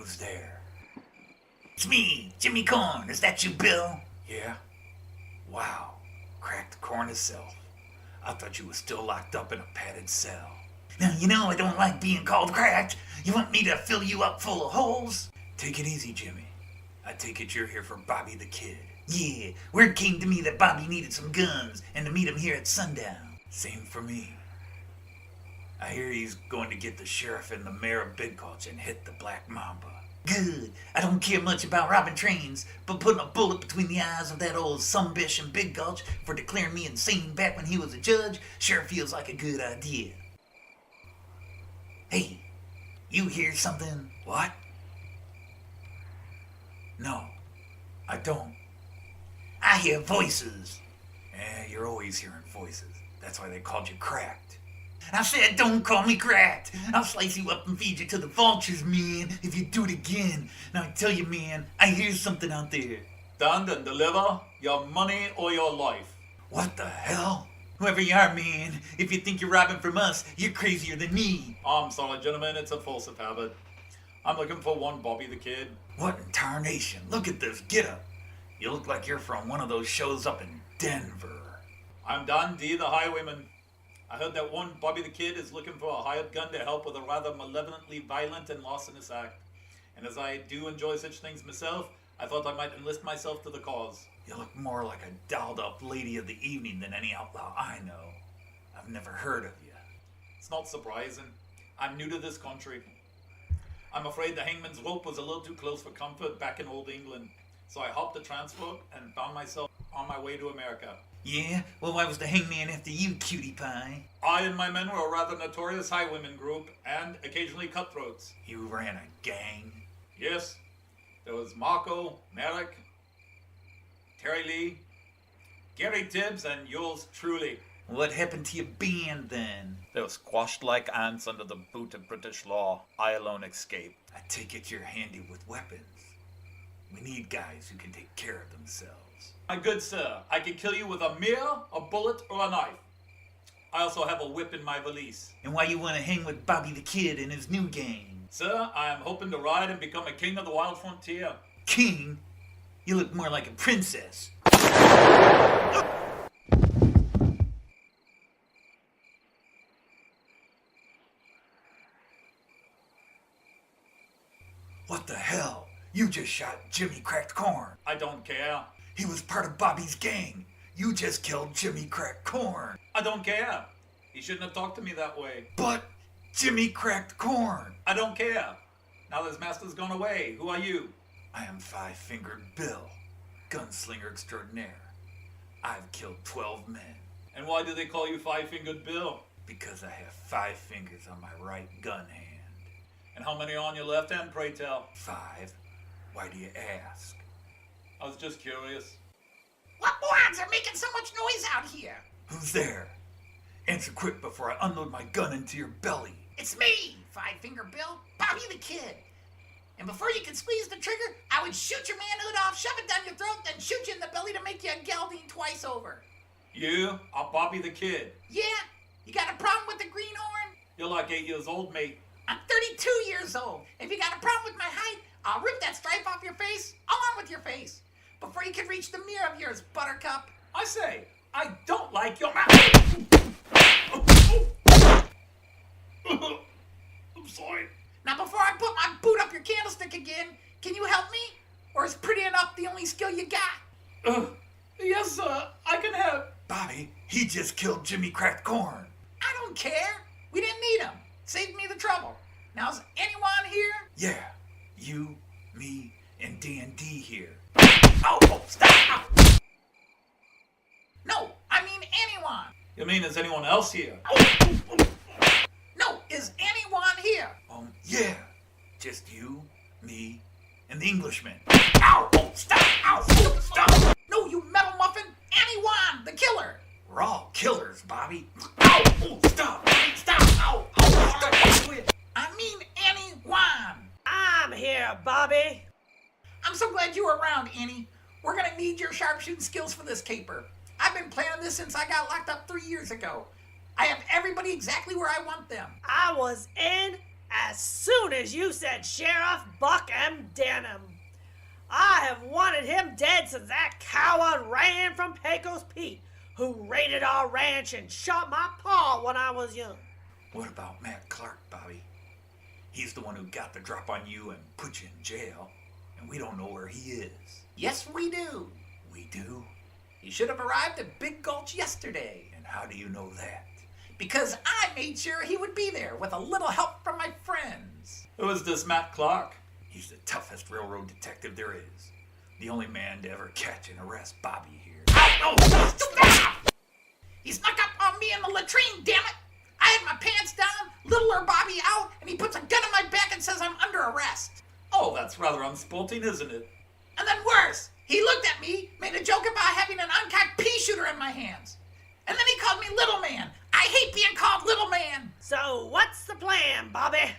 Who's there? It's me, Jimmy Corn. Is that you, Bill? Yeah? Wow. Cracked corn himself. I thought you were still locked up in a padded cell. Now, you know I don't like being called cracked. You want me to fill you up full of holes? Take it easy, Jimmy. I take it you're here for Bobby the Kid. Yeah, word came to me that Bobby needed some guns and to meet him here at sundown. Same for me. I hear he's going to get the sheriff and the mayor of Big Gulch and hit the Black Mamba. Good. I don't care much about robbing trains, but putting a bullet between the eyes of that old sunbish in Big Gulch for declaring me insane back when he was a judge sure feels like a good idea. Hey, you hear something? What? No, I don't. I hear voices. You're always hearing voices. That's why they called you cracked. I said don't call me cracked. I'll slice you up and feed you to the vultures, man, if you do it again. Now I tell you, man, I hear something out there. Stand and deliver your money or your life. What the hell? Whoever you are, man, if you think you're robbing from us, you're crazier than me. I'm sorry, gentlemen, it's a force of habit. I'm looking for one Bobby the Kid. What in tarnation? Look at this getup. You look like you're from one of those shows up in Denver. I'm Dan D, the highwayman. I heard that one Bobby the Kid is looking for a hired gun to help with a rather malevolently violent and larcenous act. And as I do enjoy such things myself, I thought I might enlist myself to the cause. You look more like a dolled-up lady of the evening than any outlaw I know. I've never heard of you. It's not surprising. I'm new to this country. I'm afraid the hangman's rope was a little too close for comfort back in old England. So I hopped the transport and found myself on my way to America. Yeah? Well, why was the hangman after you, cutie pie? I and my men were a rather notorious highwayman group and occasionally cutthroats. You ran a gang? Yes. There was Marco, Merrick, Terry Lee, Gary Tibbs, and yours truly. What happened to your band then? They were squashed like ants under the boot of British law. I alone escaped. I take it you're handy with weapons. We need guys who can take care of themselves. My good sir, I can kill you with a mirror, a bullet, or a knife. I also have a whip in my valise. And why you want to hang with Bobby the Kid and his new gang? Sir, I am hoping to ride and become a king of the wild frontier. King? You look more like a princess. What the hell? You just shot Jimmy Cracked Corn. I don't care. He was part of Bobby's gang. You just killed Jimmy Cracked Corn. I don't care. He shouldn't have talked to me that way. But Jimmy Cracked Corn. I don't care. Now this master's gone away. Who are you? I am Five-Fingered Bill, gunslinger extraordinaire. I've killed 12 men. And why do they call you Five-Fingered Bill? Because I have 5 fingers on my right gun hand. And how many are on your left hand, pray tell? 5. Why do you ask? I was just curious. What morons are making so much noise out here? Who's there? Answer quick before I unload my gun into your belly. It's me, Five-Finger Bill, Bobby the Kid. And before you can squeeze the trigger, I would shoot your manhood off, shove it down your throat, then shoot you in the belly to make you a gelding twice over. You are Bobby the Kid. Yeah? You got a problem with the greenhorn? You're like 8 years old, mate. I'm 32 years old. If you got a problem with my height, I'll rip that stripe off your face, along with your face, before you can reach the mirror of yours, Buttercup. I say, I don't like your mouth. I'm sorry. Now before I put my boot up your candlestick again, can you help me? Or is pretty enough the only skill you got? Yes, sir. I can help. Bobby, he just killed Jimmy Cracked Corn. I don't care. We didn't need him. Saved me the trouble. Now is anyone here? Yeah, you, me, and D&D here. Oh, stop! No, I mean anyone. You mean, is anyone else here? No, is anyone here? Yeah, just you, me, and the Englishman. Ow! Oh, stop! Ow! Oh, stop! No, you metal muffin! Anyone! The killer! We're all killers, Bobby. Ow! Oh, stop! Stop! Ow! Oh, stop! I mean anyone! I'm here, Bobby. I'm so glad you were around, Annie. We're gonna need your sharpshooting skills for this caper. I've been planning this since I got locked up 3 years ago. I have everybody exactly where I want them. I was in as soon as you said Sheriff Buck M. Denham. I have wanted him dead since that coward ran from Pecos Pete, who raided our ranch and shot my paw when I was young. What about Matt Clark, Bobby? He's the one who got the drop on you and put you in jail, and we don't know where he is. Yes, we do. We do? He should have arrived at Big Gulch yesterday. And how do you know that? Because I made sure he would be there with a little help from my friends. Who is this Matt Clark? He's the toughest railroad detective there is. The only man to ever catch and arrest Bobby here. Oh, stop! He snuck up on me in the latrine, damn it! I had my pants down, littler Bobby out, and he puts a gun in my back and says I'm under arrest. Oh, that's rather unsporting, isn't it? And then worse, he looked at me, made a joke about having an uncocked pea shooter in my hands. And then he called me Little Man. I hate being called Little Man. So what's the plan, Bobby?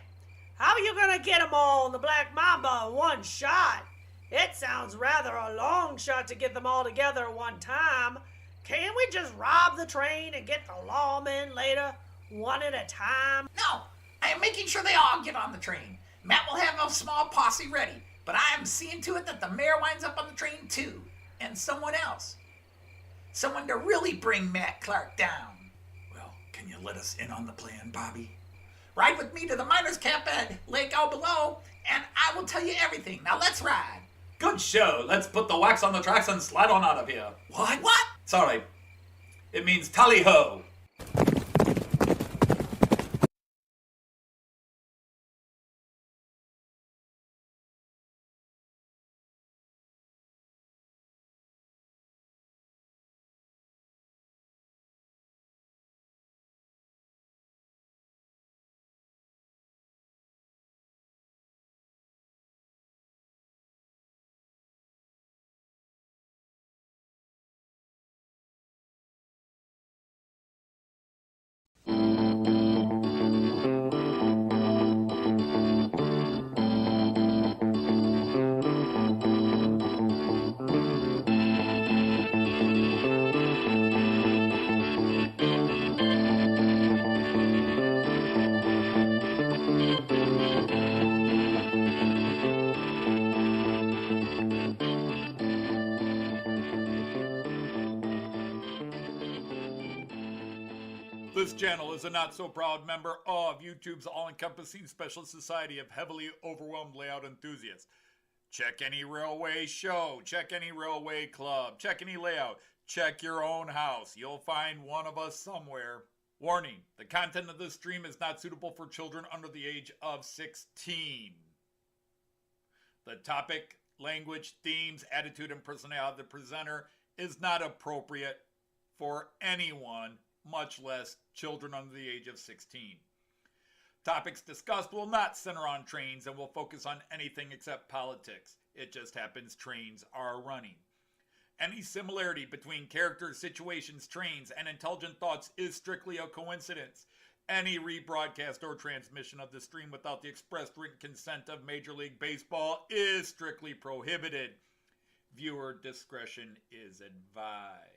How are you gonna get 'em all in the Black Mamba in one shot? It sounds rather a long shot to get them all together at one time. Can't we just rob the train and get the lawmen later, one at a time? No, I am making sure they all get on the train. Matt will have a small posse ready, but I am seeing to it that the mayor winds up on the train too, and someone else. Someone to really bring Matt Clark down. Well, can you let us in on the plan, Bobby? Ride with me to the miners' camp at Lake All Below, and I will tell you everything. Now let's ride. Good show. Let's put the wax on the tracks and slide on out of here. What? What? Sorry. It means tally-ho. This channel is a not-so-proud member of YouTube's all-encompassing special society of heavily overwhelmed layout enthusiasts. Check any railway show, check any railway club, check any layout, check your own house. You'll find one of us somewhere. Warning, the content of this stream is not suitable for children under the age of 16. The topic, language, themes, attitude, and personality of the presenter is not appropriate for anyone, much less children under the age of 16. Topics discussed will not center on trains and will focus on anything except politics. It just happens trains are running. Any similarity between characters, situations, trains, and intelligent thoughts is strictly a coincidence. Any rebroadcast or transmission of the stream without the express written consent of Major League Baseball is strictly prohibited. Viewer discretion is advised.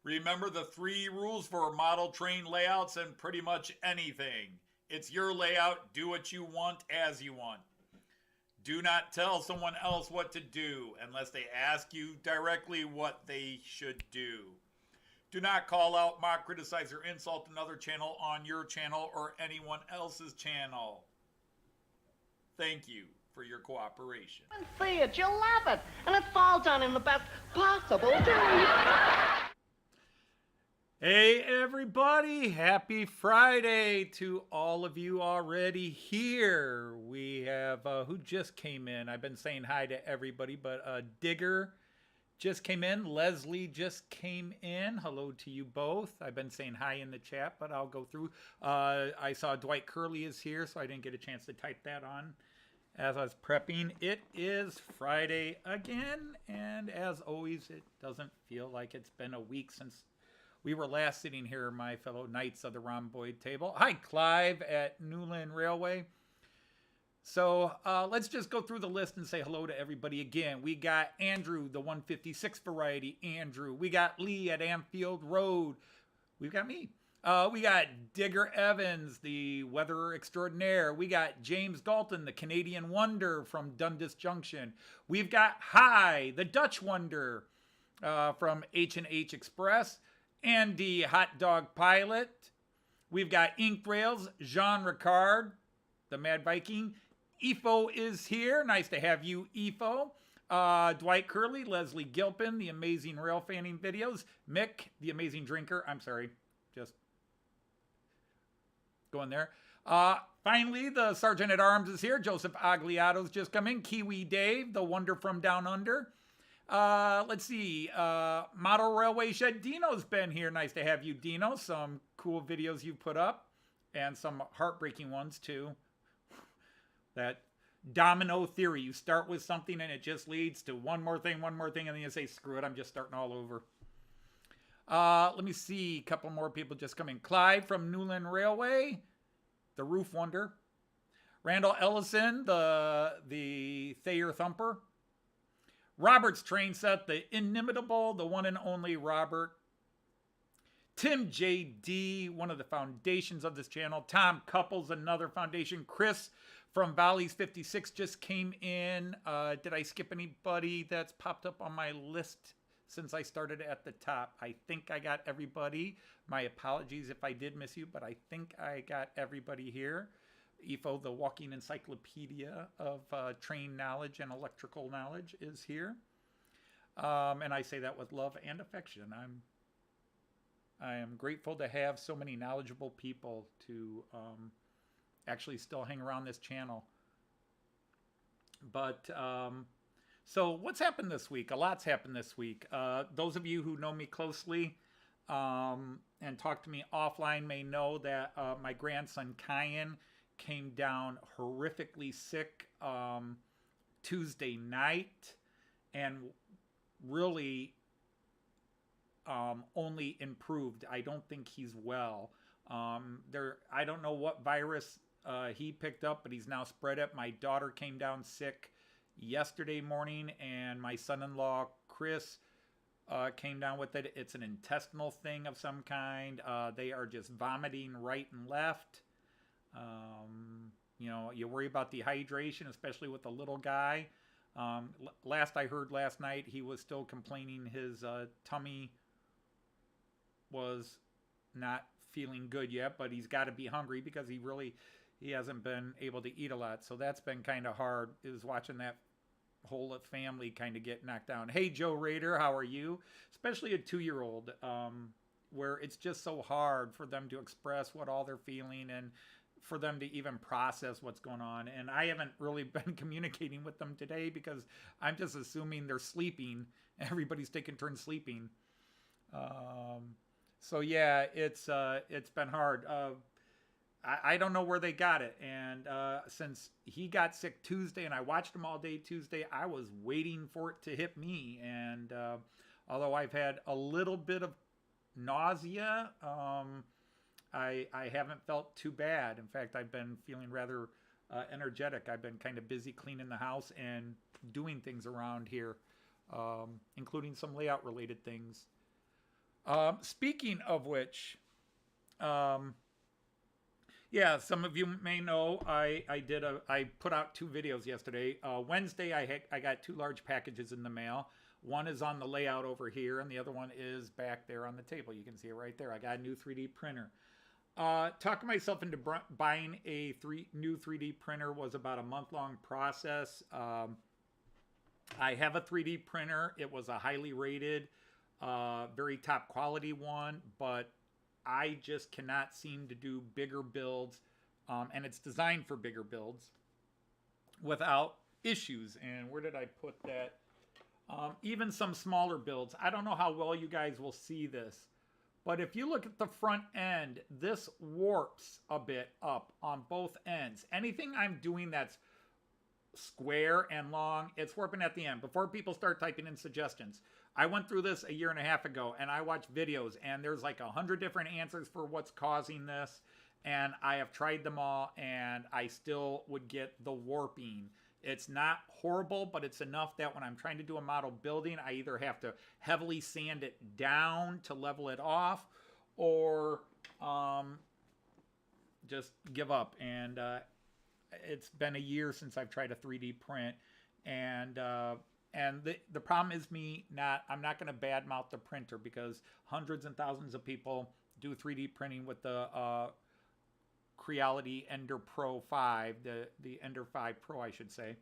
Remember the 3 rules for model train layouts and pretty much anything. It's your layout, do what you want as you want. Do not tell someone else what to do unless they ask you directly what they should do. Do not call out, mock, criticize, or insult another channel on your channel or anyone else's channel. Thank you for your cooperation. And see it, you'll love it, and it's all done in the best possible way. Hey everybody, happy Friday to all of you already here. We have, who just came in? I've been saying hi to everybody, but Digger just came in. Leslie just came in. Hello to you both. I've been saying hi in the chat, but I'll go through. I saw Dwight Curley is here, so I didn't get a chance to type that on as I was prepping. It is Friday again, and as always, it doesn't feel like it's been a week since we were last sitting here, my fellow knights of the rhomboid table. Hi, Clive at Newland Railway. So let's just go through the list and say hello to everybody again. We got Andrew, the 156 variety, Andrew. We got Lee at Anfield Road. We've got me. We got Digger Evans, the weather extraordinaire. We got James Dalton, the Canadian wonder from Dundas Junction. We've got Hi, the Dutch wonder from H&H Express. Andy, hot dog pilot. We've got Ink Rails, Jean Ricard, the Mad Viking. EFO is here. Nice to have you, EFO. Dwight Curley, Leslie Gilpin, the amazing rail fanning videos. Mick, the amazing drinker. I'm sorry, just going there. Finally, the Sergeant at Arms is here. Joseph Agliato's just come in. Kiwi Dave, the wonder from down under. Let's see. Model Railway Shed Dino's been here. Nice to have you, Dino. Some cool videos you put up, and some heartbreaking ones too. That domino theory. You start with something and it just leads to one more thing, and then you say, screw it, I'm just starting all over. Let me see. A couple more people just coming. Clive from Newland Railway, the roof wonder. Randall Ellison, the Thayer Thumper. Robert's train set, the inimitable, the one and only Robert. Tim J.D., one of the foundations of this channel. Tom Couples, another foundation. Chris from Valleys 56 just came in. Did I skip anybody that's popped up on my list since I started at the top? I think I got everybody. My apologies if I did miss you, but I think I got everybody here. EFO, the walking encyclopedia of train knowledge and electrical knowledge, is here. And I say that with love and affection. I am grateful to have so many knowledgeable people to actually still hang around this channel. But so what's happened this week? A lot's happened this week. Those of you who know me closely and talk to me offline may know that my grandson Kyan came down horrifically sick Tuesday night, and really only improved. I don't think he's well. I don't know what virus he picked up, but he's now spread it. My daughter came down sick yesterday morning, and my son-in-law Chris came down with it. It's an intestinal thing of some kind. They are just vomiting right and left. You know, you worry about dehydration, especially with the little guy. Last I heard last night, he was still complaining his tummy was not feeling good yet, but he's got to be hungry because he hasn't been able to eat a lot. So that's been kind of hard, is watching that whole family kind of get knocked down. Hey, Joe Rader, how are you? Especially a 2-year-old, where it's just so hard for them to express what all they're feeling and for them to even process what's going on. And I haven't really been communicating with them today because I'm just assuming they're sleeping. Everybody's taking turns sleeping. So yeah, it's been hard. I don't know where they got it. And since he got sick Tuesday and I watched him all day Tuesday, I was waiting for it to hit me. And although I've had a little bit of nausea, I haven't felt too bad. In fact, I've been feeling rather energetic. I've been kind of busy cleaning the house and doing things around here, including some layout related things. Speaking of which, yeah, some of you may know I put out 2 videos yesterday. Wednesday I got 2 large packages in the mail. One is on the layout over here, and the other one is back there on the table. You can see it right there. I got a new 3D printer. Talking myself into buying a new 3D printer was about a month-long process. I have a 3D printer. It was a highly rated, very top quality one, but I just cannot seem to do bigger builds, and it's designed for bigger builds without issues. And where did I put that? Even some smaller builds. I don't know how well you guys will see this, but if you look at the front end, this warps a bit up on both ends. Anything I'm doing that's square and long, it's warping at the end. Before people start typing in suggestions, I went through this a year and a half ago, and I watched videos, and there's like 100 different answers for what's causing this, and I have tried them all, and I still would get the warping. It's not horrible, but it's enough that when I'm trying to do a model building, I either have to heavily sand it down to level it off, or just give up. And it's been a year since I've tried a 3D print, and the problem is I'm not going to badmouth the printer, because hundreds and thousands of people do 3D printing with the Creality Ender Pro 5, the Ender 5 Pro, I should say.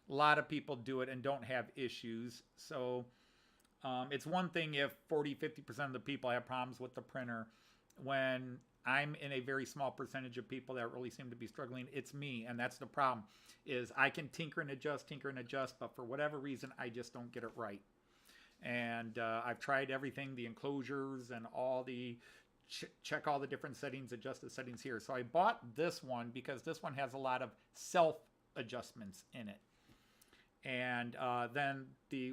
A lot of people do it and don't have issues. So it's one thing if 40-50% of the people have problems with the printer. When I'm in a very small percentage of people that really seem to be struggling, it's me. And that's the problem, is I can tinker and adjust, but for whatever reason, I just don't get it right. And I've tried everything, the enclosures and all the check all the different settings, adjust the settings here. So I bought this one because this one has a lot of self adjustments in it. And then the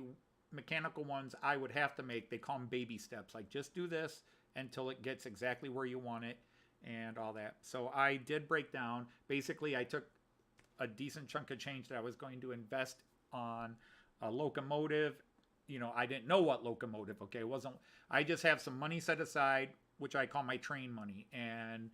mechanical ones I would have to make, they call them baby steps. Like, just do this until it gets exactly where you want it and all that. So I did break down. Basically, I took a decent chunk of change that I was going to invest on a locomotive. You know, I didn't know what locomotive, okay? It wasn't, I just have some money set aside, which I call my train money. And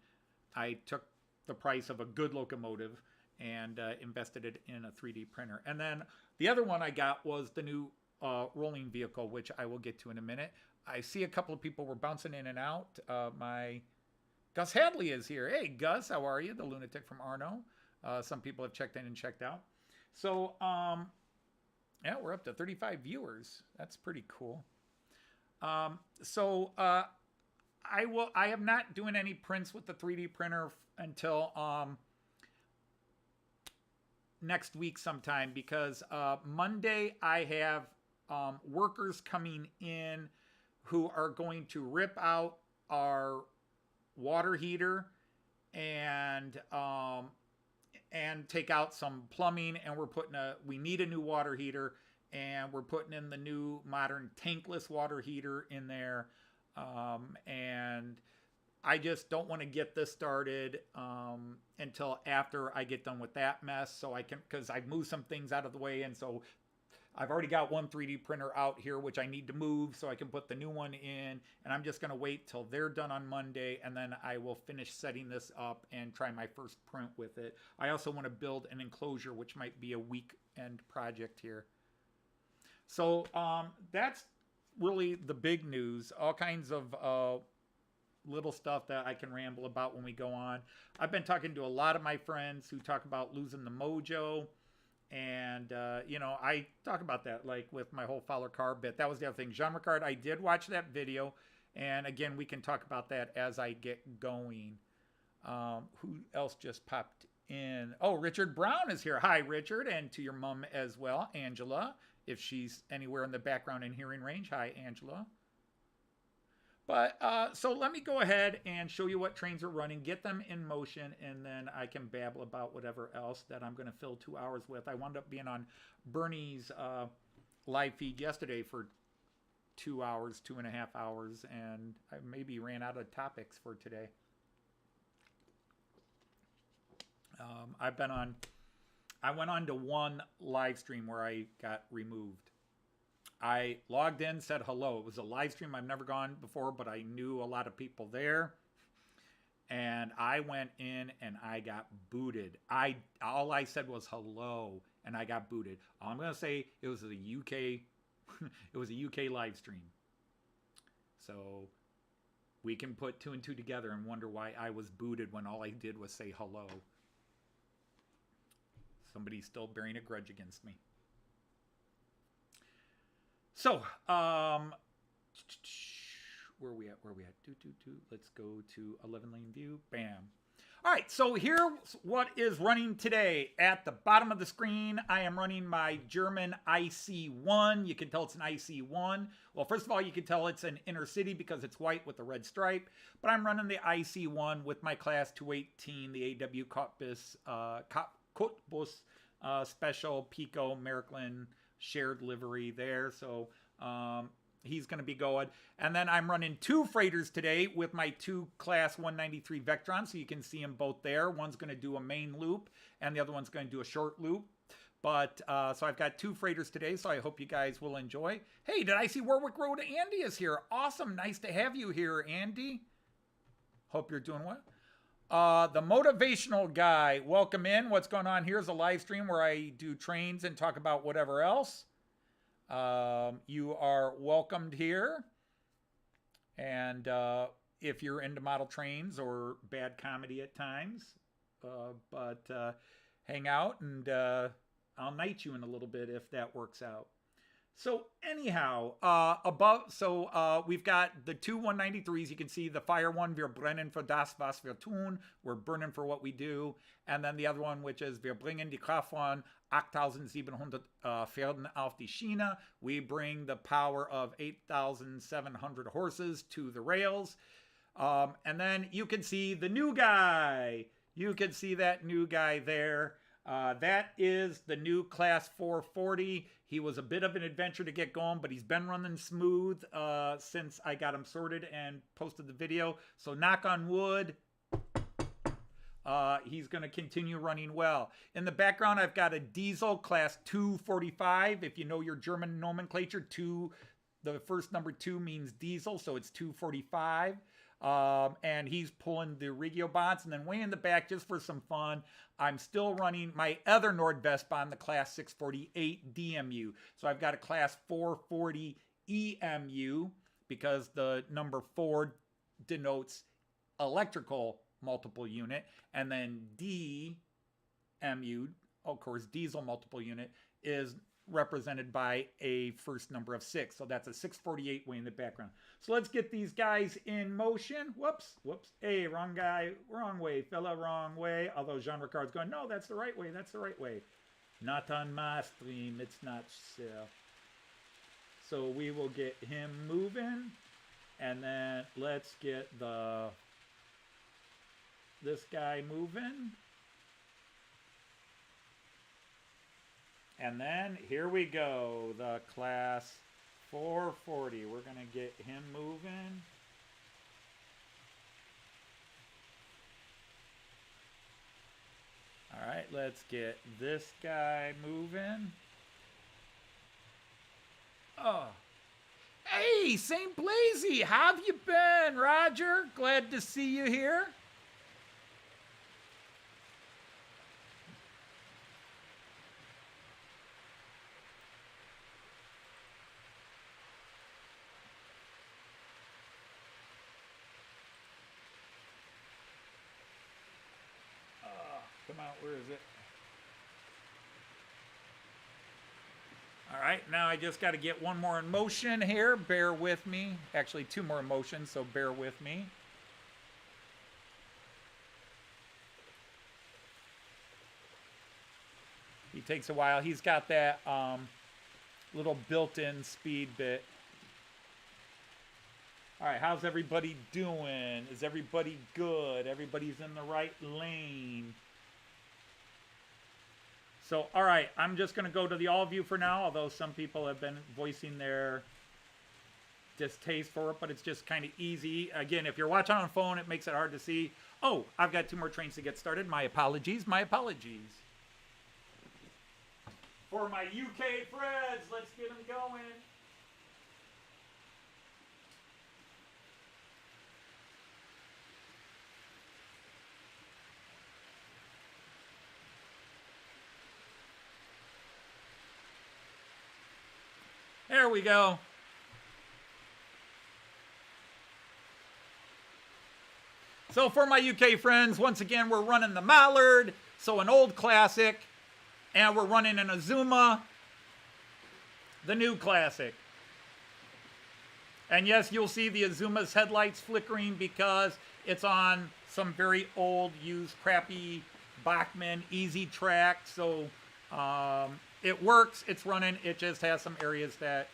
I took the price of a good locomotive and invested it in a 3D printer. And then the other one I got was the new rolling vehicle, which I will get to in a minute. I see a couple of people were bouncing in and out. My Gus Hadley is here. Hey, Gus, how are you? The lunatic from Arno. Some people have checked in and checked out. So, yeah, we're up to 35 viewers. That's pretty cool. I am not doing any prints with the 3D printer until next week sometime, because Monday I have workers coming in who are going to rip out our water heater and take out some plumbing, and we need a new water heater, and we're putting in the new modern tankless water heater in there. And I just don't want to get this started until after I get done with that mess, so I can, because I've moved some things out of the way, and so I've already got one 3D printer out here which I need to move so I can put the new one in, and I'm just going to wait till they're done on Monday, and then I will finish setting this up and try my first print with it. I also want to build an enclosure, which might be a weekend project here. So that's really the big news. All kinds of little stuff that I can ramble about when we go on. I've been talking to a lot of my friends who talk about losing the mojo. And, you know, I talk about that, like with my whole Fowler car bit. That was the other thing. Jean Ricard, I did watch that video. And again, we can talk about that as I get going. Who else just popped in? Oh, Richard Brown is here. Hi, Richard. And to your mom as well, Angela, if she's anywhere in the background in hearing range. Hi, Angela. But so let me go ahead and show you what trains are running, get them in motion, and then I can babble about whatever else that I'm going to fill 2 hours with. I wound up being on Bernie's live feed yesterday for 2 hours, 2.5 hours, and I maybe ran out of topics for today. I went on to one live stream where I got removed. I logged in, said hello. It was a live stream. I've never gone before, but I knew a lot of people there. And I went in and I got booted. All I said was hello, and I got booted. All I'm going to say, it was a UK it was a UK live stream. So we can put 2 and 2 together and wonder why I was booted when all I did was say hello. Somebody's still bearing a grudge against me. So, where are we at? Let's go to 11 lane view. Bam. All right, so here's what is running today. At the bottom of the screen, I am running my German IC1. You can tell it's an IC1. Well, first of all, you can tell it's an inner city because it's white with the red stripe. But I'm running the IC1 with my class 218, the AW Cottbus Special Pico Märklin shared livery there. So he's going to be going. And then I'm running 2 freighters today with my 2 class 193 Vectrons. So you can see them both there. One's going to do a main loop and the other one's going to do a short loop. But so I've got 2 freighters today. So I hope you guys will enjoy. Hey, did I see Warwick Road? Andy is here. Awesome. Nice to have you here, Andy. Hope you're doing well. The motivational guy, welcome in. What's going on? Here's a live stream where I do trains and talk about whatever else. You are welcomed here. And if you're into model trains or bad comedy at times, hang out and I'll knight you in a little bit if that works out. So anyhow, we've got the two 193s. You can see the fire one, wir brennen für das, was wir tun. We're burning for what we do. And then the other one, which is wir bringen die Kraft von 8,700 Pferden auf die Schiene. We bring the power of 8,700 horses to the rails. And then you can see the new guy. You can see that new guy there. That is the new Class 440. He was a bit of an adventure to get going, but he's been running smooth since I got him sorted and posted the video. So knock on wood, he's going to continue running well. In the background, I've got a diesel Class 245. If you know your German nomenclature, the first number 2 means diesel, so it's 245. And he's pulling the Regio bonds. And then way in the back, just for some fun, I'm still running my other NordWestBahn, the Class 648 DMU. So I've got a Class 440 EMU because the number 4 denotes electrical multiple unit. And then DMU, of course, diesel multiple unit, is represented by a first number of 6. So that's a 648 way in the background. So let's get these guys in motion. Whoops. Hey, wrong guy, wrong way, fella, wrong way. Although Jean Ricard's going, no, that's the right way, that's the right way. Not on my stream, it's not so. So we will get him moving. And then let's get this guy moving. And then here we go, the Class 440. We're going to get him moving. All right, let's get this guy moving. Oh. Hey, St. Blazy, how have you been, Roger? Glad to see you here. Come out, where is it? All right, now I just got to get one more in motion here. Bear with me. Actually, 2 more in motion, so bear with me. He takes a while. He's got that little built-in speed bit. All right, how's everybody doing? Is everybody good? Everybody's in the right lane. So, all right, I'm just going to go to the all view for now, although some people have been voicing their distaste for it, but it's just kind of easy. Again, if you're watching on a phone, it makes it hard to see. Oh, I've got 2 more trains to get started. My apologies, my apologies. For my UK friends, let's get them going. There we go. So for my UK friends, once again, we're running the Mallard, so an old classic, and we're running an Azuma, the new classic. And yes, you'll see the Azuma's headlights flickering because it's on some very old, used, crappy Bachmann easy track, so it works, it's running, it just has some areas that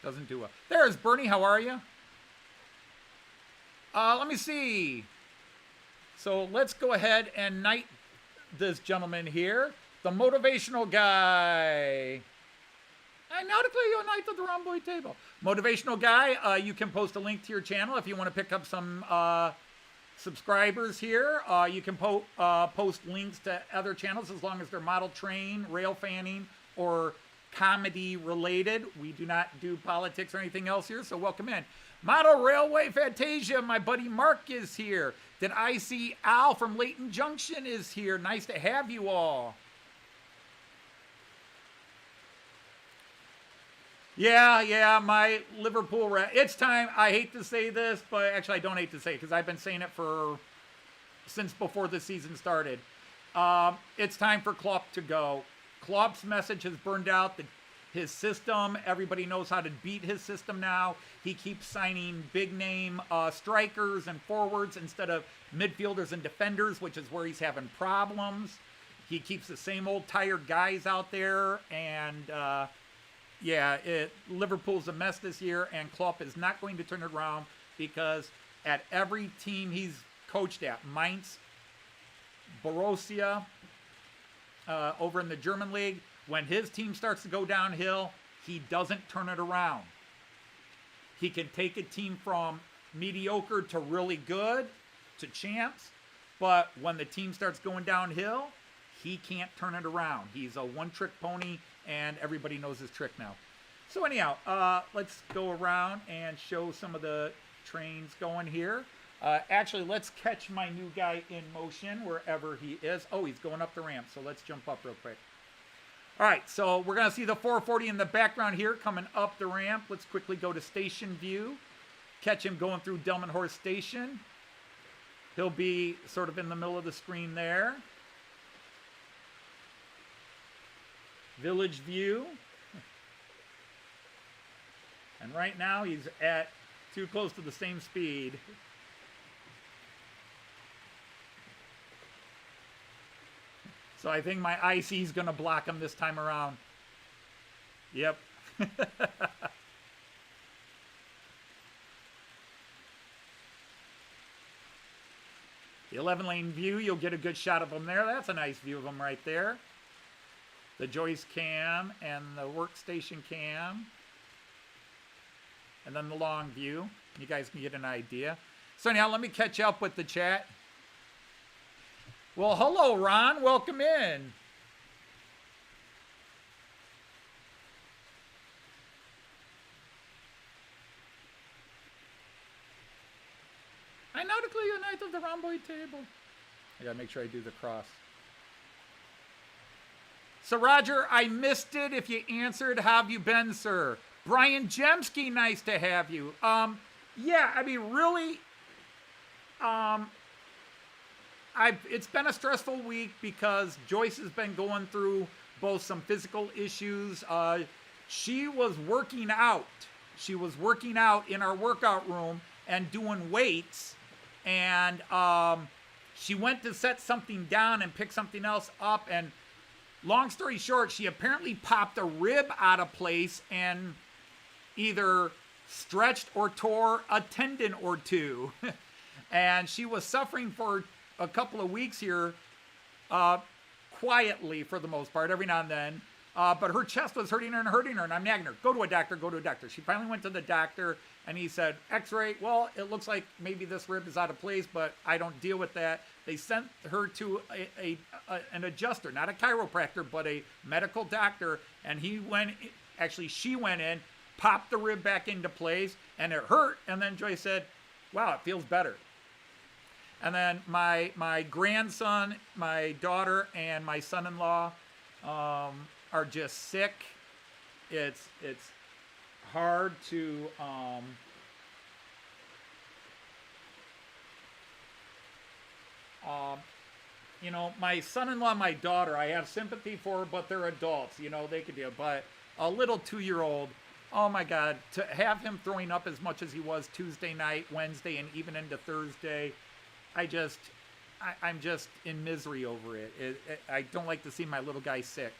doesn't do well. There's Bernie, how are you? Let me see. So let's go ahead and knight this gentleman here. The motivational guy. I nautically you knight the rhomboid table. Motivational guy, you can post a link to your channel if you want to pick up some subscribers here. You can post links to other channels as long as they're model train, rail fanning, or comedy related. We do not do politics or anything else here, so welcome in. Model Railway Fantasia, my buddy Mark is here. Did I see Al from Layton Junction is here. Nice to have you all. Yeah, my Liverpool it's time. I hate to say this, but actually I don't hate to say it because I've been saying it since before the season started. It's time for Klopp to go. Klopp's message has burned out his system. Everybody knows how to beat his system now. He keeps signing big name strikers and forwards instead of midfielders and defenders, which is where he's having problems. He keeps the same old tired guys out there, and Liverpool's a mess this year, and Klopp is not going to turn it around because at every team he's coached at, Mainz, Borussia, over in the German league, when his team starts to go downhill, he doesn't turn it around. He can take a team from mediocre to really good, to champs, but when the team starts going downhill, he can't turn it around. He's a one-trick pony, and everybody knows his trick now. So anyhow, let's go around and show some of the trains going here. Actually, let's catch my new guy in motion wherever he is. Oh, he's going up the ramp, so let's jump up real quick. All right, so we're going to see the 440 in the background here coming up the ramp. Let's quickly go to station view. Catch him going through Delmenhorst Station. He'll be sort of in the middle of the screen there. Village view. And right now he's at too close to the same speed. So I think my IC is going to block him this time around. Yep. The 11-lane view, you'll get a good shot of him there. That's a nice view of him right there. The Joyce cam and the workstation cam. And then the long view. You guys can get an idea. So anyhow, let me catch up with the chat. Well, hello, Ron. Welcome in. I now declare you a knight of the rhomboid table. I gotta make sure I do the cross. So, Roger, I missed it. If you answered, how have you been, sir? Brian Jemsky, nice to have you. Yeah, I mean, really, it's been a stressful week because Joyce has been going through both some physical issues. She was working out. She was working out in our workout room and doing weights. And she went to set something down and pick something else up. And long story short, she apparently popped a rib out of place and either stretched or tore a tendon or two. And she was suffering for a couple of weeks here, quietly for the most part, every now and then. But her chest was hurting her, and I'm nagging her, go to a doctor, go to a doctor. She finally went to the doctor, and he said, x-ray, well, it looks like maybe this rib is out of place, but I don't deal with that. They sent her to an adjuster, not a chiropractor, but a medical doctor, and she went in, popped the rib back into place, and it hurt, and then Joyce said, wow, it feels better. And then my grandson, my daughter, and my son-in-law are just sick. It's hard to you know, my son-in-law and my daughter, I have sympathy for, but they're adults, you know, they could do it. But a little 2-year-old, oh my God, to have him throwing up as much as he was Tuesday night, Wednesday, and even into Thursday, I'm just in misery over it. I don't like to see my little guy sick.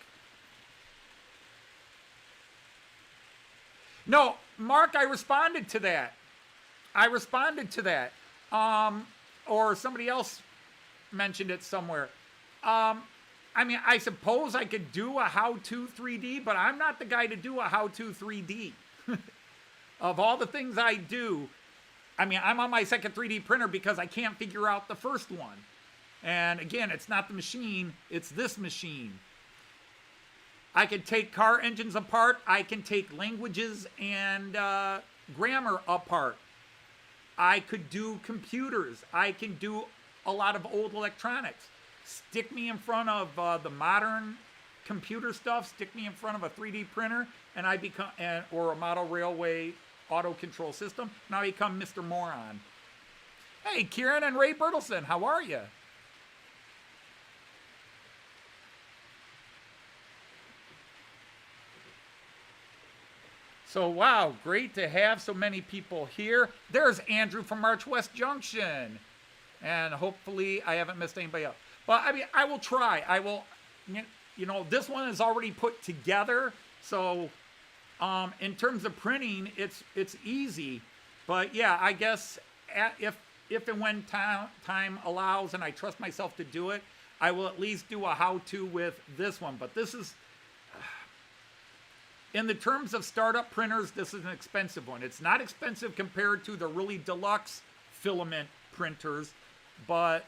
No, Mark, I responded to that. Or somebody else mentioned it somewhere. I mean, I suppose I could do a how-to 3D, but I'm not the guy to do a how-to 3D. Of all the things I do, I mean, I'm on my second 3D printer because I can't figure out the first one. And again, it's not the machine, it's this machine. I can take car engines apart. I can take languages and grammar apart. I could do computers. I can do a lot of old electronics. Stick me in front of the modern computer stuff. Stick me in front of a 3D printer, and I become, or a model railway auto control system, and I become Mr. Moron. Hey, Kieran and Ray Bertelson, how are you? So, wow, great to have so many people here. There's Andrew from March West Junction. And hopefully I haven't missed anybody else. But, I mean, I will try. I will, you know, this one is already put together. So, in terms of printing, it's easy. But, yeah, I guess if and when time allows and I trust myself to do it, I will at least do a how-to with this one. But this is... In the terms of startup printers, this is an expensive one. It's not expensive compared to the really deluxe filament printers, but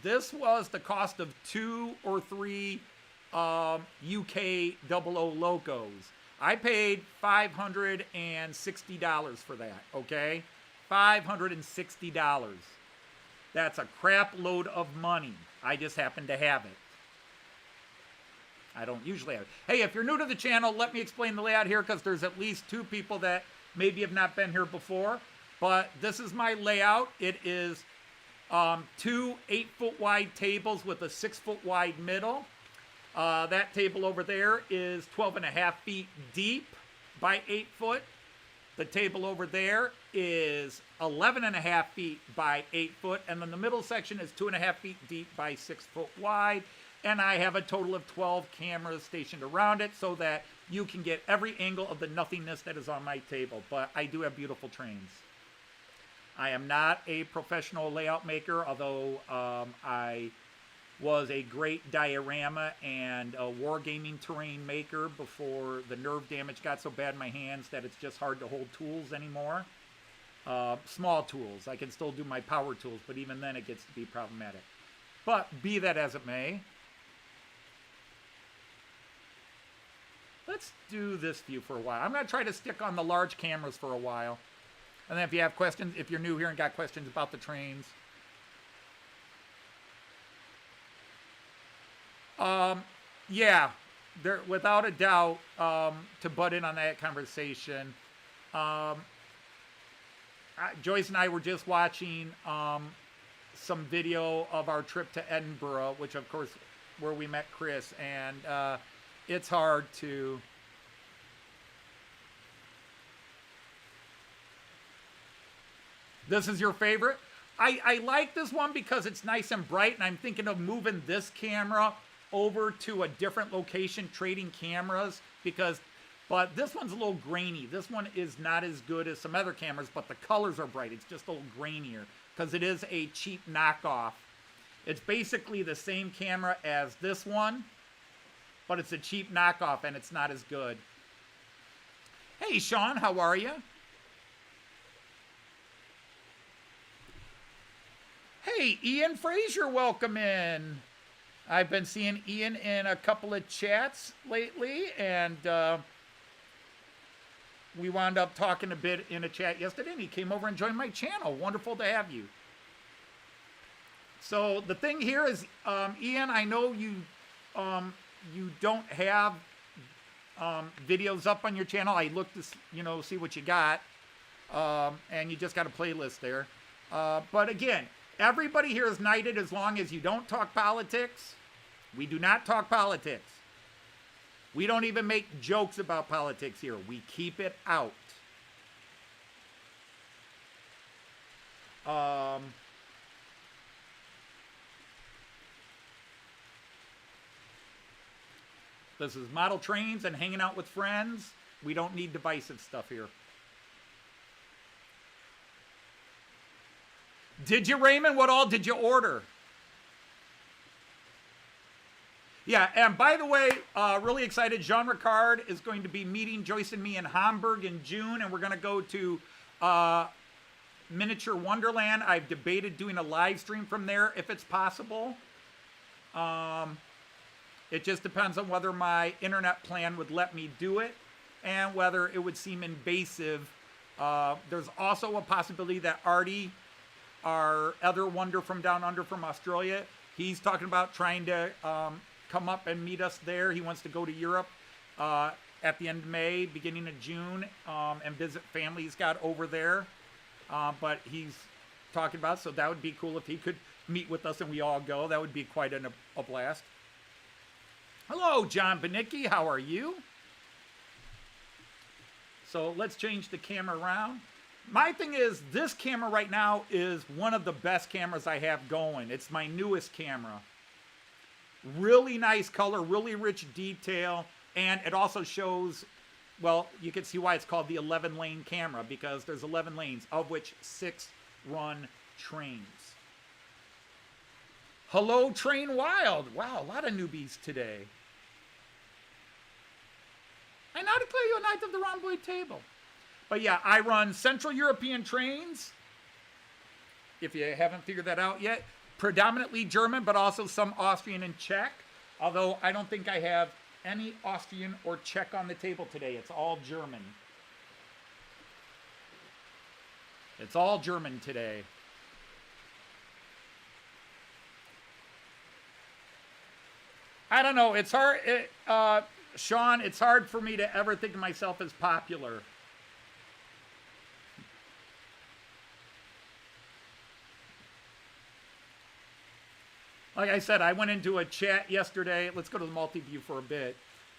this was the cost of 2 or 3 UK 00 logos. I paid $560 for that, okay? $560. That's a crap load of money. I just happen to have it. I don't usually have it. Hey, if you're new to the channel, let me explain the layout here because there's at least 2 people that maybe have not been here before. But this is my layout. It is 2 8-foot wide tables with a 6-foot wide middle. That table over there is 12.5 feet deep by 8 foot. The table over there is 11.5 feet by 8 foot. And then the middle section is 2.5 feet deep by 6 foot wide. And I have a total of 12 cameras stationed around it so that you can get every angle of the nothingness that is on my table. But I do have beautiful trains. I am not a professional layout maker, although I was a great diorama and a wargaming terrain maker before the nerve damage got so bad in my hands that it's just hard to hold tools anymore. Small tools. I can still do my power tools, but even then it gets to be problematic. But be that as it may, let's do this view for a while. I'm going to try to stick on the large cameras for a while. And then if you have questions, if you're new here and got questions about the trains. Yeah, there, without a doubt, to butt in on that conversation, Joyce and I were just watching some video of our trip to Edinburgh, which of course, where we met Chris, and it's hard to... This is your favorite? I like this one because it's nice and bright, and I'm thinking of moving this camera over to a different location, trading cameras, but this one's a little grainy. This one is not as good as some other cameras, but the colors are bright. It's just a little grainier because it is a cheap knockoff. It's basically the same camera as this one, but it's a cheap knockoff and it's not as good. Hey, Sean, how are you? Hey, Ian Fraser, welcome in. I've been seeing Ian in a couple of chats lately, and we wound up talking a bit in a chat yesterday, and he came over and joined my channel. Wonderful to have you. So the thing here is, Ian, I know you don't have videos up on your channel. I looked to see what you got, and you just got a playlist there. But again, everybody here is knighted as long as you don't talk politics. We do not talk politics. We don't even make jokes about politics here. We keep it out. This is model trains and hanging out with friends. We don't need divisive stuff here. Did you, Raymond? What all did you order? Yeah, and by the way, really excited. Jean Ricard is going to be meeting Joyce and me in Hamburg in June, and we're going to go to Miniature Wonderland. I've debated doing a live stream from there if it's possible. It just depends on whether my internet plan would let me do it and whether it would seem invasive. There's also a possibility that Artie, our other wonder from down under from Australia, he's talking about trying to come up and meet us there. He wants to go to Europe at the end of May, beginning of June, and visit family he's got over there. But he's talking about, so that would be cool if he could meet with us and we all go. That would be quite a blast. Hello, John Benicki. How are you? So let's change the camera around. My thing is, this camera right now is one of the best cameras I have going. It's my newest camera. Really nice color, really rich detail, and it also shows, well, you can see why it's called the 11-lane camera, because there's 11 lanes, of which 6 run trains. Hello, Train Wild. Wow, a lot of newbies today. I now declare you a knight of the rhomboid table. But yeah, I run Central European trains, if you haven't figured that out yet. Predominantly German, but also some Austrian and Czech. Although I don't think I have any Austrian or Czech on the table today. It's all German. It's all German today. I don't know. It's hard. Sean, it's hard for me to ever think of myself as popular. Like I said, I went into a chat yesterday. Let's go to the multi-view for a bit.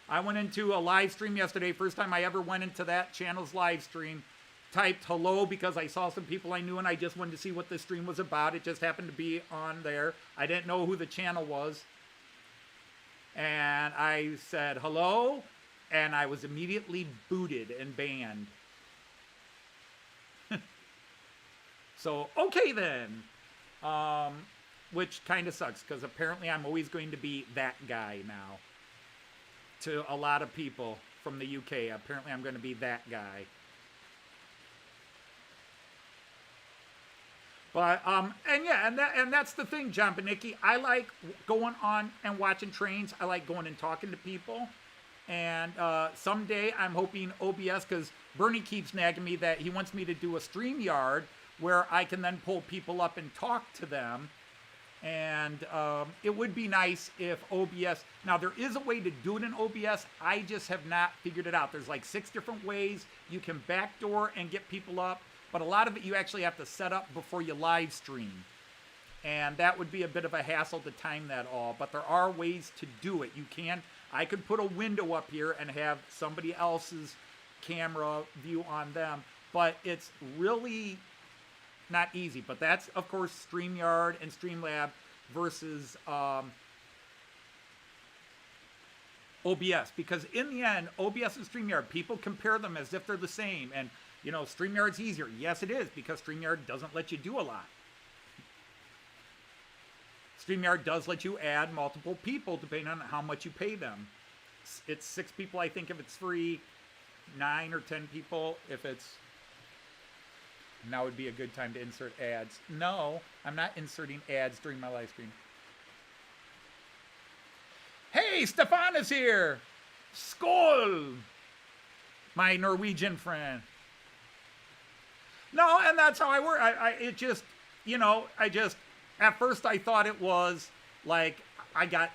I went into a live stream yesterday. First time I ever went into that channel's live stream. Typed hello because I saw some people I knew and I just wanted to see what the stream was about. It just happened to be on there. I didn't know who the channel was. And I said hello, and I was immediately booted and banned. So, okay then. Which kind of sucks, because apparently I'm always going to be that guy now. To a lot of people from the UK, apparently I'm going to be that guy. But, and yeah, and that's the thing, John Benicki. I like going on and watching trains. I like going and talking to people. And someday I'm hoping OBS, because Bernie keeps nagging me that he wants me to do a StreamYard where I can then pull people up and talk to them. And it would be nice if OBS, now there is a way to do it in OBS. I just have not figured it out. There's like 6 different ways you can backdoor and get people up. But a lot of it you actually have to set up before you live stream. And that would be a bit of a hassle to time that all. But there are ways to do it. You can, I could put a window up here and have somebody else's camera view on them. But it's really not easy. But that's, of course, StreamYard and Streamlab versus OBS. Because in the end, OBS and StreamYard, people compare them as if they're the same. And you know, StreamYard's easier. Yes, it is, because StreamYard doesn't let you do a lot. StreamYard does let you add multiple people depending on how much you pay them. It's 6 people, I think, if it's free. 9 or 10 people if it's... Now would be a good time to insert ads. No, I'm not inserting ads during my live stream. Hey, Stefan is here! Skål! My Norwegian friend. No, and that's how I work. It just, you know, at first I thought it was like I got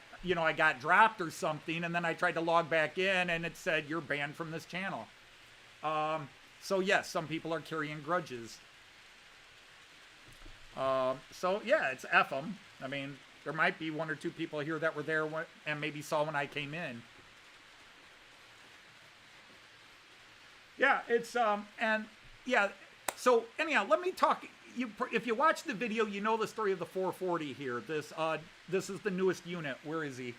dropped or something, and then I tried to log back in, and it said, you're banned from this channel. So yes, some people are carrying grudges. So yeah, it's F them. I mean, there might be 1 or 2 people here that were there and maybe saw when I came in. Yeah, it's, and yeah, so anyhow, let me talk. If you watch the video, you know the story of the 440 here. This is the newest unit. Where is he?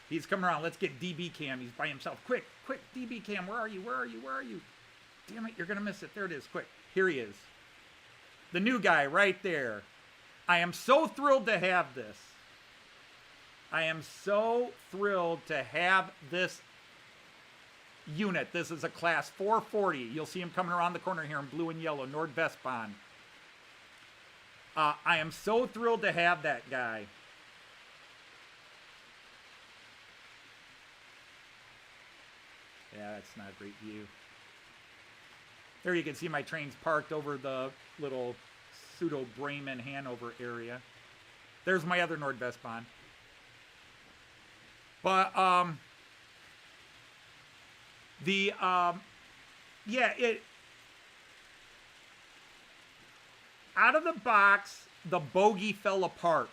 He's coming around. Let's get DB Cam. He's by himself. Quick, DB Cam. Where are you? Where are you? Where are you? Damn it, you're going to miss it. There it is. Quick. Here he is. The new guy right there. I am so thrilled to have this. I am so thrilled to have this unit. This is a class 440. You'll see him coming around the corner here in blue and yellow, NordWestBahn. I am so thrilled to have that guy. Yeah, that's not a great view. There you can see my trains parked over the little pseudo-Bremen Hanover area. There's my other NordWestBahn. But, out of the box, the bogie fell apart.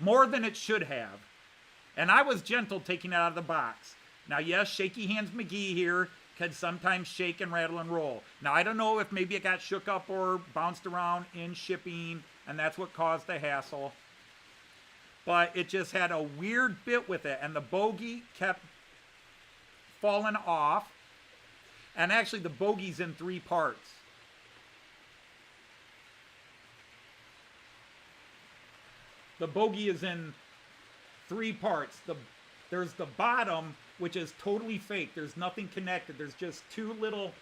More than it should have. And I was gentle taking it out of the box. Now, yes, Shaky Hands McGee here can sometimes shake and rattle and roll. Now, I don't know if maybe it got shook up or bounced around in shipping, and that's what caused the hassle. But it just had a weird bit with it, and the bogie kept falling off. And actually, the bogie's in 3 parts. The bogie is in 3 parts. There's the bottom, which is totally fake. There's nothing connected. There's just 2 little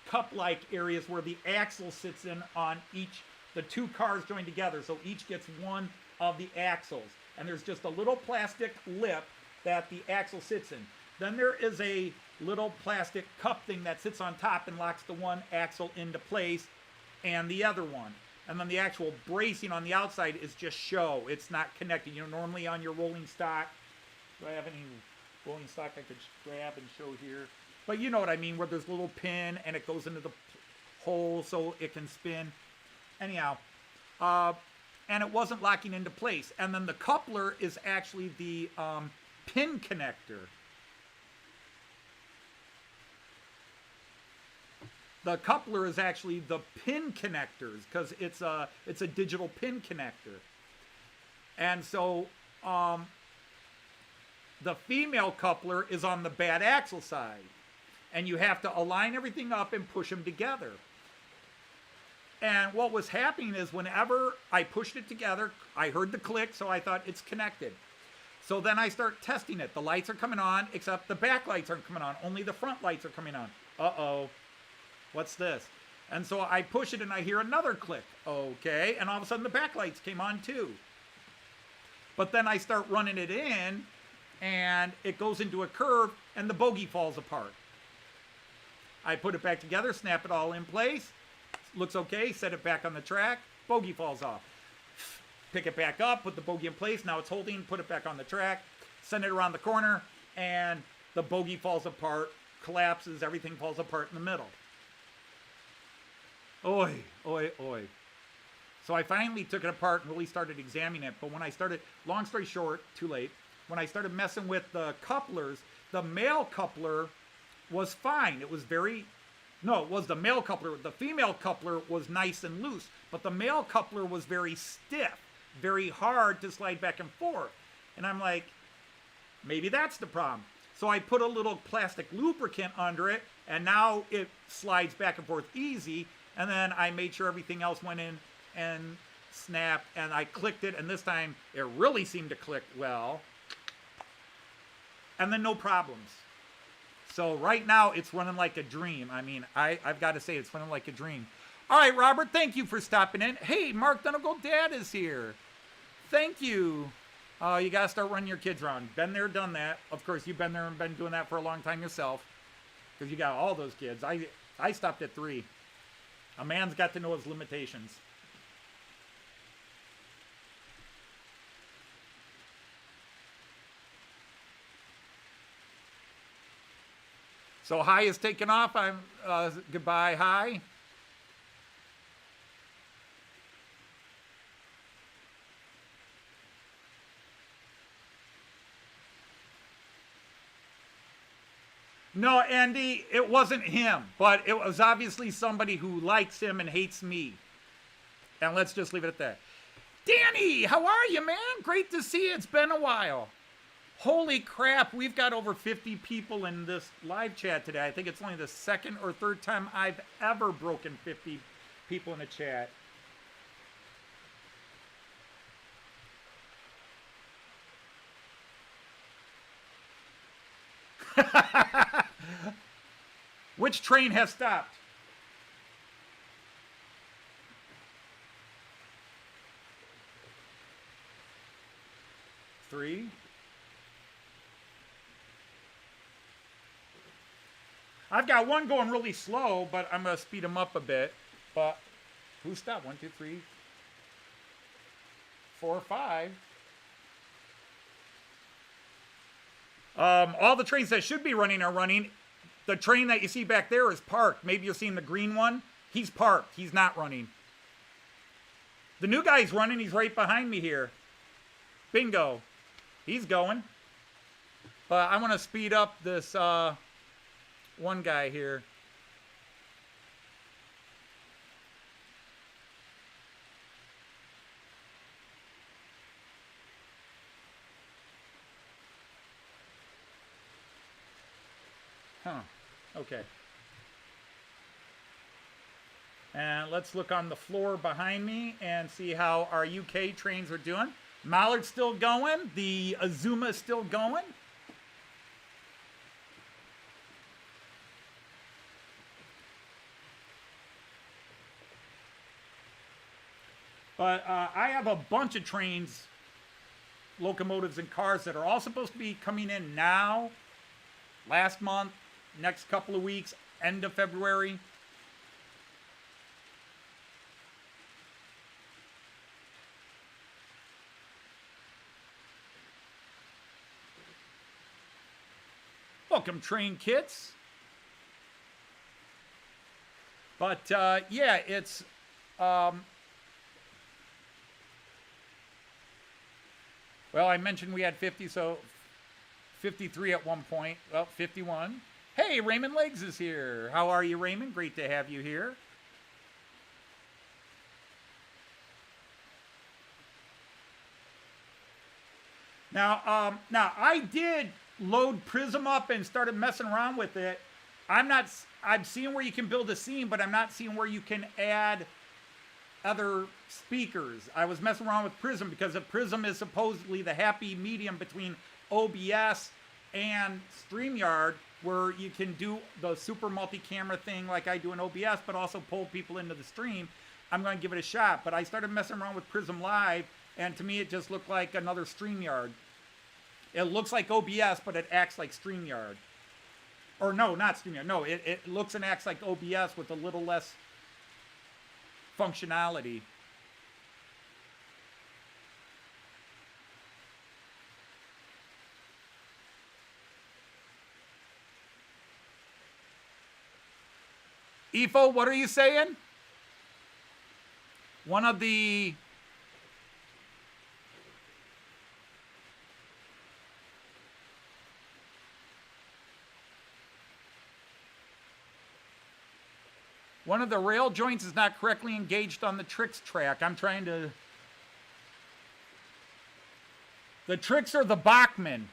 cup-like areas where the axle sits in on each. The 2 cars join together, so each gets one of the axles. And there's just a little plastic lip that the axle sits in. Then there is a little plastic cup thing that sits on top and locks the one axle into place and the other one. And then the actual bracing on the outside is just show. It's not connected. You know, normally on your rolling stock, do I have any rolling stock I could grab and show here? But you know what I mean, where there's a little pin and it goes into the hole so it can spin. Anyhow, and it wasn't locking into place. And then the coupler is actually the pin connector. The coupler is actually the pin connectors because it's a digital pin connector. And so the female coupler is on the bad axle side. And you have to align everything up and push them together. And what was happening is whenever I pushed it together, I heard the click, so I thought it's connected. So then I start testing it. The lights are coming on, except the back lights aren't coming on. Only the front lights are coming on. Uh-oh. What's this? And so I push it and I hear another click. Okay. And all of a sudden the back lights came on too. But then I start running it in and it goes into a curve and the bogie falls apart. I put it back together, snap it all in place. Looks okay, set it back on the track. Bogie falls off. Pick it back up, put the bogie in place. Now it's holding, put it back on the track. Send it around the corner and the bogie falls apart, collapses, everything falls apart in the middle. Oi, oi, oi. So I finally took it apart and really started examining it. But when I started, long story short, too late, when I started messing with the couplers, the male coupler was fine. It was very, no, it was the male coupler. The female coupler was nice and loose. But the male coupler was very stiff, very hard to slide back and forth. And I'm like, maybe that's the problem. So I put a little plastic lubricant under it, and now it slides back and forth easy. And then I made sure everything else went in and snapped, and I clicked it, and this time it really seemed to click well. And then no problems. So right now it's running like a dream. I mean, I've got to say it's running like a dream. All right, Robert, thank you for stopping in. Hey, Mark Donegal Dad is here. Thank you. You got to start running your kids around. Been there, done that. Of course, you've been there and been doing that for a long time yourself because you got all those kids. I stopped at 3. A man's got to know his limitations. So Hi is taking off. I'm goodbye, Hi. No, Andy, it wasn't him, but it was obviously somebody who likes him and hates me. And let's just leave it at that. Danny, how are you, man? Great to see you. It's been a while. Holy crap, we've got over 50 people in this live chat today. I think it's only the 2nd or 3rd time I've ever broken 50 people in a chat. Which train has stopped? Three. I've got one going really slow, but I'm going to speed them up a bit. But who stopped? 1, 2, 3, 4, 5. All the trains that should be running are running. The train that you see back there is parked. Maybe you're seeing the green one. He's parked. He's not running. The new guy's running. He's right behind me here. Bingo. He's going. But I want to speed up this one guy here. Huh. Okay. And let's look on the floor behind me and see how our UK trains are doing. Mallard's still going. The Azuma's still going. But I have a bunch of trains, locomotives, and cars that are all supposed to be coming in now, last month, next couple of weeks, end of February. Welcome, train kits. But yeah, it's well, I mentioned we had 50, so 53 at one point. Well, 51. Hey, Raymond Legs is here. How are you, Raymond? Great to have you here. Now I did load Prism up and started messing around with it. I'm seeing where you can build a scene, but I'm not seeing where you can add other speakers. I was messing around with Prism because Prism is supposedly the happy medium between OBS and StreamYard, where you can do the super multi-camera thing like I do in OBS, but also pull people into the stream. I'm going to give it a shot, but I started messing around with Prism Live, and to me it just looked like another StreamYard. It looks like OBS, but it acts like StreamYard. Or no, not StreamYard. No, it looks and acts like OBS with a little less functionality. Ifo, what are you saying? One of the rail joints is not correctly engaged on the tricks track. I'm trying to... The tricks are the Bachmann.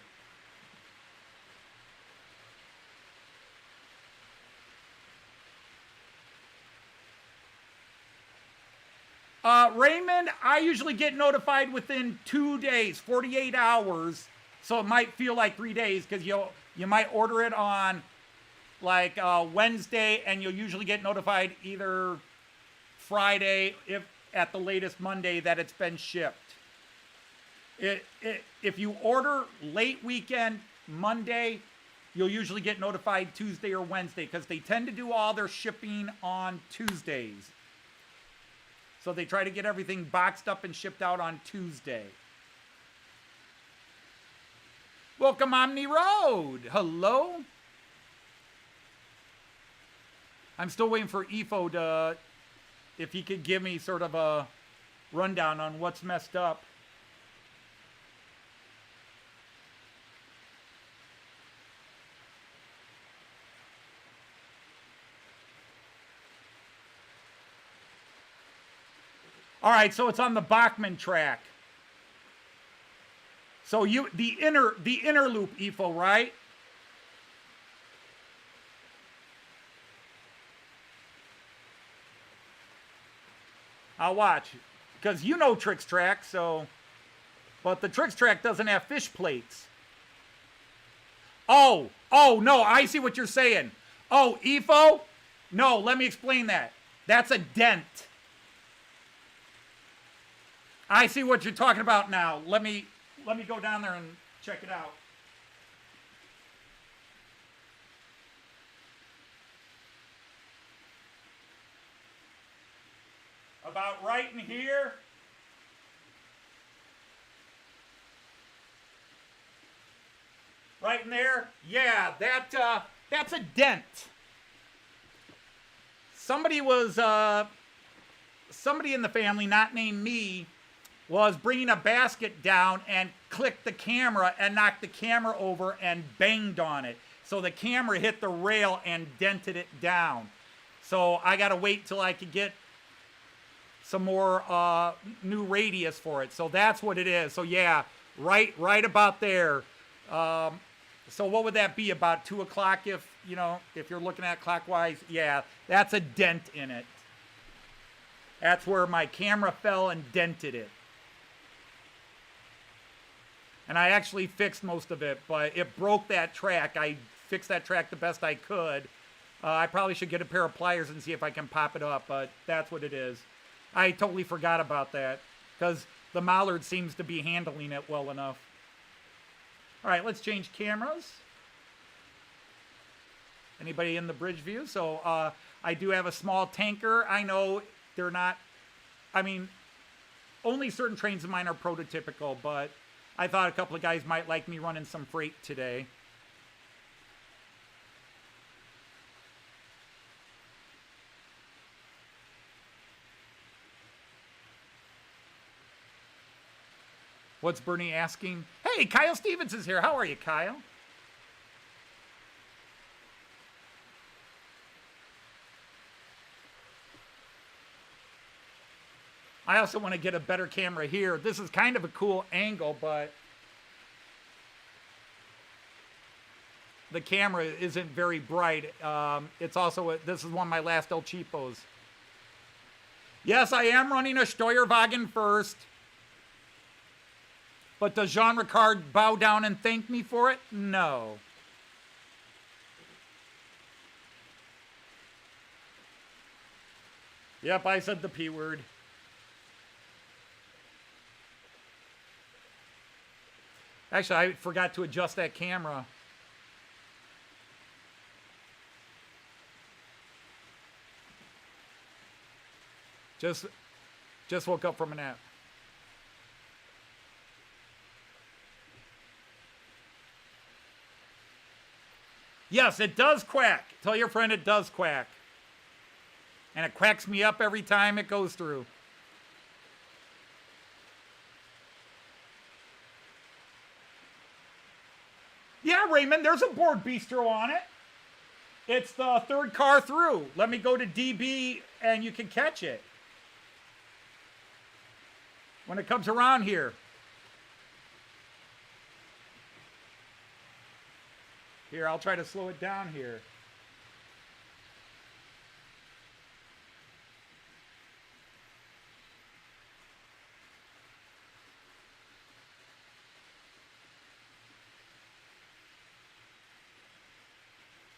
Raymond, I usually get notified within 2 days, 48 hours. So it might feel like 3 days because you might order it on like Wednesday, and you'll usually get notified either Friday, if at the latest Monday, that it's been shipped. If you order late weekend Monday, you'll usually get notified Tuesday or Wednesday because they tend to do all their shipping on Tuesdays. So they try to get everything boxed up and shipped out on Tuesday. Welcome, Omni Road. Hello. I'm still waiting for Ifo to, if he could give me sort of a rundown on what's messed up. All right, so it's on the Bachmann track. So the inner loop, Ifo, right? I'll watch, because you know Tricks Track, so... But the Tricks Track doesn't have fish plates. Oh, no, I see what you're saying. Oh, Ifo? No, let me explain that. That's a dent. I see what you're talking about now. Let me go down there and check it out. about right in here. Right in there. Yeah, that's a dent. Somebody in the family, not named me, was bringing a basket down and clicked the camera and knocked the camera over and banged on it. So the camera hit the rail and dented it down. So I got to wait till I could get some more new radius for it. So that's what it is. So yeah, right about there. So what would that be, about 2 o'clock if you're looking at clockwise? Yeah, that's a dent in it. That's where my camera fell and dented it. And I actually fixed most of it, but it broke that track. I fixed that track the best I could. I probably should get a pair of pliers and see if I can pop it up, but that's what it is. I totally forgot about that because the Mallard seems to be handling it well enough. All right, let's change cameras. Anybody in the bridge view? So I do have a small tanker. I know they're not, only certain trains of mine are prototypical, but I thought a couple of guys might like me running some freight today. What's Bernie asking? Hey, Kyle Stevens is here. How are you, Kyle? I also want to get a better camera here. This is kind of a cool angle, but the camera isn't very bright. It's also, this is one of my last El Cheapos. Yes, I am running a Steuerwagen first. But does Jean Ricard bow down and thank me for it? No. Yep, I said the P word. Actually, I forgot to adjust that camera. Just woke up from a nap. Yes, it does quack. Tell your friend it does quack. And it quacks me up every time it goes through. Yeah, Raymond, there's a board bistro on it. It's the third car through. Let me go to DB and you can catch it when it comes around here. Here, I'll try to slow it down here.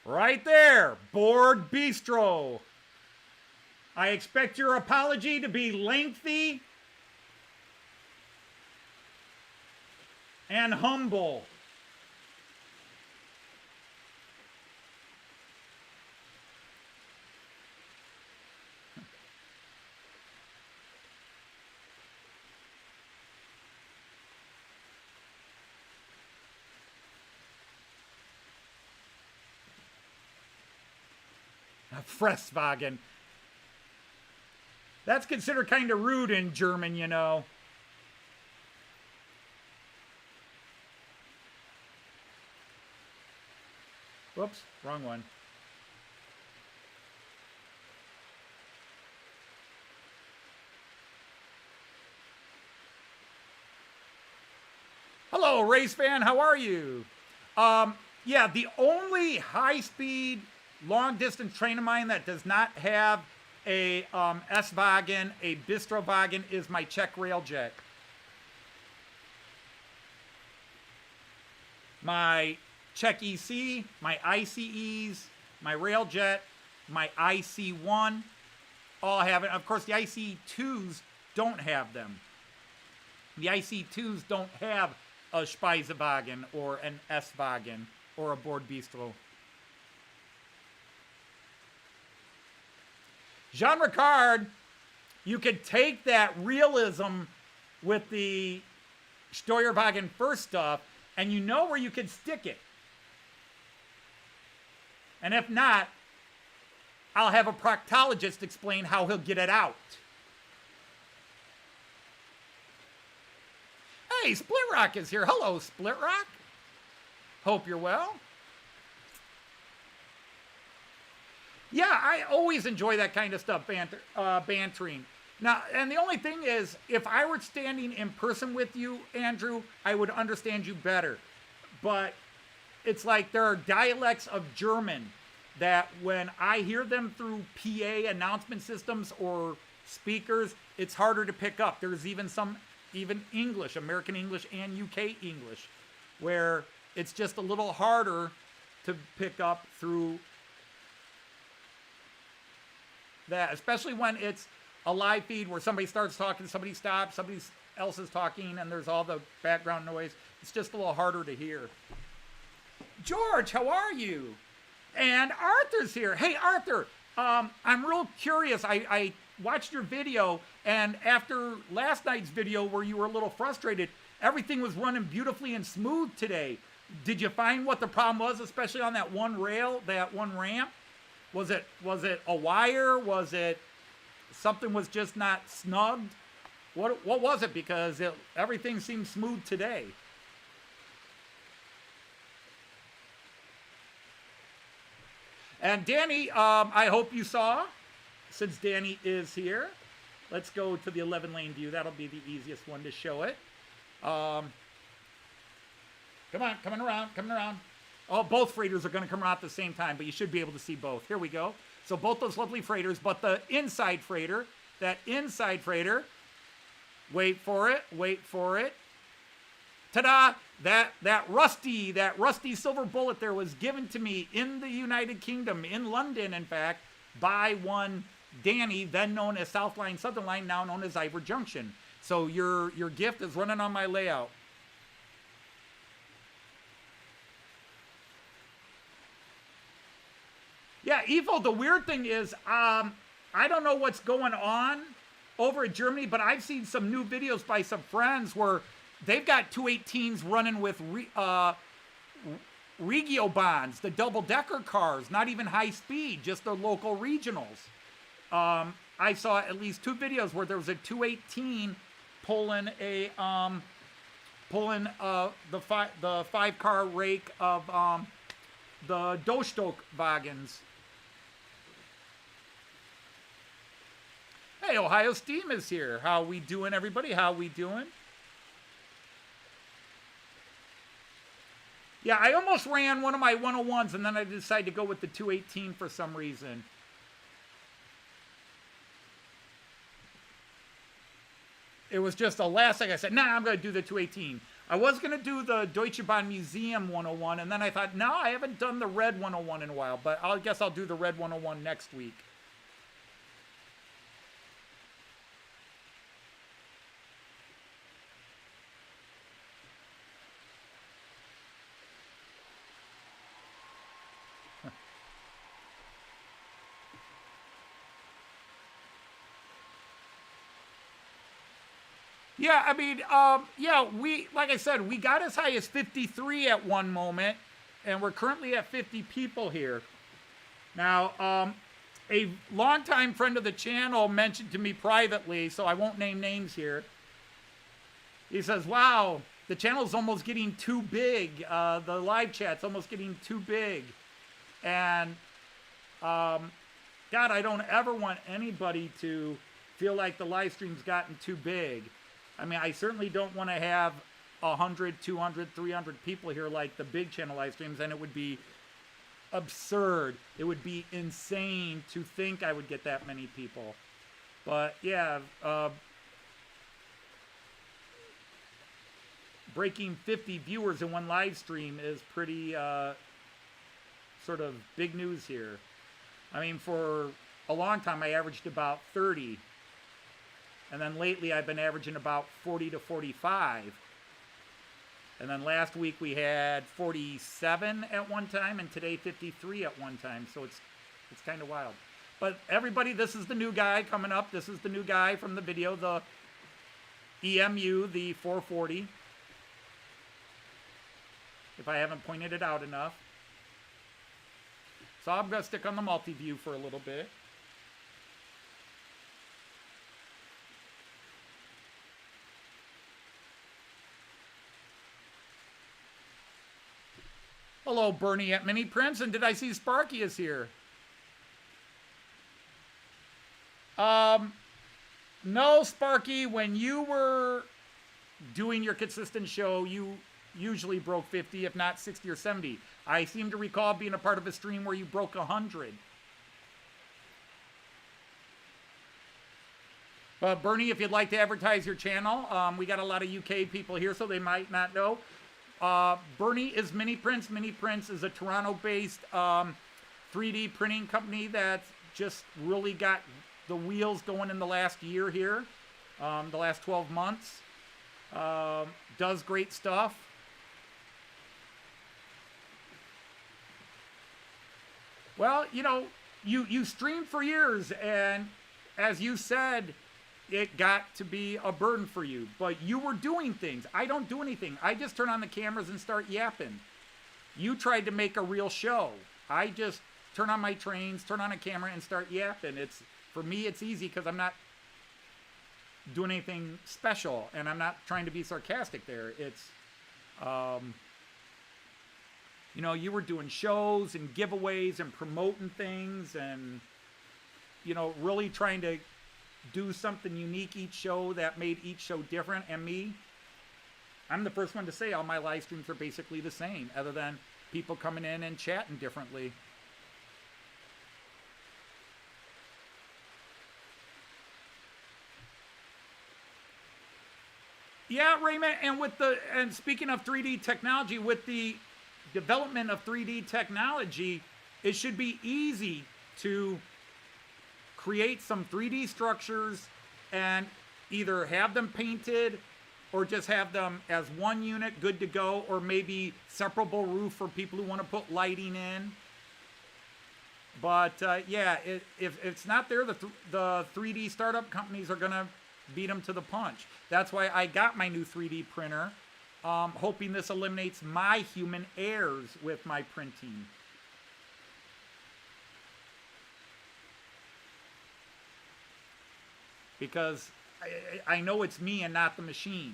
Right there, Board Bistro. I expect your apology to be lengthy and humble. Fresswagen. That's considered kind of rude in German, you know. Whoops, wrong one. Hello, race fan. How are you? Yeah, the only high-speed long-distance train of mine that does not have a S-Wagen, a Bistrowagen, is my Czech Railjet. My Czech EC, my ICEs, my Railjet, my IC1, all have it. Of course, the IC2s don't have them. The IC2s don't have a Speisewagen or an S-Wagen or a Board Bistro. Jean Ricard you could take that realism with the Steuerwagen first stuff, and you know where you could stick it. And if not, I'll have a proctologist explain how he'll get it out. Hey, Split Rock is here. Hello, Split Rock. Hope you're well. Yeah, I always enjoy that kind of stuff, bantering. Now, and the only thing is, if I were standing in person with you, Andrew, I would understand you better. But it's like there are dialects of German that when I hear them through PA announcement systems or speakers, it's harder to pick up. There's even English, American English and UK English, where it's just a little harder to pick up through that, especially when it's a live feed where somebody starts talking, somebody stops, somebody else is talking, and there's all the background noise. It's just a little harder to hear. George, how are you? And Arthur's here. Hey, Arthur, I'm real curious. I watched your video, and after last night's video where you were a little frustrated, everything was running beautifully and smooth today. Did you find what the problem was, especially on that one rail, that one ramp? Was it a wire? Was it something was just not snugged? What was it? Because everything seemed smooth today. And Danny, I hope you saw, since Danny is here. Let's go to the 11-lane view. That'll be the easiest one to show it. Come on, coming around. Oh, both freighters are going to come around at the same time, but you should be able to see both. Here we go. So both those lovely freighters, but the inside freighter, wait for it. Ta-da! That rusty silver bullet there was given to me in the United Kingdom, in London, in fact, by one Danny, then known as South Line, Southern Line, now known as Ivor Junction. So your gift is running on my layout. Yeah, Evo, the weird thing is, I don't know what's going on over in Germany, but I've seen some new videos by some friends where they've got 218s running with Regiobahns, the double-decker cars, not even high speed, just the local regionals. I saw at least 2 videos where there was a 218 pulling the 5-car rake of the Durchstockwagens. Hey, Ohio Steam is here. How we doing, everybody? How we doing? Yeah, I almost ran one of my 101s, and then I decided to go with the 218 for some reason. It was just the last thing I said, nah, I'm going to do the 218. I was going to do the Deutsche Bahn Museum 101, and then I thought, no, I haven't done the red 101 in a while, but I guess I'll do the red 101 next week. Yeah, I mean, like I said, we got as high as 53 at one moment, and we're currently at 50 people here. Now, a longtime friend of the channel mentioned to me privately, so I won't name names here. He says, wow, the channel's almost getting too big. The live chat's almost getting too big. And, God, I don't ever want anybody to feel like the live stream's gotten too big. I mean, I certainly don't want to have 100, 200, 300 people here like the big channel live streams, and it would be absurd. It would be insane to think I would get that many people. But, yeah, breaking 50 viewers in one live stream is pretty sort of big news here. I mean, for a long time, I averaged about 30. And then lately, I've been averaging about 40 to 45. And then last week, we had 47 at one time, and today 53 at one time. So it's kind of wild. But everybody, this is the new guy coming up. This is the new guy from the video, the EMU, the 440. If I haven't pointed it out enough. So I'm going to stick on the multi-view for a little bit. Hello, Bernie at Mini Prince, and did I see Sparky is here? No, Sparky, when you were doing your consistent show, you usually broke 50, if not 60 or 70. I seem to recall being a part of a stream where you broke 100. But Bernie, if you'd like to advertise your channel, we got a lot of UK people here, so they might not know. Bernie is Mini Prince. Mini Prince is a Toronto-based 3D printing company that just really got the wheels going in the last year here, the last 12 months. Does great stuff. Well, you know, you streamed for years, and as you said, it got to be a burden for you. But you were doing things. I don't do anything. I just turn on the cameras and start yapping. You tried to make a real show. I just turn on my trains, turn on a camera, and start yapping. For me, it's easy because I'm not doing anything special, and I'm not trying to be sarcastic there. It's, you know, you were doing shows and giveaways and promoting things and, you know, really trying to do something unique each show that made each show different. And me, I'm the first one to say all my live streams are basically the same, other than people coming in and chatting differently. Yeah, Raymond, and speaking of 3D technology, with the development of 3D technology, it should be easy to create some 3D structures and either have them painted or just have them as one unit good to go, or maybe separable roof for people who want to put lighting in. But yeah, if it's not there, the 3D startup companies are going to beat them to the punch. That's why I got my new 3D printer, hoping this eliminates my human errors with my printing. Because I know it's me and not the machine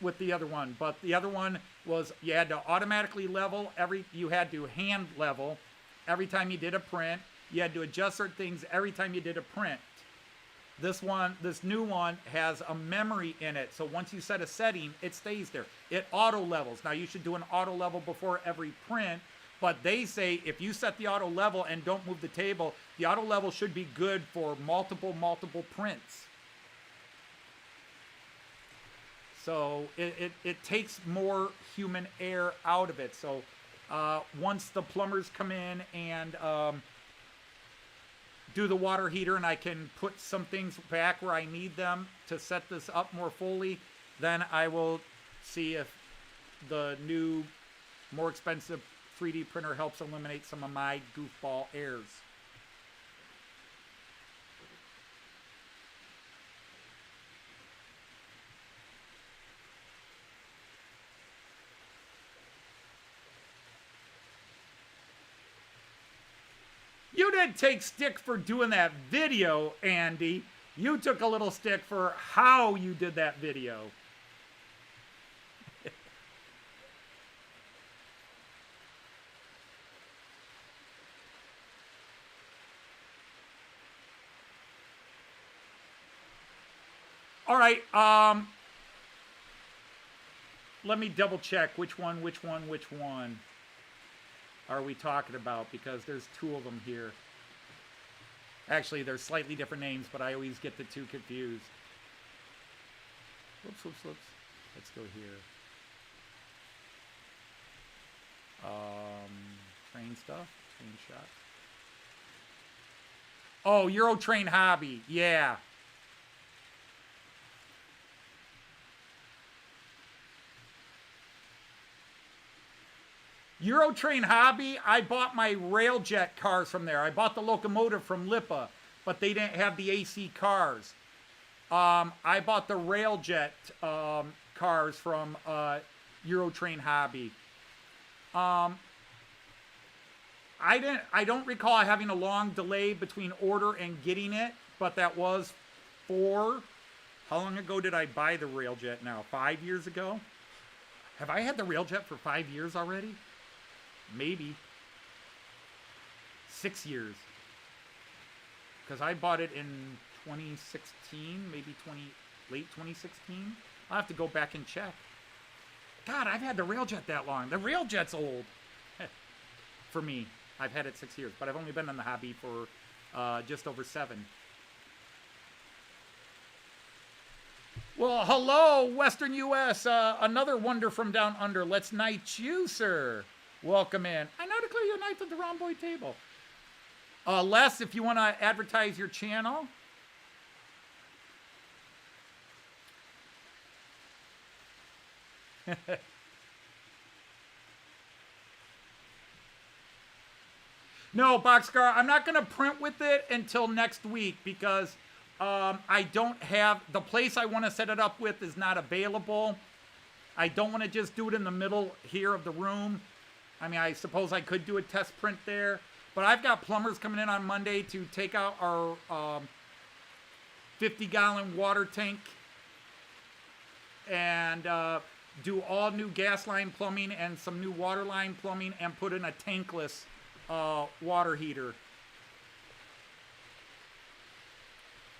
with the other one. But the other one was you had to automatically level you had to hand level every time you did a print. You had to adjust certain things every time you did a print. This new one has a memory in it. So once you set a setting, it stays there. It auto levels. Now you should do an auto level before every print, but they say if you set the auto level and don't move the table, the auto level should be good for multiple prints. So it takes more human error out of it. So once the plumbers come in and do the water heater, and I can put some things back where I need them to set this up more fully, then I will see if the new, more expensive 3D printer helps eliminate some of my goofball errors. You didn't take stick for doing that video, Andy. You took a little stick for how you did that video. All right, let me double check which one are we talking about, because there's two of them here. Actually, they're slightly different names, but I always get the two confused. Whoops. Let's go here. Train stuff, train shots. Oh, Euro Train Hobby, yeah. Eurotrain Hobby, I bought my Railjet cars from there. I bought the locomotive from Lipa, but they didn't have the AC cars. I bought the Railjet cars from Eurotrain Hobby. I don't recall having a long delay between order and getting it, but that was how long ago did I buy the Railjet now? 5 years ago? Have I had the Railjet for 5 years already? Maybe. 6 years. Because I bought it in 2016, maybe late 2016. I'll have to go back and check. God, I've had the Railjet that long. The Railjet's old. For me. I've had it 6 years, but I've only been in the hobby for just over 7. Well, hello, Western U.S. Another wonder from down under. Let's knight you, sir. Welcome in. I now declare you a knight of the Rhomboid table. Les, if you want to advertise your channel. No, Boxcar, I'm not going to print with it until next week because I don't have, the place I want to set it up with is not available. I don't want to just do it in the middle here of the room. I mean, I suppose I could do a test print there, but I've got plumbers coming in on Monday to take out our 50-gallon water tank and do all new gas line plumbing and some new water line plumbing and put in a tankless water heater.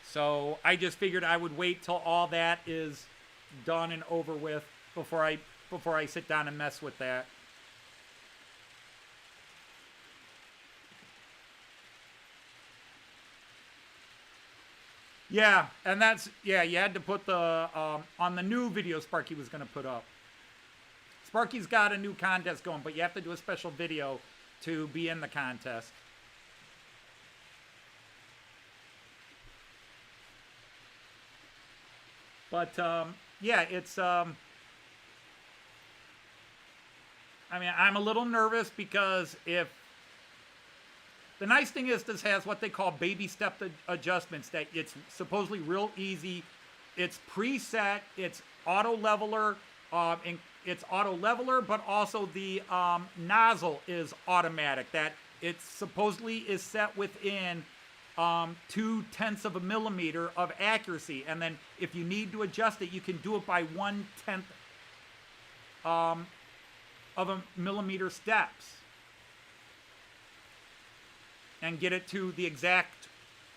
So I just figured I would wait till all that is done and over with before I sit down and mess with that. Yeah, and that's, yeah, you had to put the, on the new video Sparky was going to put up. Sparky's got a new contest going, but you have to do a special video to be in the contest. But, yeah, it's, I mean, I'm a little nervous because the nice thing is this has what they call baby step adjustments, that it's supposedly real easy. It's preset, it's auto leveler, it's auto leveler, but also the nozzle is automatic. That it supposedly is set within 0.2 of a millimeter of accuracy, and then if you need to adjust it, you can do it by 1/10 of a millimeter steps, and get it to the exact.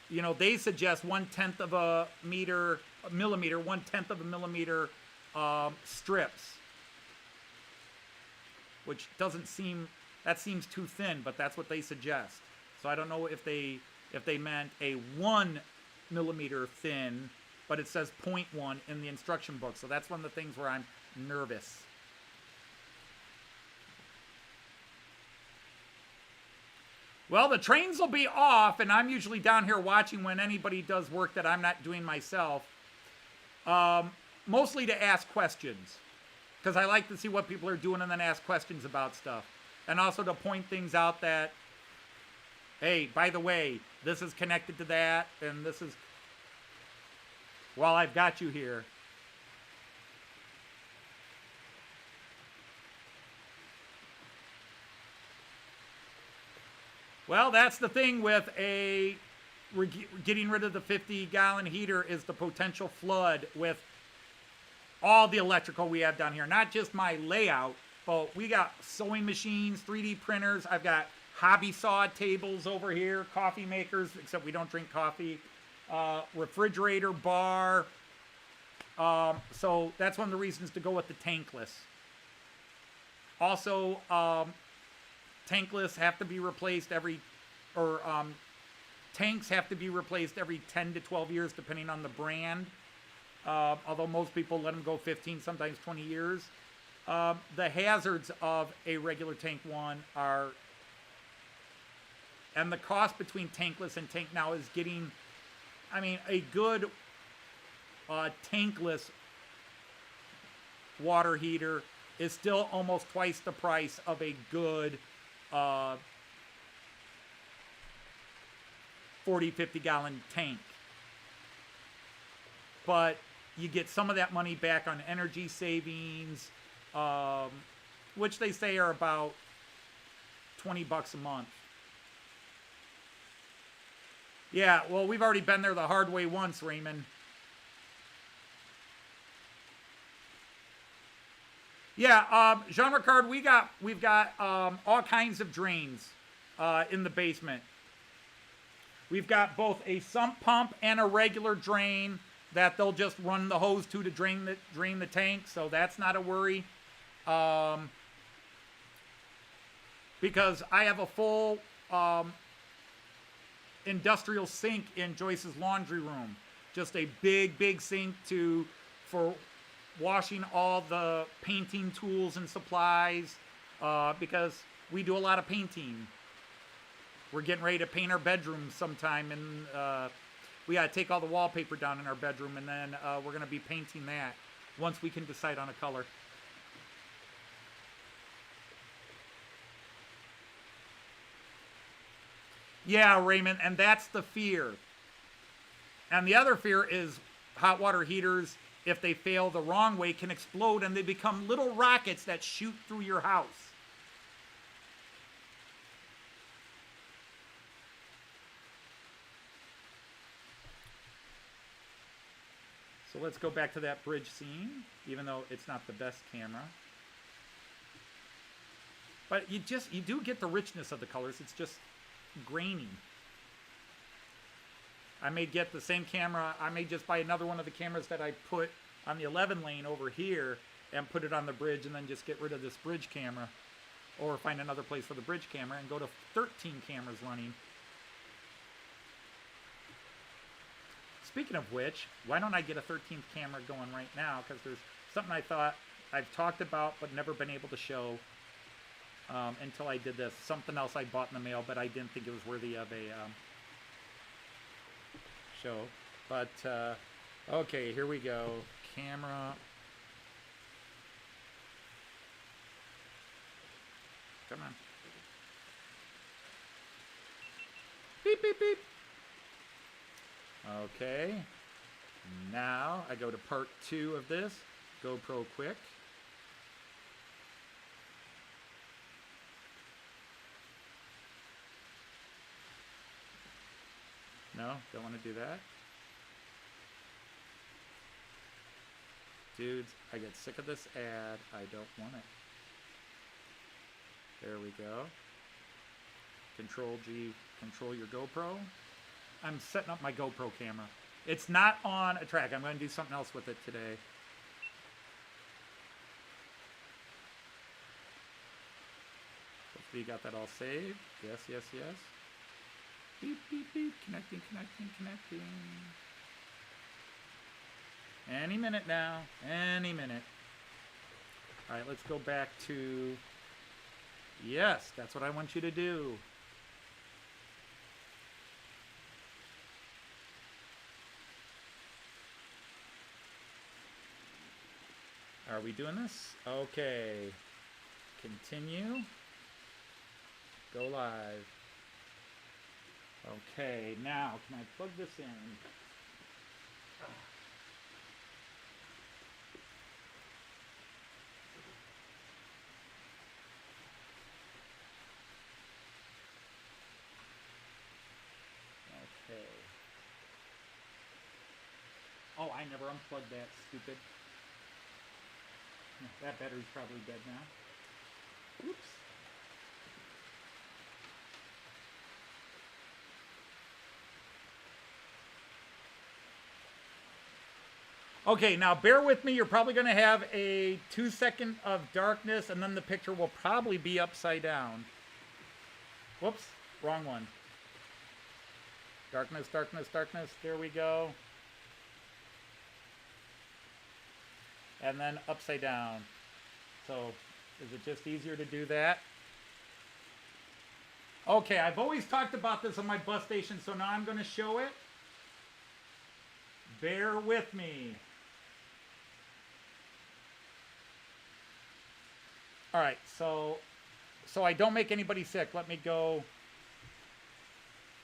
You know, they suggest 1/10 of a millimeter, 1/10 of a millimeter strips, which doesn't seem, that seems too thin, but that's what they suggest. So I don't know if they meant a 1 millimeter thin, but it says 0.1 in the instruction book. So that's one of the things where I'm nervous. Well, the trains will be off, and I'm usually down here watching when anybody does work that I'm not doing myself. Mostly to ask questions, because I like to see what people are doing and then ask questions about stuff. And also to point things out that, hey, by the way, this is connected to that, and this is, well, I've got you here. Well, that's the thing with getting rid of the 50-gallon heater, is the potential flood with all the electrical we have down here. Not just my layout, but we got sewing machines, 3D printers. I've got hobby saw tables over here, coffee makers, except we don't drink coffee, refrigerator, bar. So that's one of the reasons to go with the tankless. Also, tankless have to be replaced tanks have to be replaced every 10 to 12 years, depending on the brand. Although most people let them go 15, sometimes 20 years. The hazards of a regular tank one are, and the cost between tankless and tank now is getting, I mean, a good tankless water heater is still almost twice the price of a good 40, 50 gallon tank. But you get some of that money back on energy savings, which they say are about $20 a month. Yeah, well, we've already been there the hard way once, Raymond. Yeah, Jean Ricard, we've got all kinds of drains in the basement. We've got both a sump pump and a regular drain that they'll just run the hose to drain the tank, so that's not a worry. Because I have a full industrial sink in Joyce's laundry room. Just a big sink for washing all the painting tools and supplies, because we do a lot of painting. We're getting ready to paint our bedroom sometime, and we got to take all the wallpaper down in our bedroom, and then we're going to be painting that once we can decide on a color. Yeah, Raymond, and that's the fear. And the other fear is hot water heaters, if they fail the wrong way, can explode, and they become little rockets that shoot through your house. So let's go back to that bridge scene, even though it's not the best camera. But you do get the richness of the colors. It's just grainy. I may get the same camera. I may just buy another one of the cameras that I put on the 11 lane over here and put it on the bridge, and then just get rid of this bridge camera, or find another place for the bridge camera and go to 13 cameras running. Speaking of which, why don't I get a 13th camera going right now? Because there's something I thought I've talked about but never been able to show until I did this. Something else I bought in the mail, but I didn't think it was worthy of a show. But okay, here we go. Camera. Come on. Beep, beep, beep. Okay. Now I go to part 2 of this. GoPro quick. No, don't want to do that. Dudes, I get sick of this ad. I don't want it. There we go. Control G, control your GoPro. I'm setting up my GoPro camera. It's not on a track. I'm going to do something else with it today. Hopefully you got that all saved. Yes, yes, yes. Beep, beep, beep. Connecting, connecting, connecting. Any minute now. Any minute. All right, let's go back to... Yes, that's what I want you to do. Are we doing this? Okay. Continue. Go live. Okay, now can I plug this in? Okay. Oh, I never unplugged that, stupid. That battery's probably dead now. Oops. Okay, now bear with me. You're probably going to have a 2 second of darkness, and then the picture will probably be upside down. Whoops, wrong one. Darkness, darkness, darkness. There we go. And then upside down. So, is it just easier to do that? Okay, I've always talked about this on my bus station, so now I'm going to show it. Bear with me. All right, so I don't make anybody sick. Let me go.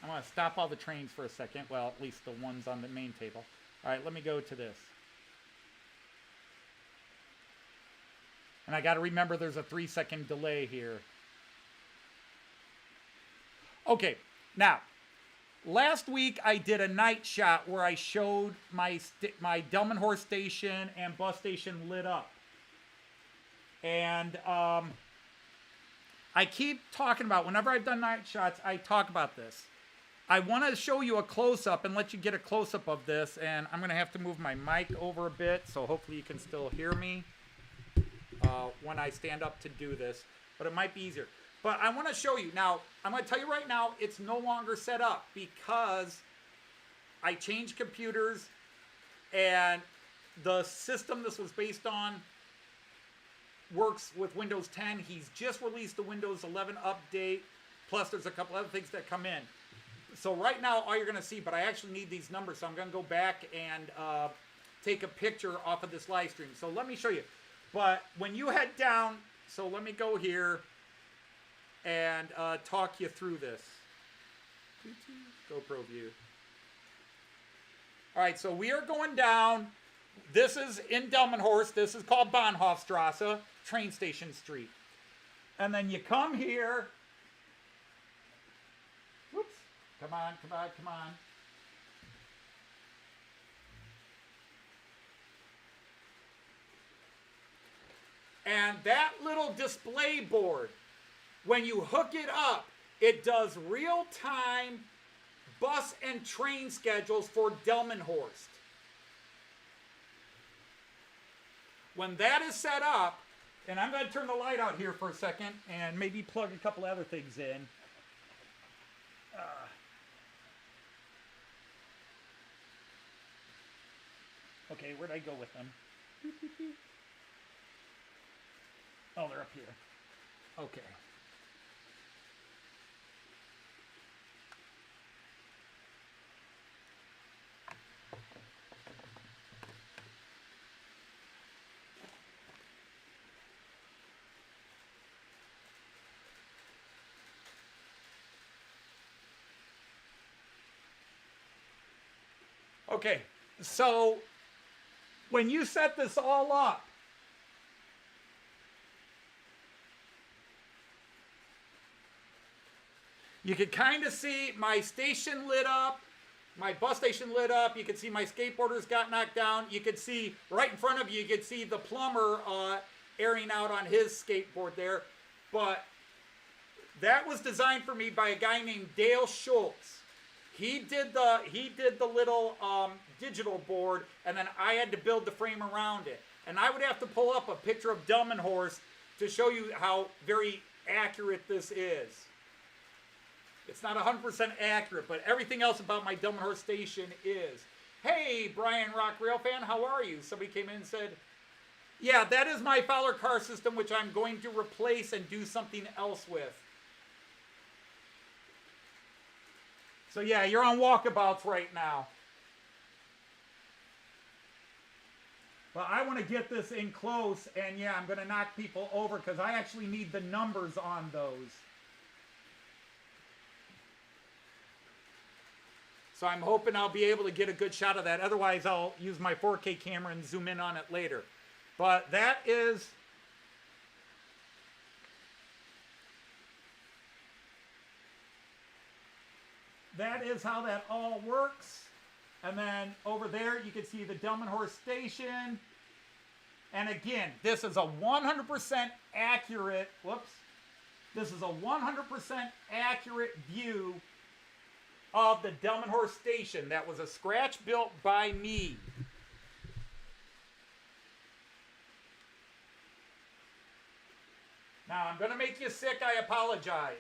I'm going to stop all the trains for a second. Well, at least the ones on the main table. All right, let me go to this. And I got to remember there's a 3-second delay here. Okay, now, last week I did a night shot where I showed my Delmenhorst station and bus station lit up. And I keep talking about, whenever I've done night shots, I talk about this. I want to show you a close-up and let you get a close-up of this, and I'm going to have to move my mic over a bit, so hopefully you can still hear me when I stand up to do this, but it might be easier. But I want to show you. Now, I'm going to tell you right now, it's no longer set up because I changed computers, and the system this was based on works with Windows 10. He's just released the Windows 11 update, plus there's a couple other things that come in. So right now, all you're going to see, but I actually need these numbers, so I'm going to go back and take a picture off of this live stream. So let me show you. But when you head down, so let me go here and talk you through this. GoPro view. All right, so we are going down. This is in Delmenhorst. This is called Bahnhofstrasse, train station street. And then you come here. Whoops. Come on, come on, come on. And that little display board, when you hook it up, it does real-time bus and train schedules for Delmenhorst. When that is set up, and I'm going to turn the light out here for a second and maybe plug a couple other things in. Okay, where'd I go with them? Oh, they're up here. Okay. Okay, so when you set this all up, you could kind of see my station lit up, my bus station lit up. You could see my skateboarders got knocked down. You could see right in front of you, you could see the plumber airing out on his skateboard there. But that was designed for me by a guy named Dale Schultz. He did the little digital board, and then I had to build the frame around it. And I would have to pull up a picture of Delmenhorst to show you how very accurate this is. It's not 100% accurate, but everything else about my Delmenhorst station is. Hey, Brian Rock Rail fan, how are you? Somebody came in and said, yeah, that is my Fowler car system, which I'm going to replace and do something else with. So yeah, you're on walkabouts right now. But I want to get this in close, and yeah, I'm going to knock people over because I actually need the numbers on those. So I'm hoping I'll be able to get a good shot of that. Otherwise, I'll use my 4K camera and zoom in on it later. But that is... that is how that all works. And then over there, you can see the Delmenhorst station. And again, this is a 100% accurate, whoops. This is a 100% accurate view of the Delmenhorst station. That was a scratch built by me. Now, I'm going to make you sick. I apologize.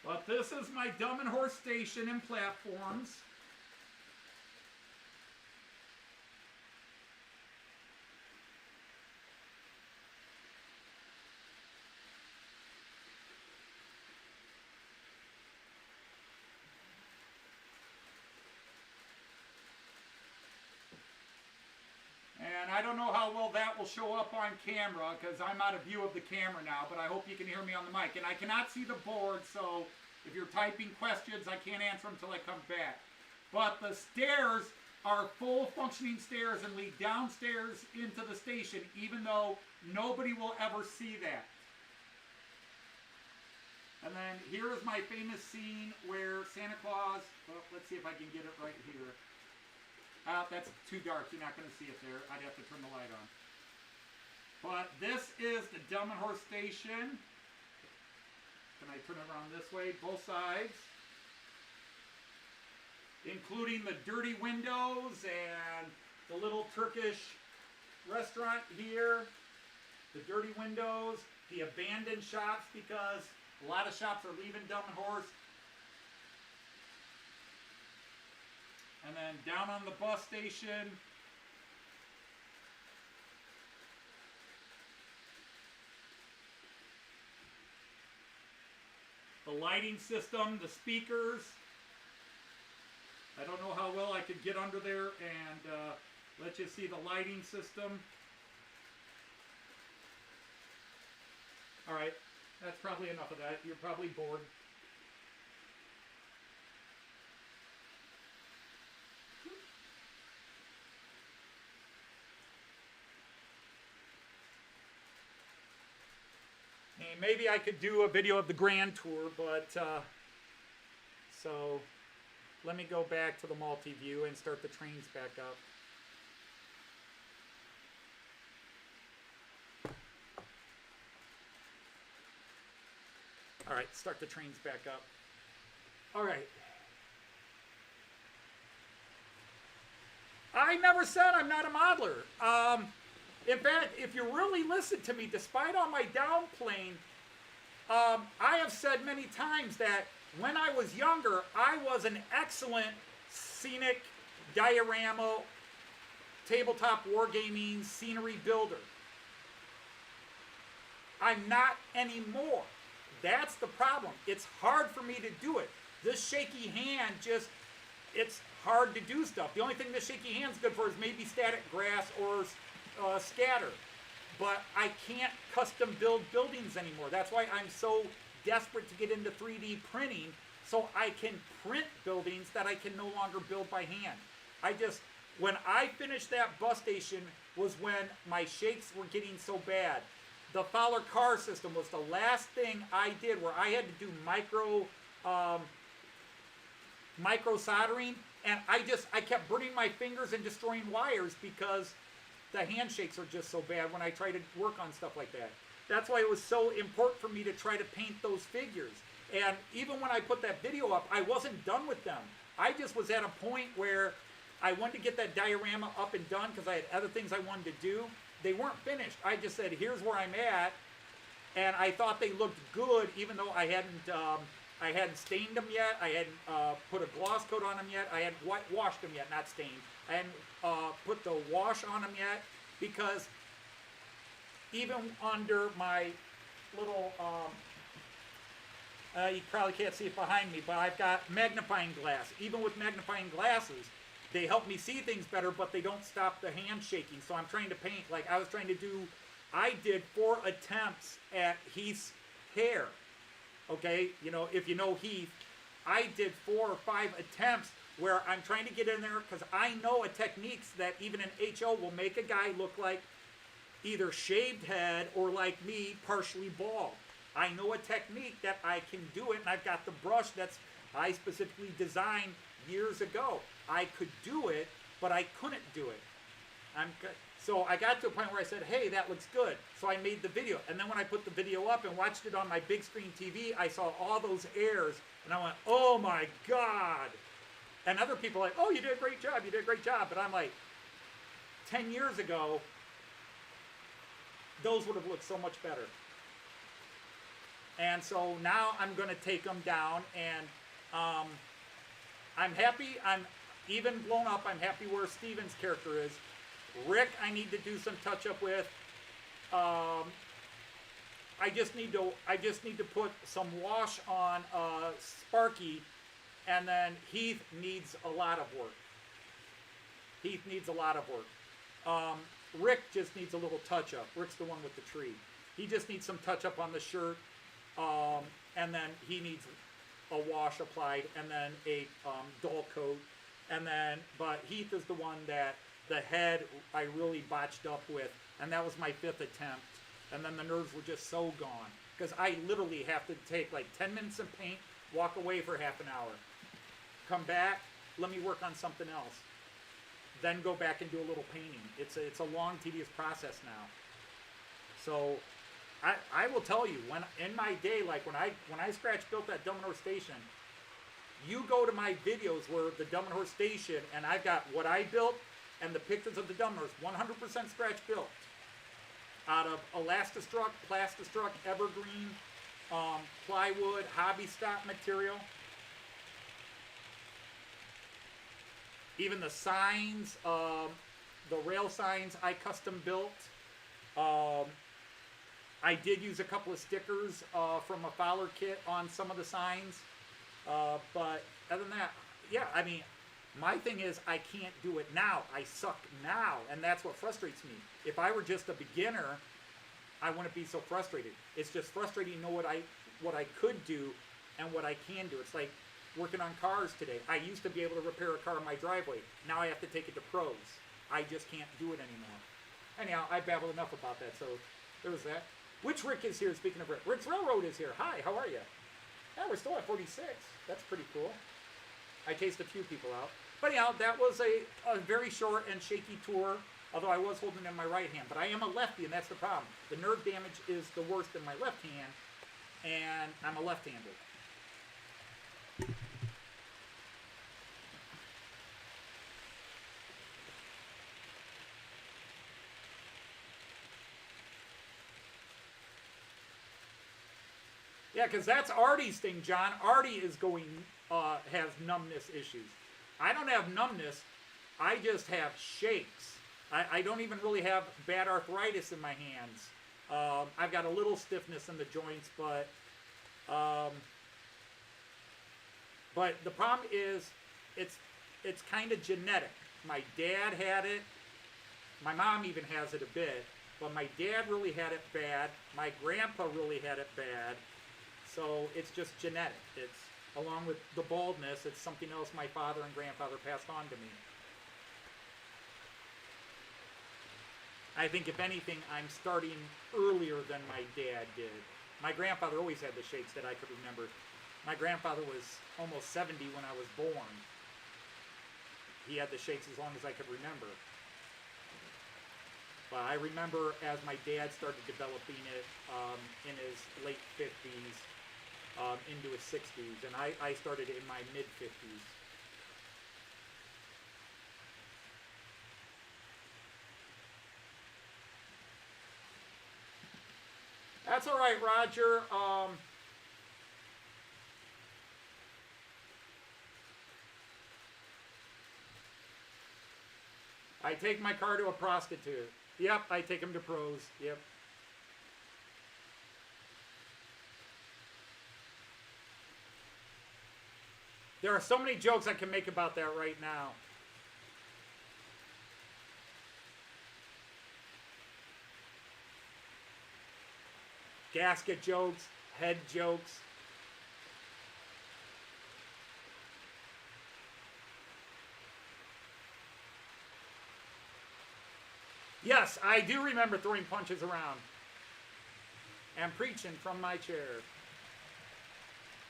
But this is my Delmenhorst station and platforms. I don't know how well that will show up on camera because I'm out of view of the camera now, but I hope you can hear me on the mic. And I cannot see the board, so if you're typing questions, I can't answer them until I come back. But the stairs are full functioning stairs and lead downstairs into the station, even though nobody will ever see that. And then here is my famous scene where Santa Claus, well, let's see if I can get it right here. That's too dark. You're not going to see it there. I'd have to turn the light on. But this is the Dumb and Horse Station. Can I turn it around this way? Both sides. Including the dirty windows and the little Turkish restaurant here. The dirty windows. The abandoned shops because a lot of shops are leaving Dumb and Horse. And then down on the bus station, the lighting system, the speakers. I don't know how well I could get under there and let you see the lighting system. All right, that's probably enough of that. You're probably bored. Maybe I could do a video of the grand tour, but so let me go back to the multi-view and start the trains back up. All right, start the trains back up. All right. I never said I'm not a modeler. In fact, if you really listen to me, despite all my downplaying, I have said many times that when I was younger, I was an excellent scenic diorama, tabletop wargaming scenery builder. I'm not anymore. That's the problem. It's hard for me to do it. This shaky hand just, it's hard to do stuff. The only thing this shaky hand's good for is maybe static grass or scatter, but I can't custom build buildings anymore. That's why I'm so desperate to get into 3D printing, so I can print buildings that I can no longer build by hand. When I finished that bus station was when my shakes were getting so bad. The Fowler car system was the last thing I did where I had to do micro soldering, and I kept burning my fingers and destroying wires because the handshakes are just so bad when I try to work on stuff like that. That's why it was so important for me to try to paint those figures. And even when I put that video up, I wasn't done with them. I just was at a point where I wanted to get that diorama up and done because I had other things I wanted to do. They weren't finished. I just said, here's where I'm at. And I thought they looked good even though I hadn't stained them yet. I hadn't put a gloss coat on them yet. I hadn't washed them yet, not stained. I hadn't put the wash on them yet because even under my little, you probably can't see it behind me, but I've got magnifying glass. Even with magnifying glasses, they help me see things better, but they don't stop the hand shaking. So I'm trying to paint, like I was trying to do, I did 4 attempts at Heath's hair. Okay, you know, if you know Heath, I did 4 or 5 attempts where I'm trying to get in there because I know a techniques that even an HO will make a guy look like either shaved head or like me, partially bald. I know a technique that I can do it, and I've got the brush that's I specifically designed years ago. I could do it, but I couldn't do it. So I got to a point where I said, hey, that looks good. So I made the video. And then when I put the video up and watched it on my big screen TV, I saw all those errors, and I went, oh my God. And other people are like, oh, you did a great job, you did a great job. But I'm like, 10 years ago, those would have looked so much better. And so now I'm going to take them down, and I'm happy. I'm even blown up. I'm happy where Steven's character is. Rick, I need to do some touch up with. I just need to put some wash on Sparky, and then Heath needs a lot of work. Rick just needs a little touch-up. Rick's the one with the tree. He just needs some touch-up on the shirt, and then he needs a wash applied, and then a dull coat, and then, but Heath is the one that the head I really botched up with, and that was my 5th attempt, and then the nerves were just so gone, because I literally have to take like 10 minutes of paint, walk away for half an hour, come back, let me work on something else, then go back and do a little painting. It's a long, tedious process now. So I will tell you, when in my day, like when I scratch built that Dumb and Horse station, you go to my videos where the Dumb and Horse station, and I've got what I built and the pictures of the Dumb and Horse, 100% scratch built, out of Elastistruck, Plastistruck, evergreen, plywood, hobby stock material. Even the signs, the rail signs I custom built. I did use a couple of stickers from a Fowler kit on some of the signs. But other than that, yeah, I mean, my thing is I can't do it now. I suck now, and that's what frustrates me. If I were just a beginner, I wouldn't be so frustrated. It's just frustrating to know what I could do and what I can do. It's like working on cars today. I used to be able to repair a car in my driveway. Now I have to take it to pros. I just can't do it anymore. Anyhow, I babbled enough about that, so there's that. Which Rick is here? Speaking of Rick, Rick's Railroad is here. Hi, how are you? Yeah, we're still at 46. That's pretty cool. I chased a few people out. But anyhow, that was a very short and shaky tour, although I was holding it in my right hand. But I am a lefty, and that's the problem. The nerve damage is the worst in my left hand, and I'm a left-hander. Yeah, because that's Artie's thing, John. Artie is has numbness issues. I don't have numbness. I just have shakes. I don't even really have bad arthritis in my hands. I've got a little stiffness in the joints, but the problem is it's kind of genetic. My dad had it. My mom even has it a bit. But my dad really had it bad. My grandpa really had it bad. So it's just genetic. It's, along with the baldness, it's something else my father and grandfather passed on to me. I think, if anything, I'm starting earlier than my dad did. My grandfather always had the shakes that I could remember. My grandfather was almost 70 when I was born. He had the shakes as long as I could remember. But I remember as my dad started developing it in his late 50s, into his 60s, and I started in my mid-50s. That's all right, Roger. I take my car to a prostitute. Yep, I take him to pros. Yep. There are so many jokes I can make about that right now. Gasket jokes, head jokes. Yes, I do remember throwing punches around and preaching from my chair.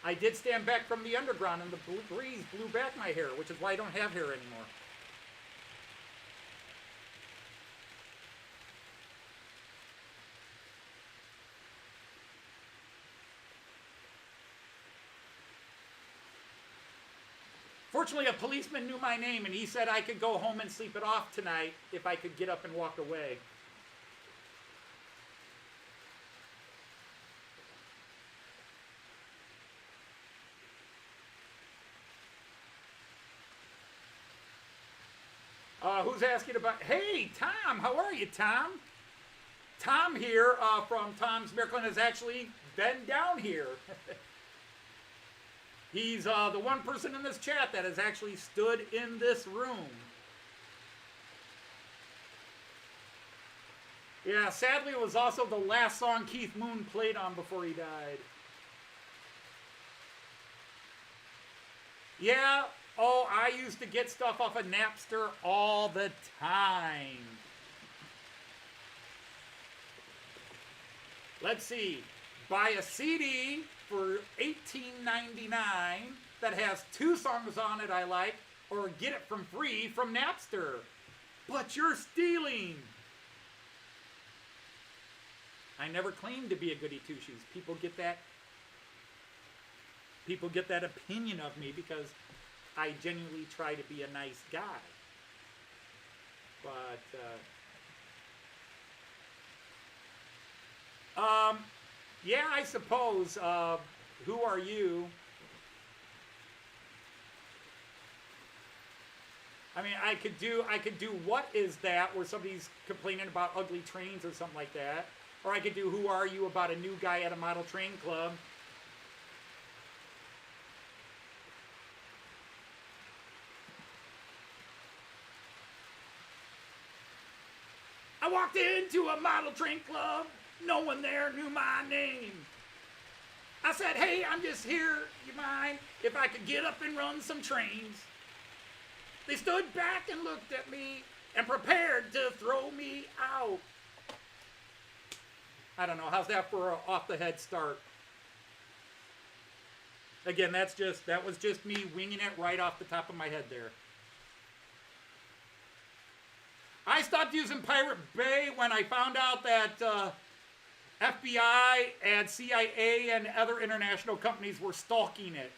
I did stand back from the underground, and the breeze blew back my hair, which is why I don't have hair anymore. Fortunately, a policeman knew my name, and he said I could go home and sleep it off tonight if I could get up and walk away. Who's asking about... Hey, Tom! How are you, Tom? Tom here from Tom's Miracle has actually been down here. He's the one person in this chat that has actually stood in this room. Yeah, sadly, it was also the last song Keith Moon played on before he died. Yeah, oh, I used to get stuff off of Napster all the time. Let's see. Buy a CD for $18.99 that has 2 songs on it I like, or get it from free from Napster. But you're stealing. I never claimed to be a goody two-shoes. People get that opinion of me because I genuinely try to be a nice guy. But yeah, I suppose. Who are you? I mean, I could do what is that, where somebody's complaining about ugly trains or something like that. Or I could do who are you about a new guy at a model train club. I walked into a model train club. No one there knew my name. I said, hey, I'm just here. You mind if I could get up and run some trains? They stood back and looked at me and prepared to throw me out. I don't know. How's that for an off-the-head start? Again, that was just me winging it right off the top of my head there. I stopped using Pirate Bay when I found out that FBI and CIA and other international companies were stalking it.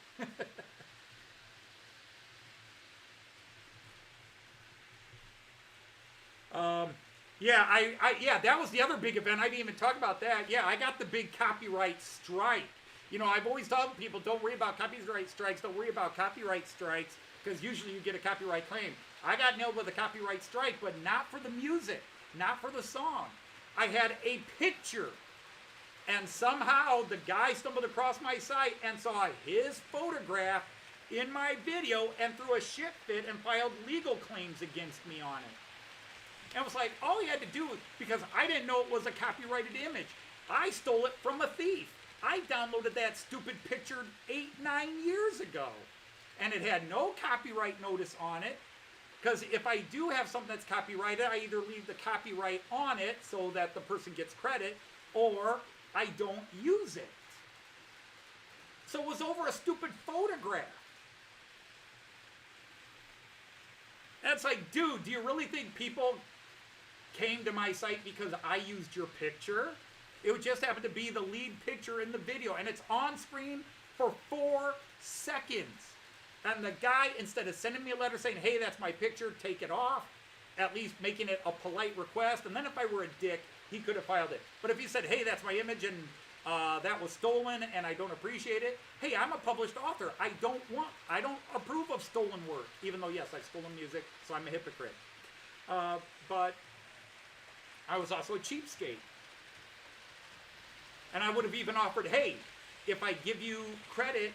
Yeah, that was the other big event. I didn't even talk about that. Yeah, I got the big copyright strike. You know, I've always told people, don't worry about copyright strikes, don't worry about copyright strikes, because usually you get a copyright claim. I got nailed with a copyright strike, but not for the music, not for the song. I had a picture, and somehow the guy stumbled across my site and saw his photograph in my video and threw a shit fit and filed legal claims against me on it. And it was like, all he had to do, because I didn't know it was a copyrighted image, I stole it from a thief. I downloaded that stupid picture 8-9 years ago. And it had no copyright notice on it. Because if I do have something that's copyrighted, I either leave the copyright on it so that the person gets credit, or I don't use it. So it was over a stupid photograph. And it's like, dude, do you really think people came to my site because I used your picture? It would just happen to be the lead picture in the video, and it's on screen for 4 seconds. And the guy, instead of sending me a letter saying, hey, that's my picture, take it off, at least making it a polite request, and then if I were a dick, he could have filed it. But if he said, hey, that's my image, and that was stolen, and I don't appreciate it, hey, I'm a published author. I don't approve of stolen work, even though, yes, I've stolen music, so I'm a hypocrite. But I was also a cheapskate. And I would have even offered, hey, if I give you credit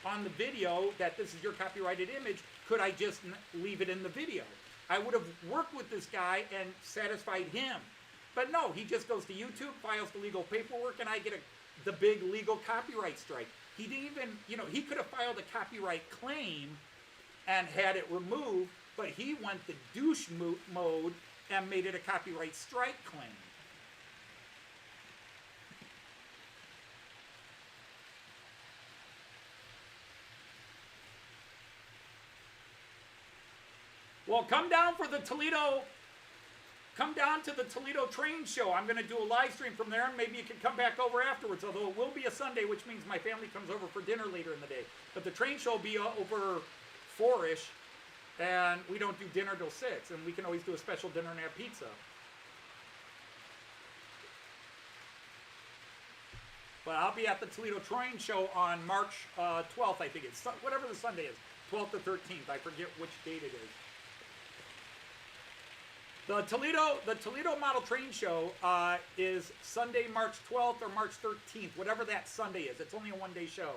on the video that this is your copyrighted image, could I just leave it in the video? I would have worked with this guy and satisfied him. But no, he just goes to YouTube, files the legal paperwork, and I get the big legal copyright strike. He didn't even, he could have filed a copyright claim and had it removed, but he went the douche mode and made it a copyright strike claim. Well, come down to the Toledo train show. I'm going to do a live stream from there, and maybe you can come back over afterwards, although it will be a Sunday, which means my family comes over for dinner later in the day. But the train show will be over 4-ish, and we don't do dinner till 6, and we can always do a special dinner and have pizza. But I'll be at the Toledo train show on March 12th, I think it's, whatever the Sunday is, 12th or 13th. I forget which date it is. The Toledo Model Train Show is Sunday, March 12th or March 13th, whatever that Sunday is. It's only a one-day show.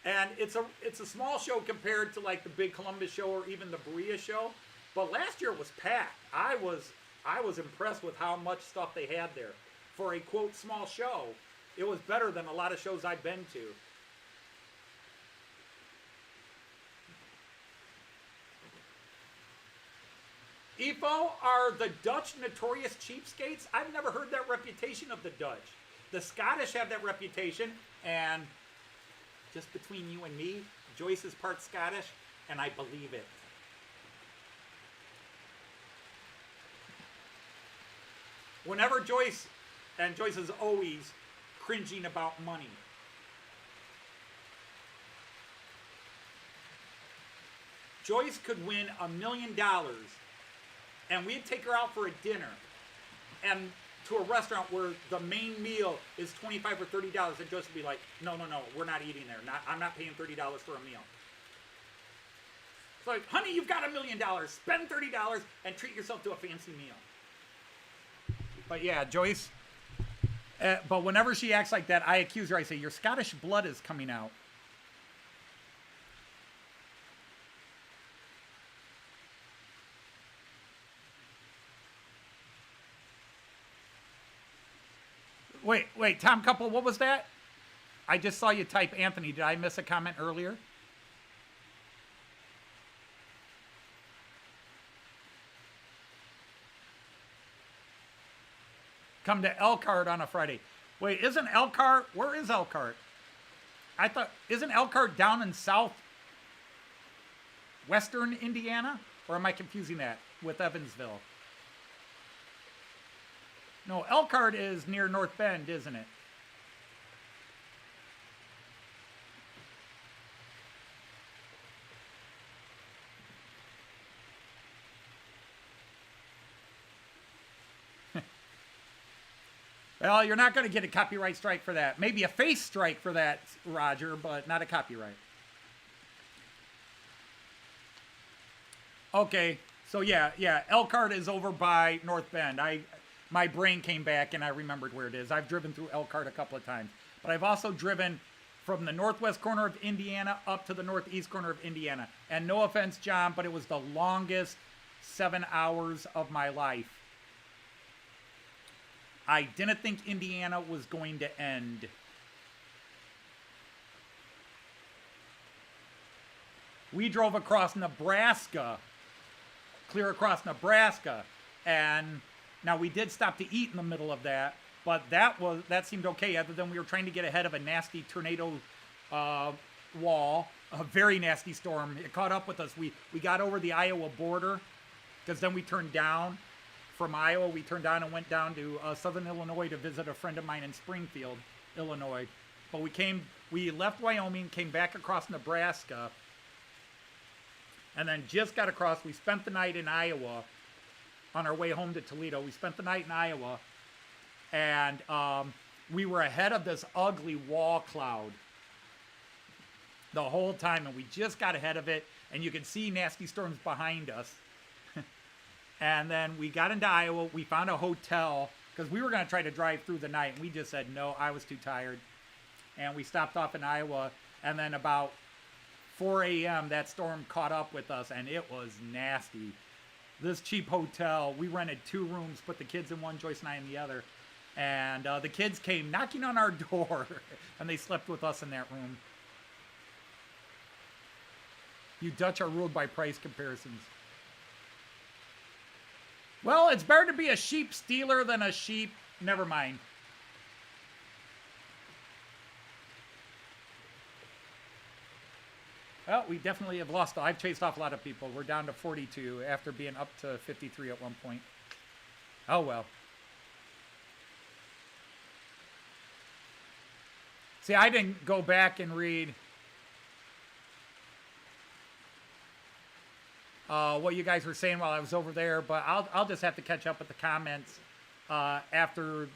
And it's a small show compared to like the big Columbus show or even the Berea show. But last year was packed. I was I was impressed with how much stuff they had there. For a, quote, small show, it was better than a lot of shows I've been to. EFO, are the Dutch notorious cheapskates? I've never heard that reputation of the Dutch. The Scottish have that reputation, and just between you and me, Joyce is part Scottish, and I believe it. Whenever Joyce, and Joyce is always cringing about money. Joyce could win $1 million, and we'd take her out for a dinner, and to a restaurant where the main meal is $25 or $30, and Joyce would be like, no, we're not eating there. I'm not paying $30 for a meal. It's like, honey, you've got $1 million. Spend $30 and treat yourself to a fancy meal. But yeah, Joyce, but whenever she acts like that, I accuse her. I say, your Scottish blood is coming out. Wait, Tom Couple, what was that? I just saw you type Anthony. Did I miss a comment earlier? Come to Elkhart on a Friday. Wait, isn't Elkhart, where is Elkhart? I thought, isn't Elkhart down in western Indiana? Or am I confusing that with Evansville? No, Elkhart is near North Bend, isn't it? Well, you're not going to get a copyright strike for that. Maybe a face strike for that, Roger, but not a copyright. Okay, so yeah, Elkhart is over by North Bend. My brain came back and I remembered where it is. I've driven through Elkhart a couple of times. But I've also driven from the northwest corner of Indiana up to the northeast corner of Indiana. And no offense, John, but it was the longest 7 hours of my life. I didn't think Indiana was going to end. We drove across Nebraska, clear across Nebraska, and now we did stop to eat in the middle of that, but that seemed okay, other than we were trying to get ahead of a nasty tornado wall, a very nasty storm. It caught up with us. We got over the Iowa border, because then we turned down. From Iowa, we turned down and went down to southern Illinois to visit a friend of mine in Springfield, Illinois. But we left Wyoming, came back across Nebraska, and then just got across. We spent the night in Iowa on our way home to Toledo. We spent the night in Iowa, and we were ahead of this ugly wall cloud the whole time, and we just got ahead of it, and you could see nasty storms behind us. And then we got into Iowa. We found a hotel because we were going to try to drive through the night. And we just said, no, I was too tired. And we stopped off in Iowa. And then about 4 a.m., that storm caught up with us. And it was nasty. This cheap hotel, we rented 2 rooms, put the kids in one, Joyce and I in the other. And the kids came knocking on our door. And they slept with us in that room. You Dutch are ruled by price comparisons. Well, it's better to be a sheep stealer than a sheep. Never mind. Well, we definitely have lost. I've chased off a lot of people. We're down to 42 after being up to 53 at one point. Oh, well. See, I didn't go back and read what you guys were saying while I was over there, but I'll just have to catch up with the comments after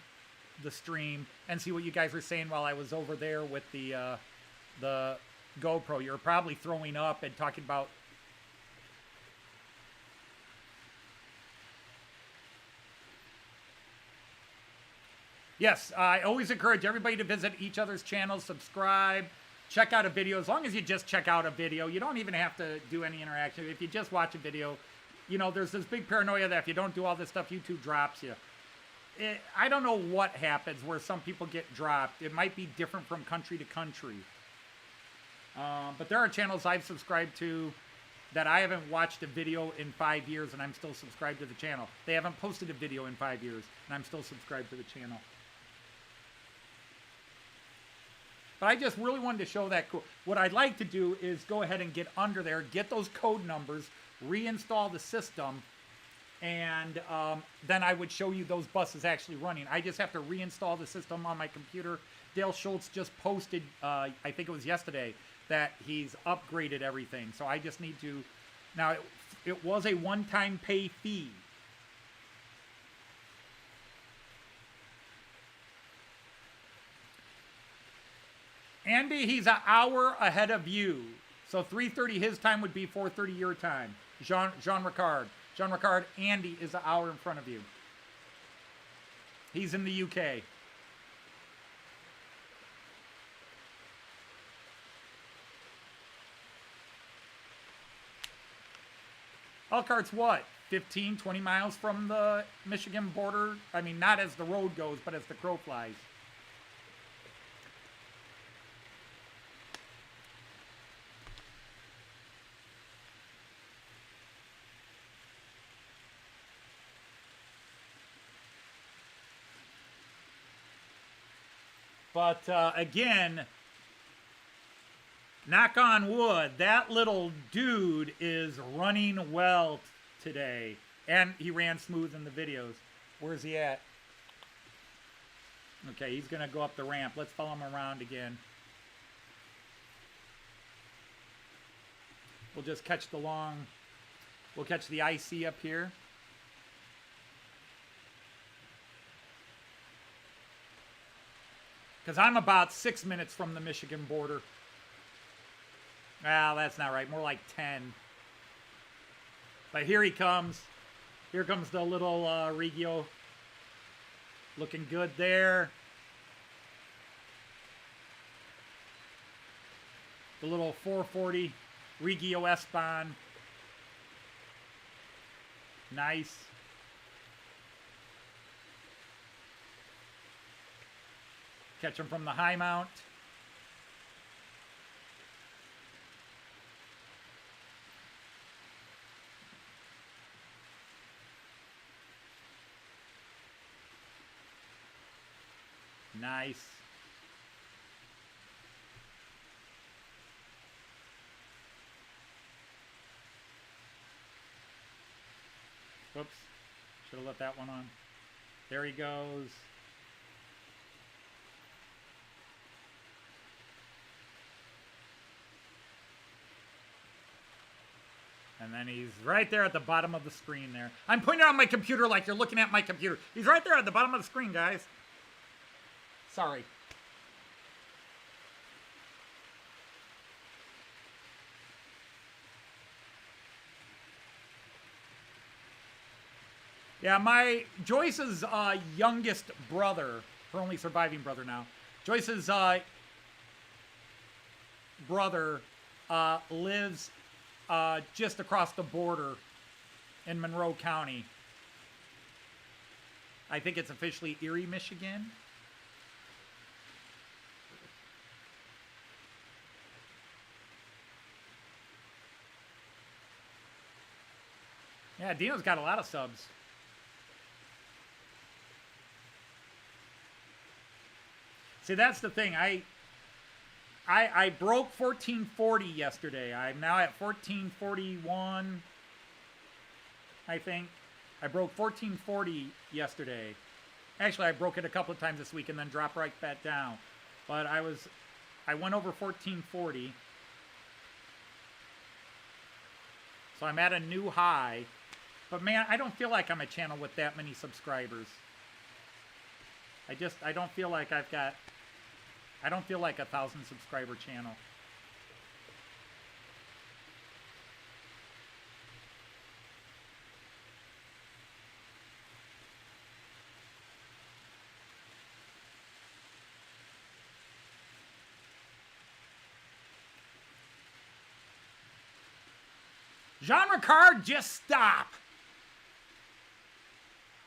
the stream and see what you guys were saying while I was over there with the GoPro. You're probably throwing up and talking about. Yes, I always encourage everybody to visit each other's channels, subscribe, check out a video. As long as you just check out a video, you don't even have to do any interaction. If you just watch a video, you know, there's this big paranoia that if you don't do all this stuff, YouTube drops you. I don't know what happens where some people get dropped. It might be different from country to country. But there are channels I've subscribed to that I haven't watched a video in 5 years and I'm still subscribed to the channel. They haven't posted a video in 5 years and I'm still subscribed to the channel. But I just really wanted to show that cool. What I'd like to do is go ahead and get under there, get those code numbers, reinstall the system, and then I would show you those buses actually running. I just have to reinstall the system on my computer. Dale Schultz just posted, I think it was yesterday, that he's upgraded everything. So I just need to, now it was a one-time pay fee. Andy, he's an hour ahead of you. So 3:30 his time would be 4:30 your time. Jean Ricard. Jean Ricard, Andy is an hour in front of you. He's in the UK. Elkhart's what? 15, 20 miles from the Michigan border? I mean, not as the road goes, but as the crow flies. But again, knock on wood, that little dude is running well today. And he ran smooth in the videos. Where's he at? Okay, he's going to go up the ramp. Let's follow him around again. We'll just catch the we'll catch the IC up here. Because I'm about 6 minutes from the Michigan border. Well, that's not right. More like 10. But here he comes. Here comes the little Regio. Looking good there. The little 440 Regio S-Bahn. Nice. Catch him from the high mount. Nice. Whoops. Should have let that one on. There he goes. And then he's right there at the bottom of the screen there. I'm pointing on my computer like you're looking at my computer. He's right there at the bottom of the screen, guys. Sorry. Yeah, Joyce's youngest brother, her only surviving brother now. Joyce's brother lives just across the border in Monroe County. I think it's officially Erie, Michigan. Yeah, Dino's got a lot of subs. See, that's the thing. I broke 1440 yesterday. I'm now at 1441, I think. I broke 1440 yesterday. Actually, I broke it a couple of times this week and then dropped right back down. But I went over 1440. So I'm at a new high. But man, I don't feel like I'm a channel with that many subscribers. I don't feel like I don't feel like a 1,000 subscriber channel. Genre card, just stop.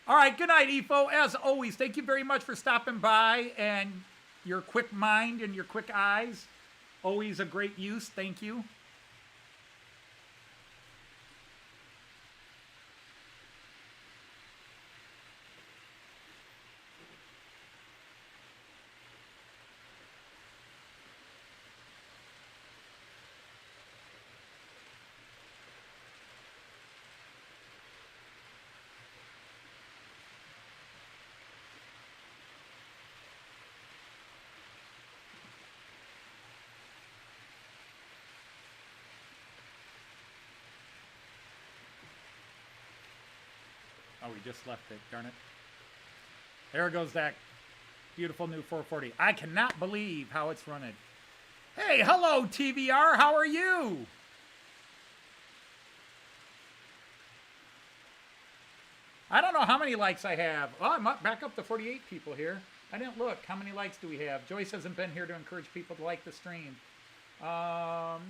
All right, good night, EFO. As always, thank you very much for stopping by and your quick mind and your quick eyes. Always a great use. Thank you. Oh, we just left it, darn it. There goes that beautiful new 440. I cannot believe how it's running. Hey, hello, TVR. How are you? I don't know how many likes I have. Oh, I'm back up to 48 people here. I didn't look. How many likes do we have? Joyce hasn't been here to encourage people to like the stream. Oh,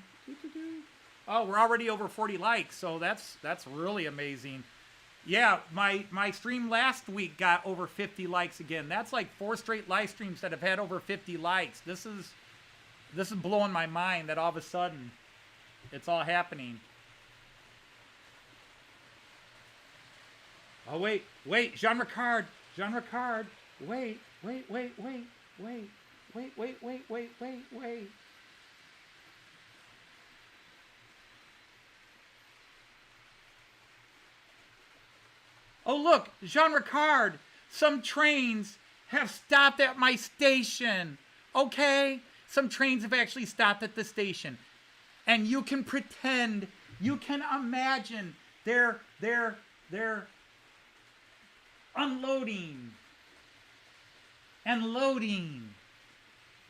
we're already over 40 likes, so that's really amazing. Yeah, my stream last week got over 50 likes again. That's like 4 straight live streams that have had over 50 likes. This is blowing my mind that all of a sudden it's all happening. Oh, wait, genre card, wait. Oh, look, genre card. Some trains have stopped at my station. Okay? Some trains have actually stopped at the station. And you can pretend, you can imagine they're unloading and loading.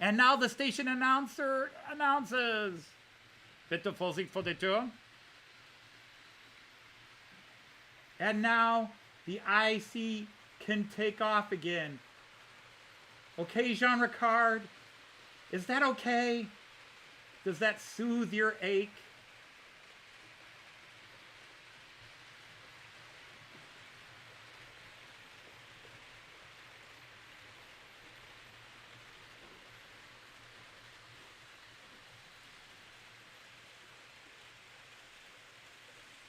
And now the station announcer announces. Bitte Vorsicht vor der Tür. And now the IC can take off again. Okay, genre card? Is that okay? Does that soothe your ache?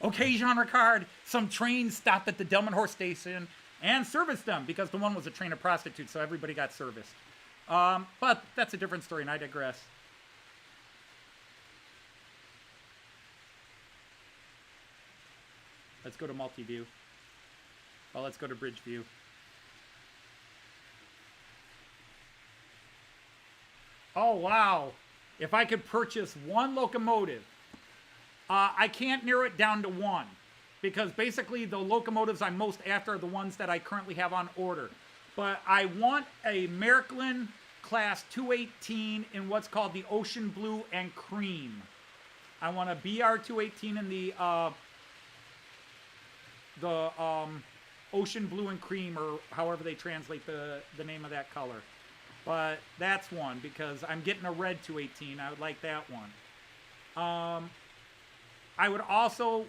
Okay, genre card. Some trains stopped at the Delmenhorst station and serviced them because the one was a train of prostitutes, so everybody got serviced. But that's a different story, and I digress. Let's go to multi-view. Well, let's go to bridge view. Oh, wow. If I could purchase one locomotive, I can't narrow it down to one because basically the locomotives I'm most after are the ones that I currently have on order. But I want a Märklin Class 218 in what's called the Ocean Blue and Cream. I want a BR 218 in the Ocean Blue and Cream, or however they translate the name of that color. But that's one because I'm getting a red 218. I would like that one. I would also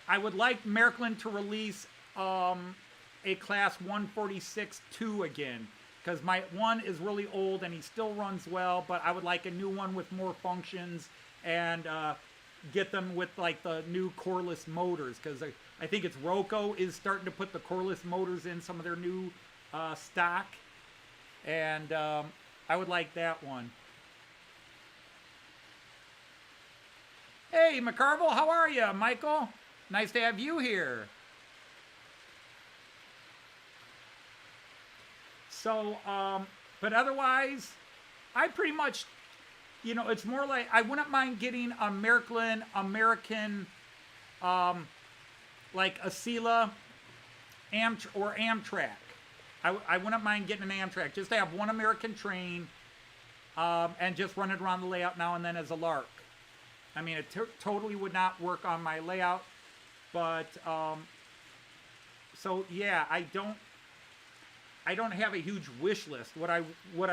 I would like Märklin to release a Class 146-2 again, because my one is really old and he still runs well, but I would like a new one with more functions and get them with like the new coreless motors, because I think it's Roco is starting to put the coreless motors in some of their new stock, and I would like that one. Hey, McCarville, how are you, Michael? Nice to have you here. So, but otherwise, I pretty much, you know, it's more like I wouldn't mind getting a Märklin American, like a Sela or Amtrak. I wouldn't mind getting an Amtrak just to have one American train and just run it around the layout now and then as a lark. I mean, it totally would not work on my layout, but so yeah, I don't. I don't have a huge wish list. What I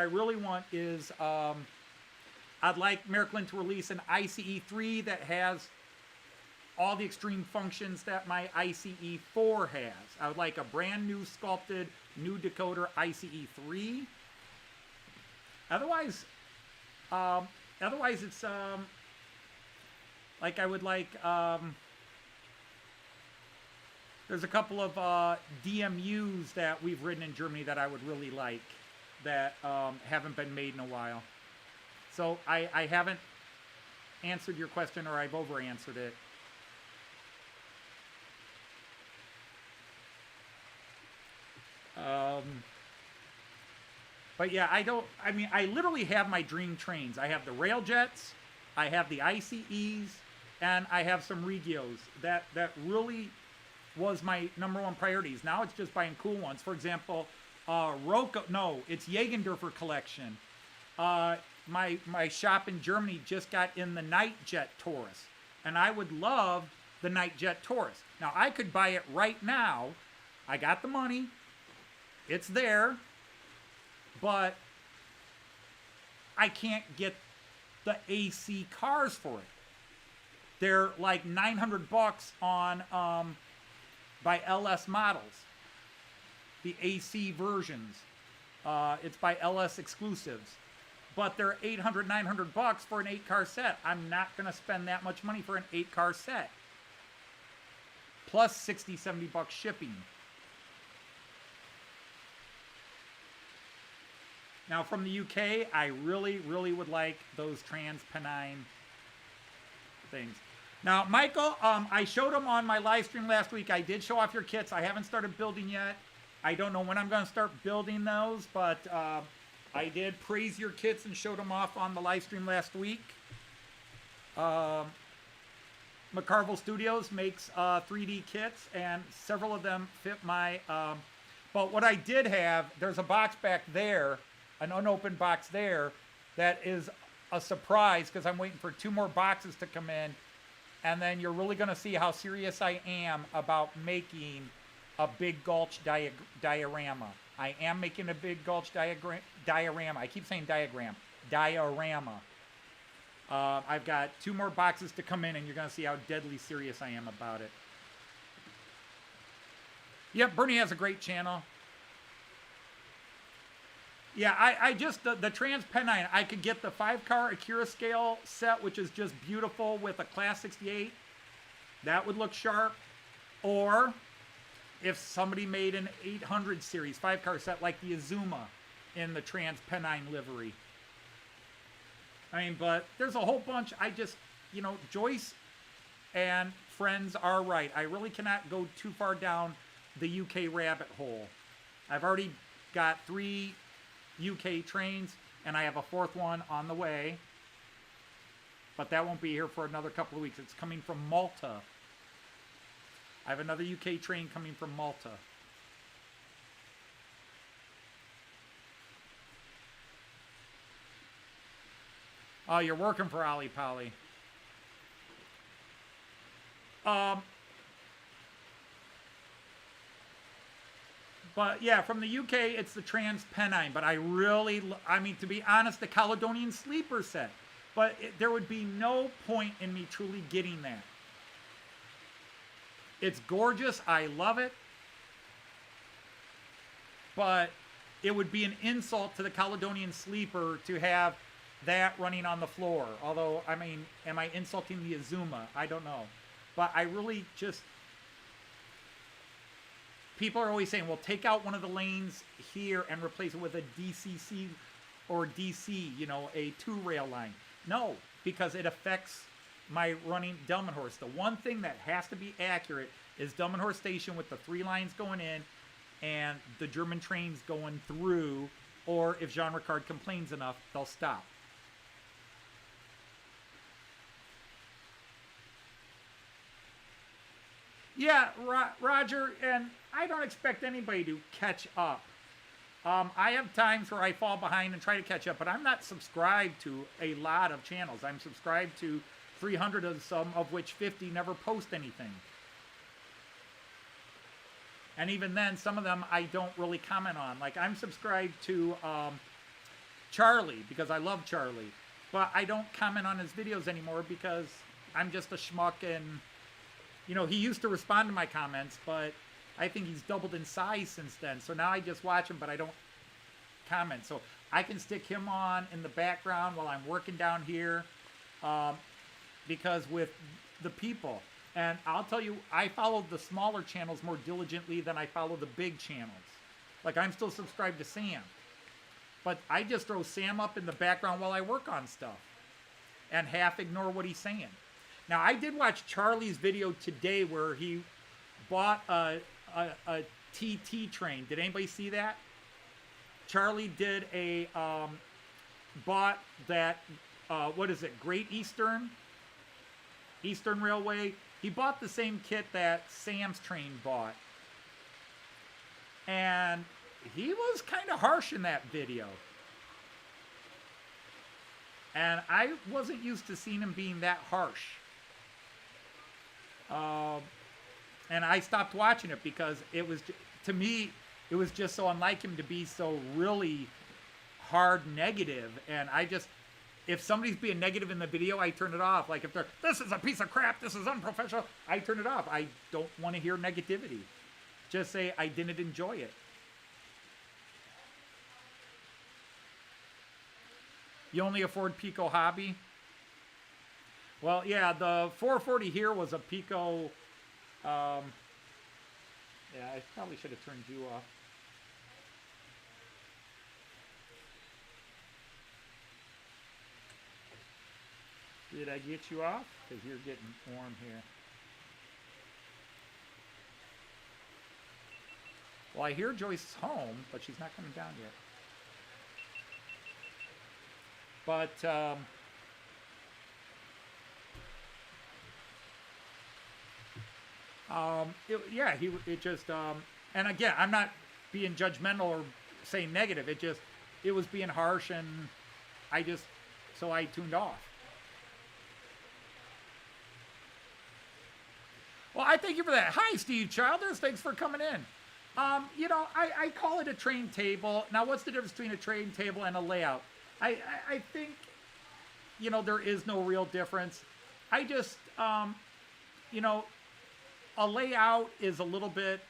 really want is I'd like Miraklin to release an ICE3 that has all the extreme functions that my ICE4 has. I would like a brand new sculpted new decoder ICE3. Otherwise it's like I would like there's a couple of DMUs that we've ridden in Germany that I would really like that haven't been made in a while. So I haven't answered your question, or I've over answered it. But yeah, I literally have my dream trains. I have the Railjets, I have the ICEs, and I have some Regios. That really was my #1 priorities. Now it's just buying cool ones. For example, it's Jägendorfer collection. My shop in Germany just got in the Nightjet Taurus, and I would love the Nightjet Taurus. Now I could buy it right now. I got the money. It's there, but I can't get the AC cars for it. They're like $900 on by LS Models, the AC versions. It's by LS Exclusives, but they're $800, $900 for an 8-car set. I'm not going to spend that much money for an 8-car set, plus $60, $70 shipping. Now from the UK, I really, really would like those Transpennine things. Now, Michael, I showed them on my live stream last week. I did show off your kits. I haven't started building yet. I don't know when I'm going to start building those, but I did praise your kits and showed them off on the live stream last week. McCarville Studios makes 3D kits, and several of them fit my... but what I did have, there's a box back there, an unopened box there, that is a surprise because I'm waiting for 2 more boxes to come in. And then you're really going to see how serious I am about making a Big Gulch diorama. I am making a Big Gulch diorama. I keep saying diagram. Diorama. I've got 2 more boxes to come in, and you're going to see how deadly serious I am about it. Yep, Bernie has a great channel. Yeah, I just, the Transpennine, I could get the 5-car Akira scale set, which is just beautiful with a Class 68. That would look sharp. Or if somebody made an 800 series 5-car set like the Azuma in the Transpennine livery. I mean, but there's a whole bunch. I just, Joyce and friends are right. I really cannot go too far down the UK rabbit hole. I've already got 3 UK trains, and I have a 4th one on the way, but that won't be here for another couple of weeks. It's coming from Malta. I have another UK train coming from Malta. Oh, you're working for Ollie Polly. But yeah, from the UK, it's the Transpennine. But I mean, to be honest, the Caledonian Sleeper set. But there would be no point in me truly getting that. It's gorgeous. I love it. But it would be an insult to the Caledonian Sleeper to have that running on the floor. Although, I mean, am I insulting the Azuma? I don't know. But I really just... People are always saying, well, take out one of the lanes here and replace it with a DCC or DC, a 2-rail line. No, because it affects my running Delmenhorst. The one thing that has to be accurate is Delmenhorst Station with the 3 lines going in and the German trains going through, or if Jean Ricard complains enough, they'll stop. Yeah, Roger, and I don't expect anybody to catch up. I have times where I fall behind and try to catch up, but I'm not subscribed to a lot of channels. I'm subscribed to 300 of some, of which 50 never post anything. And even then, some of them I don't really comment on. Like, I'm subscribed to Charlie because I love Charlie. But I don't comment on his videos anymore because I'm just a schmuck. And, you know, he used to respond to my comments, but I think he's doubled in size since then. So now I just watch him, but I don't comment. So I can stick him on in the background while I'm working down here because with the people. And I'll tell you, I follow the smaller channels more diligently than I follow the big channels. Like, I'm still subscribed to Sam. But I just throw Sam up in the background while I work on stuff. And half ignore what he's saying. Now, I did watch Charlie's video today where he bought a TT train. Did anybody see that? Charlie did bought that, what is it, Great Eastern Railway. He bought the same kit that Sam's train bought. And he was kind of harsh in that video. And I wasn't used to seeing him being that harsh. And I stopped watching it because it was, to me, it was just so unlike him to be so really hard negative. And I just, if somebody's being negative in the video, I turn it off. Like if they're, this is a piece of crap, this is unprofessional, I turn it off. I don't want to hear negativity. Just say I didn't enjoy it. You only afford Pico Hobby? Well, yeah, the 440 here was a Pico. Yeah, I probably should have turned you off. Did I get you off? Because you're getting warm here. Well, I hear Joyce is home, but she's not coming down yet. But, and again, I'm not being judgmental or saying negative. It was being harsh, and so I tuned off. Well, I thank you for that. Hi, Steve Childers. Thanks for coming in. You know, I call it a train table. Now, what's the difference between a train table and a layout? I think, you know, there is no real difference. I just, you know, a layout is a little bit,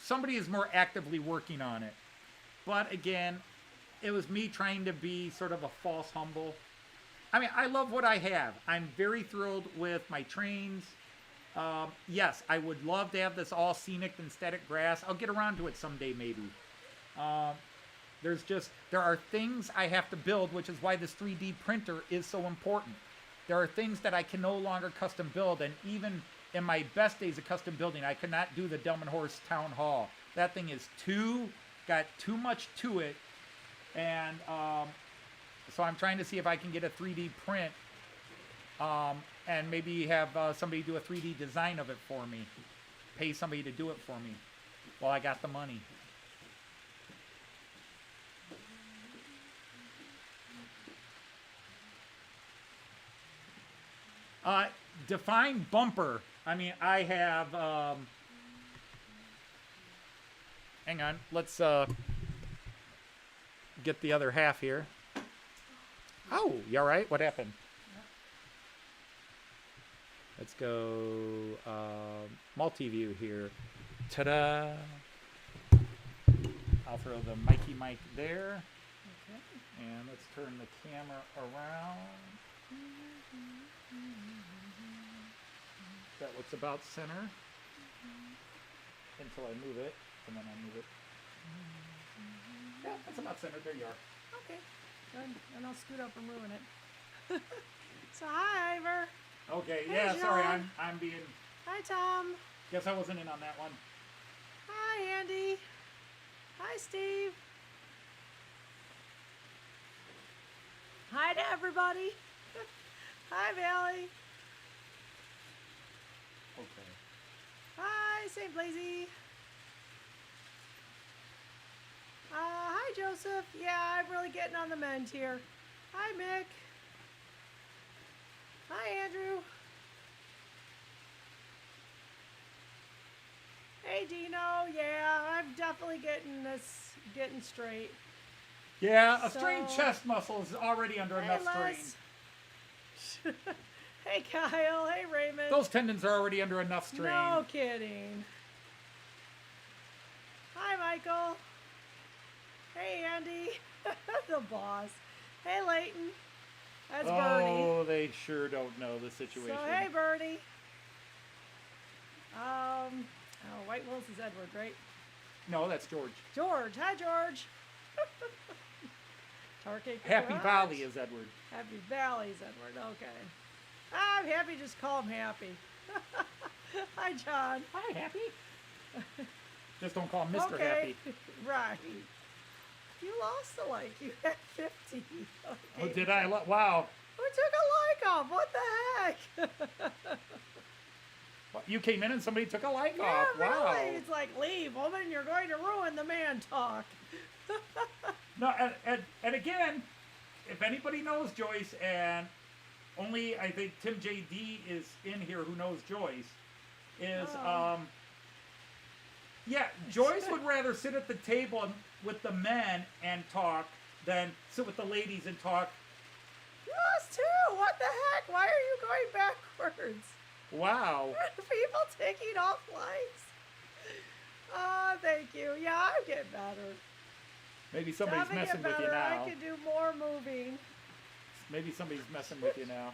somebody is more actively working on it. But again, it was me trying to be sort of a false humble. I mean, I love what I have. I'm very thrilled with my trains. Yes, I would love to have this all scenic and static grass. I'll get around to it someday, maybe. There are things I have to build, which is why this 3D printer is so important. There are things that I can no longer custom build, and even in my best days of custom building, I could not do the Delmenhorst Town Hall. That thing is got too much to it, and so I'm trying to see if I can get a 3D print, and maybe have somebody do a 3D design of it for me. Pay somebody to do it for me while I got the money. Define bumper. I mean, I have, hang on, let's get the other half here. Oh, you all right? What happened? Let's go multi-view here. Ta-da! I'll throw the Mikey mic there. Okay. And let's turn the camera around. That looks about center. Until I move it, and then I move it. Yeah, that's about center. There you are. Okay, good. And I'll scoot up and ruin it. So hi, Ivor. Okay, Hey, yeah, John. sorry, I'm being. Hi, Tom. Guess I wasn't in on that one. Hi, Andy. Hi, Steve. Hi to everybody. Hi, Valley. Okay. Hi, St. Blazy. Hi, Joseph. Yeah, I'm really getting on the mend here. Hi, Mick. Hi, Andrew. Hey, Dino. Yeah, I'm definitely getting straight. Yeah, a strained chest muscle is already under Hey, enough strain. Les. Hey, Kyle. Hey, Raymond. Those tendons are already under enough strain. No kidding. Hi, Michael. Hey, Andy. The boss. Hey, Leighton. That's Bernie. Oh, they sure don't know the situation. So, hey, Bernie. White Wolf is Edward, right? No, that's George. George. Hi, George. Tarcake Happy Garage. Valley is Edward. Happy Valley's Edward. Okay. I'm happy. Just call him Happy. Hi, John. Hi, Happy. Just don't call him Mr. Okay. Happy. Right. You lost a like. You had 50. Oh, Okay. did I? Wow. Who took a like off? What the heck? You came in and somebody took a like Yeah, off. Wow. really. It's like, leave, woman. You're going to ruin the man talk. No, and again, if anybody knows Joyce, and only I think Tim JD is in here who knows Joyce, is yeah, Joyce would rather sit at the table with the men and talk than sit with the ladies and talk. Us too. What the heck? Why are you going backwards? Wow. People taking off lights. Oh, thank you. Yeah, I'm getting better. Maybe somebody's Time to messing get with you better. now. I can do more moving. Maybe somebody's messing with you now.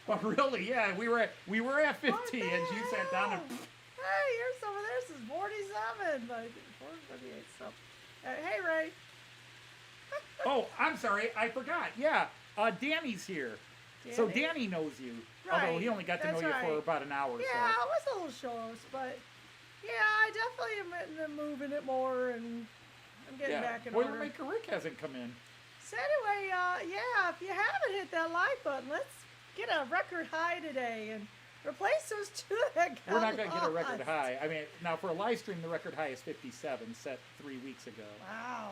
But really, yeah, we were at 50, and she sat down and. Hey, here's some of this. Is 47, but 48 stuff. Hey, Ray. Oh, I'm sorry, I forgot. Yeah, Danny's here. So Danny knows you, although he Right, only got to know that's you for right. about an hour. Yeah, it was a little shows, but yeah, I definitely am moving it more, and I'm getting back in order. Boilermaker Rick hasn't come in. So anyway, yeah, if you haven't hit that like button, let's get a record high today and replace those two that got We're not going to get a record lost. high. I mean, now for a live stream, the record high is 57, set 3 weeks ago. Wow.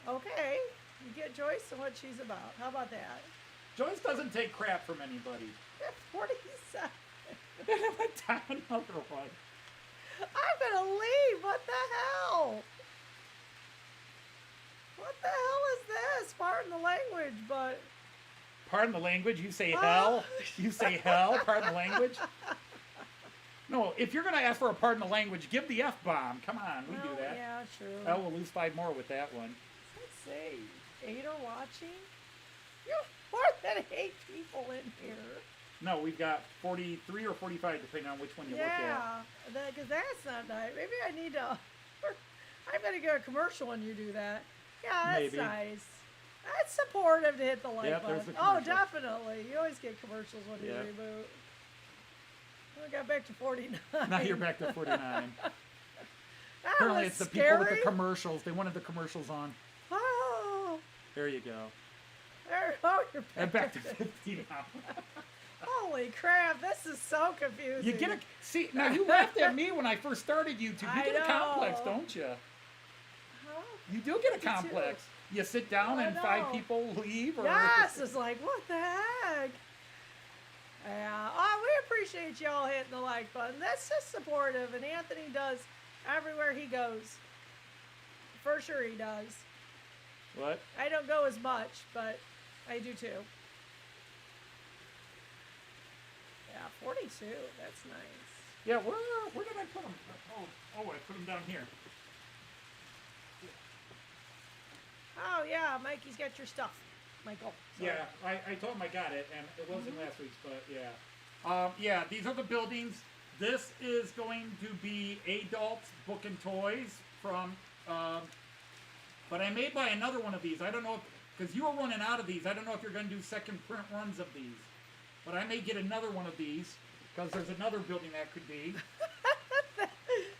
Okay, you get Joyce and what she's about. How about that? Joyce doesn't take crap from anybody. 47. Then I went down another one. I'm gonna leave. What the hell? What the hell is this? Pardon the language, but Pardon the language, you say hell? You say hell? Pardon the language? No, if you're going to ask for a pardon the language, give the F-bomb. Come on, we do well, that. yeah, true. Oh, we'll lose 5 more with that one. Let's see. 8 are watching. You have more than 8 people in here. No, we've got 43 or 45, depending on which one you look at. Yeah, because that's not nice. Maybe I need to. I'm gonna get a commercial when you do that. Yeah, that's Maybe. nice. That's supportive to hit the like Yep, button. there's the Oh, commercial. definitely. You always get commercials when you Yeah. reboot. We got back to 49. Now you're back to 49. That Apparently was it's the scary. people with the commercials. They wanted the commercials on. Oh, There you go. you're And back to back. 50 now. Holy crap, this is so confusing. You get a... See, now you laughed at me when I first started YouTube. You I get a complex, know. don't you? Huh? You do get a Me too. complex. You sit down I and 5 know. people leave? Or... Yes, it's like, what the heck? Yeah, oh, we appreciate y'all hitting the like button. That's just supportive, and Anthony does everywhere he goes. For sure he does. What? I don't go as much, but I do too. Yeah, 42. That's nice. Yeah, where did I put them? Oh, I put them down here. Oh, yeah, Mikey's got your stuff. Michael. Sorry. Yeah, I told him I got it, and it wasn't last week's, but yeah. Yeah, these are the buildings. This is going to be adults book and toys from, but I may buy another one of these. I don't know if, because you were running out of these. I don't know if you're going to do second print runs of these, but I may get another one of these because there's another building that could be.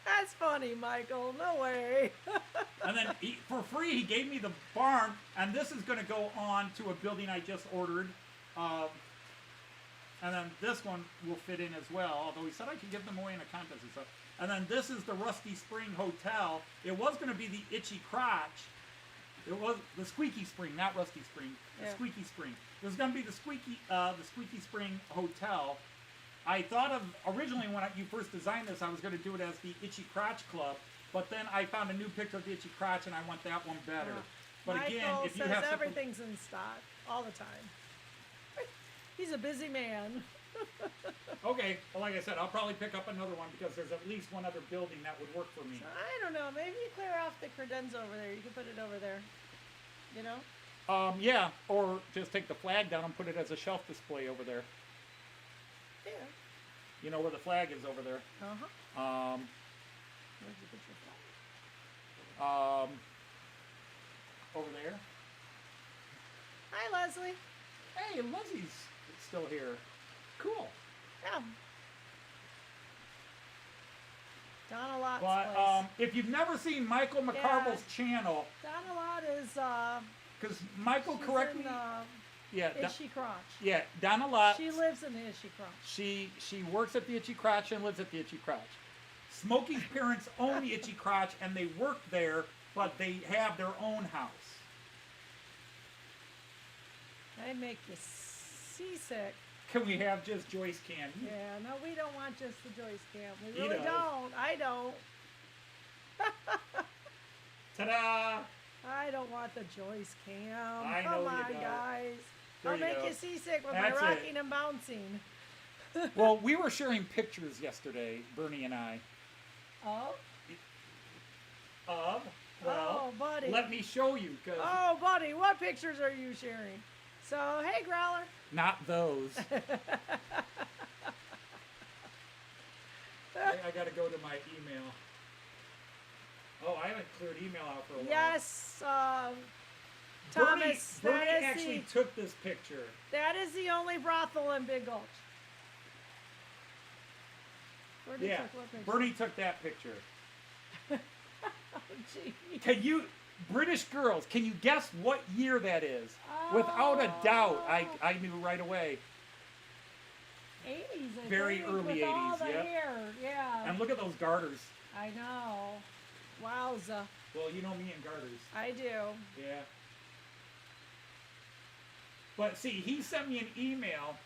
That's funny, Michael. No way. And then for free, he gave me the barn, and this is going to go on to a building I just ordered. And then this one will fit in as well, although he said I could give them away in a contest and stuff. And then this is the Rusty Spring Hotel. It was going to be the Itchy Crotch. It was the Squeaky Spring, not Rusty Spring. The Yeah. Squeaky Spring. It was going to be the Squeaky Spring Hotel. I thought of, originally when you first designed this, I was going to do it as the Itchy Crotch Club, but then I found a new picture of the Itchy Crotch and I want that one better. But Michael again, if you says have something... everything's in stock all the time. He's a busy man. Okay, well, like I said, I'll probably pick up another one because there's at least one other building that would work for me. I don't know. Maybe you clear off the credenza over there. You can put it over there. You know? Yeah, or just take the flag down and put it as a shelf display over there. Yeah. You know where the flag is over there. Uh-huh. Where'd you put your flag? Over there. Hi, Leslie. Hey, Leslie's still here. Cool. Yeah. Donna Lott's But place. if you've never seen Michael McCarville's channel, Donna Lott is, because Michael, she's correct in, me. Yeah, Itchy Crotch. yeah, Donna Lott. She lives in the Itchy Crotch. She works at the Itchy Crotch and lives at the Itchy Crotch. Smokey's parents own the Itchy Crotch and they work there, but they have their own house. They make you seasick. Can we have just Joyce candy? Yeah, no, we don't want just the Joyce Camp. We He really does. don't. I don't. Ta-da! I don't want the Joyce Cam. I know Come you on, don't. guys. There I'll you make go. you seasick with That's my it. rocking and bouncing. Well, we were sharing pictures yesterday, Bernie and I. Oh? Of? Well, Oh, buddy. let me show you, because Oh, buddy, what pictures are you sharing? So, hey, Growler. not those. I gotta go to my email. Oh, I haven't cleared email out for a while. Yes, Bernie, Thomas, Bernie that is actually took this picture. that is the only brothel in Big Gulch. Bernie Yeah, took what picture? Bernie took that picture. Oh, gee. Can you, British girls, can you guess what year that is? Without a doubt, I knew right away. 80s, I Very think, early with all 80s, the yep. hair. Yeah. And look at those garters. I know. Wowza. Well, you know me and garters. I do. Yeah. But see, he sent me an email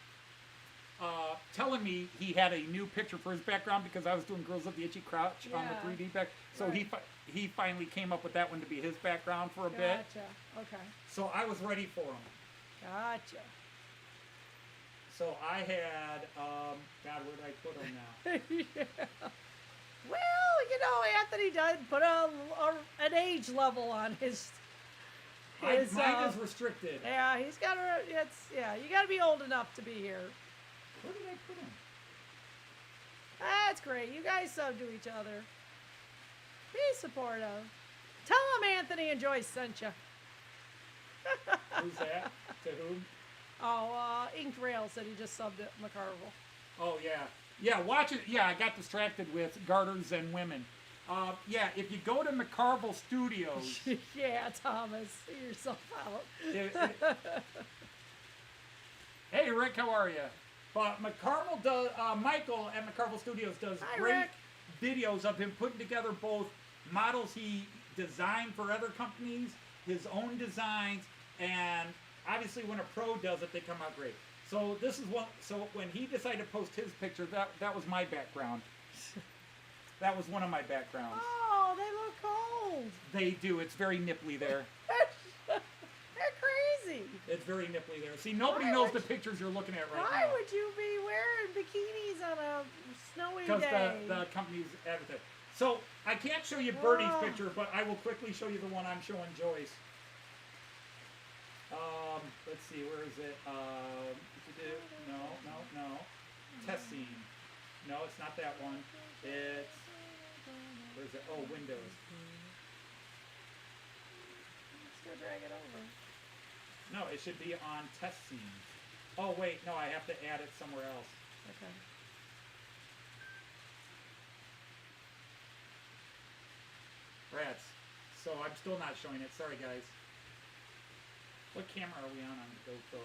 telling me he had a new picture for his background because I was doing Girls of the Itchy Crotch on the Yeah. 3D back. So Right. he finally came up with that one to be his background for a bit. Gotcha. Okay. So I was ready for him. Gotcha. So I had, God, where did I put him now? Yeah. Well, you know, Anthony did put an age level on his. Mine is restricted. Yeah, he's got a. It's you got to be old enough to be here. Where did I put him? That's great. You guys sub to each other. Be supportive. Tell him Anthony and Joyce sent you. Who's that? To whom? Oh, Inked Rail said he just subbed at McCarville. Oh, yeah. Yeah, watch it. Yeah, I got distracted with garters and women. Yeah, if you go to McCarville Studios, Yeah, Thomas, see yourself out. hey, Rick, how are you? But McCarville does, Michael at McCarville Studios does Hi, great Rick. videos of him putting together both models he designed for other companies, his own designs, and obviously when a pro does it, they come out great. So this is one. So when he decided to post his picture, that was my background. That was one of my backgrounds. Oh, they look cold. They do. It's very nipply there. They're crazy. It's very nipply there. See, nobody Why knows would the pictures you're looking at right Why now. would you be wearing bikinis on a snowy Because day? the company's advertising. So I can't show you Bertie's Oh. picture, but I will quickly show you the one I'm showing Joyce. Let's see, where is it? No. Test scene. No, it's not that one. It's, where is it? Oh, Windows. Let's go drag it over. No, it should be on test scene. Oh, wait, no, I have to add it somewhere else. Okay. Rats. So I'm still not showing it. Sorry, guys. What camera are we on GoPro?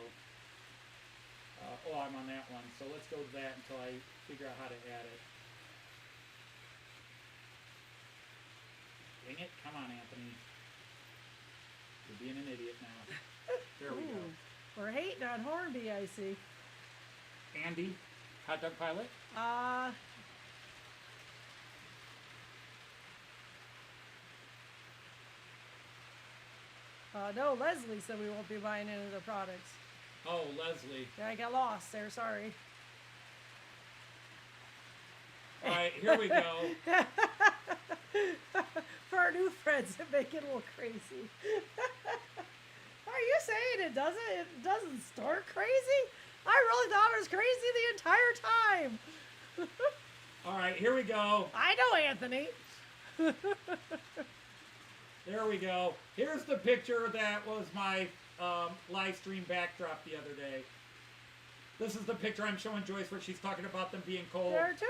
I'm on that one. So let's go to that until I figure out how to add it. Dang it. Come on, Anthony. You're being an idiot now. There we go. We're hating on Hornby, I see. Andy, Hot dog pilot? No, Leslie said we won't be buying any of the products. Oh, Leslie. Yeah, I got lost there, sorry. All right, here we go. For our new friends, it make it a little crazy. Are you saying it doesn't start crazy? I really thought it was crazy the entire time. All right, here we go. I know, Anthony. There we go. Here's the picture that was my live stream backdrop the other day. This is the picture I'm showing Joyce where she's talking about them being cold. They're too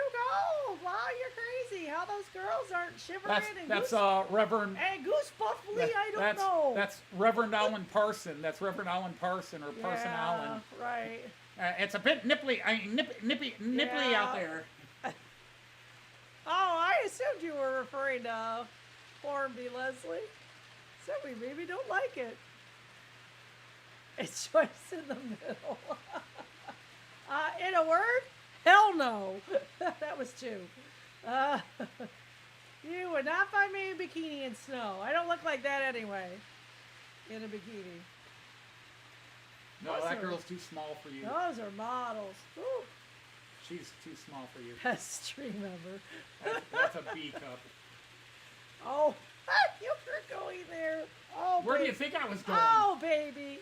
cold. Wow, you're crazy. How those girls aren't shivering That's Reverend. and goosebuffly, I don't know. That's Reverend Alan Parson. That's Reverend Alan Parson or Parson Allen. Right. It's a bit nipply, nipply out there. Oh, I assumed you were referring to Hornby Leslie. So we maybe don't like it. It's Joyce in the middle. In a word, hell no. That was two. You would not find me in a bikini in snow. I don't look like that anyway. In a bikini. No, that girl's too small for you. Those are models. Woo. She's too small for you. Best stream ever. That's a B cup. Oh, you were going there. Oh, Where do baby. you think I was going? Oh, baby.